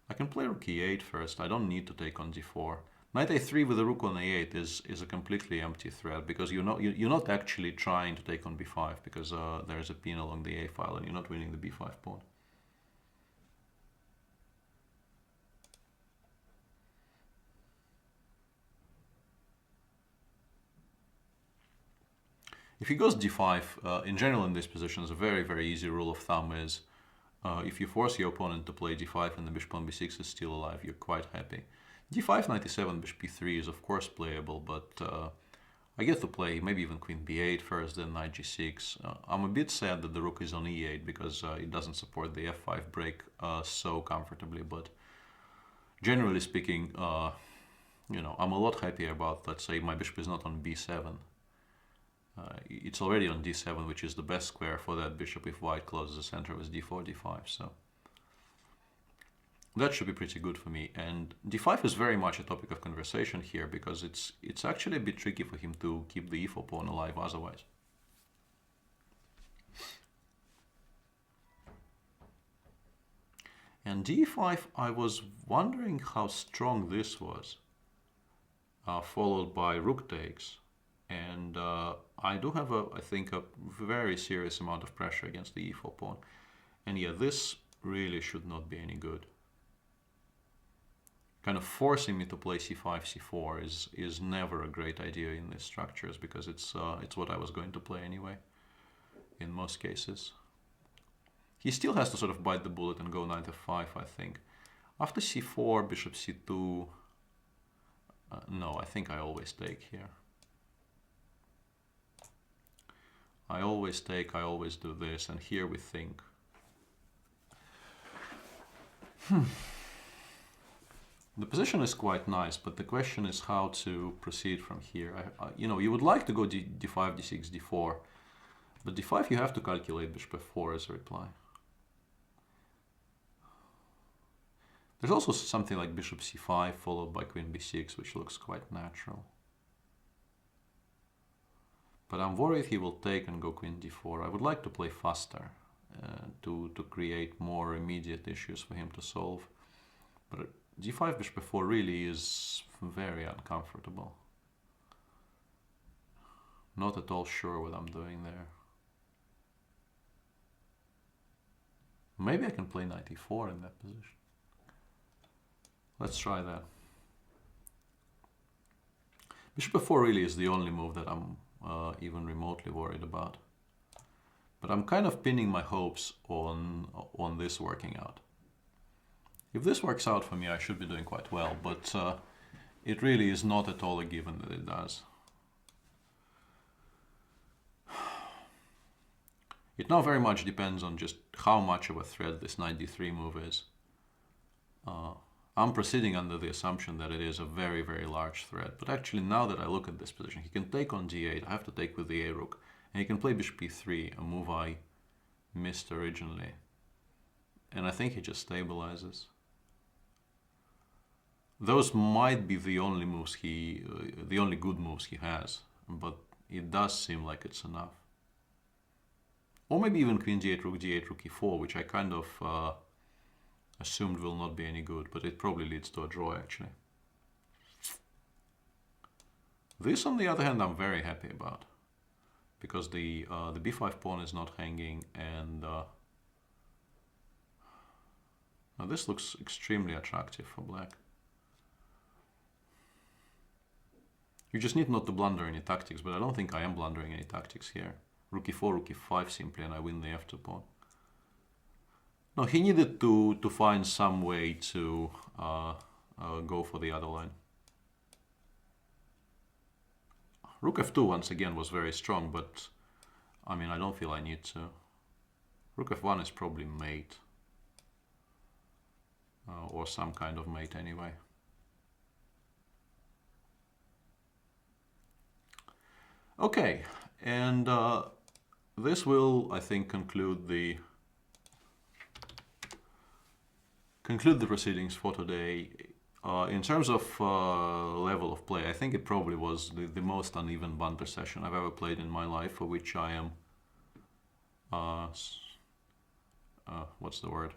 I can play rook e8 first. I don't need to take on d4. Knight a3 with a rook on a8 is a completely empty threat because you're not actually trying to take on b5 because there's a pin along the a file and you're not winning the b5 pawn. If he goes d5, in general in these positions, a very, very easy rule of thumb is if you force your opponent to play d5 and the bishop on b6 is still alive, you're quite happy. d5, knight e7, bishop b3 is of course playable, but I get to play maybe even queen b8 first, then knight g6. I'm a bit sad that the rook is on e8 because it doesn't support the f5 break so comfortably, but generally speaking, I'm a lot happier about, let's say, my bishop is not on b7. It's already on d7, which is the best square for that bishop if white closes the center with d4, d5. So that should be pretty good for me. And d5 is very much a topic of conversation here because it's actually a bit tricky for him to keep the e4 pawn alive otherwise. And d5, I was wondering how strong this was, followed by rook takes. And I do have, I think, a very serious amount of pressure against the e4 pawn. And yeah, this really should not be any good. Kind of forcing me to play c5, c4 is never a great idea in these structures because it's what I was going to play anyway, in most cases. He still has to sort of bite the bullet and go knight f5, I think. After c4, bishop c2... no, I think I always take here. I always take, I always do this, and here we think. The position is quite nice, but the question is how to proceed from here. You would like to go d5, d6, d4, but d5 you have to calculate bishop f4 as a reply. There's also something like bishop c5 followed by queen b6, which looks quite natural. But I'm worried he will take and go queen d4. I would like to play faster to create more immediate issues for him to solve. But d5 bishop f4 really is very uncomfortable. Not at all sure what I'm doing there. Maybe I can play knight e4 in that position. Let's try that. Bishop f4 really is the only move that I'm even remotely worried about. But I'm kind of pinning my hopes on this working out. If this works out for me, I should be doing quite well, but it really is not at all a given that it does. It now very much depends on just how much of a threat this knight d3 move is. I'm proceeding under the assumption that it is a very, very large threat, but actually now that I look at this position, he can take on d8, I have to take with the a-rook, and he can play bishop e3, a move I missed originally. And I think he just stabilizes. Those might be the only moves the only good moves he has, but it does seem like it's enough. Or maybe even queen d8, rook e4, which I kind of assumed will not be any good, but it probably leads to a draw actually. This, on the other hand, I'm very happy about, because the b5 pawn is not hanging, and now this looks extremely attractive for black. You just need not to blunder any tactics, but I don't think I am blundering any tactics here. Rook e4, rook e5 simply, and I win the f2 pawn. No, he needed to find some way to go for the other line. Rook f2 once again was very strong, but I mean, I don't feel I need to. Rook f1 is probably mate. Or some kind of mate anyway. Okay, and this will, I think, conclude the proceedings for today. In terms of level of play, I think it probably was the most uneven Banter session I've ever played in my life, for which I am, what's the word?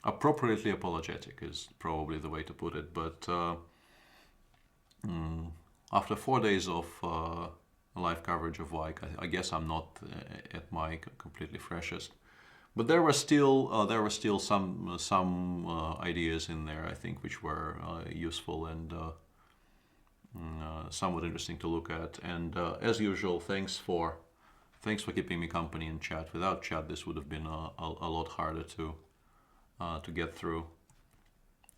Appropriately apologetic is probably the way to put it, but after 4 days of live coverage of Vike, I guess I'm not at my completely freshest. But there were still some ideas in there, I think, which were useful and somewhat interesting to look at. And as usual, thanks for keeping me company in chat. Without chat, this would have been a lot harder to get through.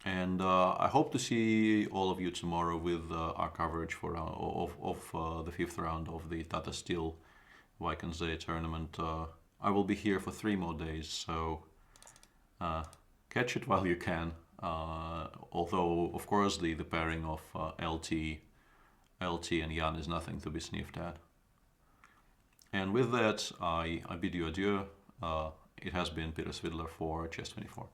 And I hope to see all of you tomorrow with our coverage for of the 5th round of the Tata Steel Vikensday tournament. I will be here for 3 more days, so catch it while you can. Although, of course, the pairing of LT and Jan is nothing to be sniffed at. And with that, I bid you adieu. It has been Peter Svidler for Chess24.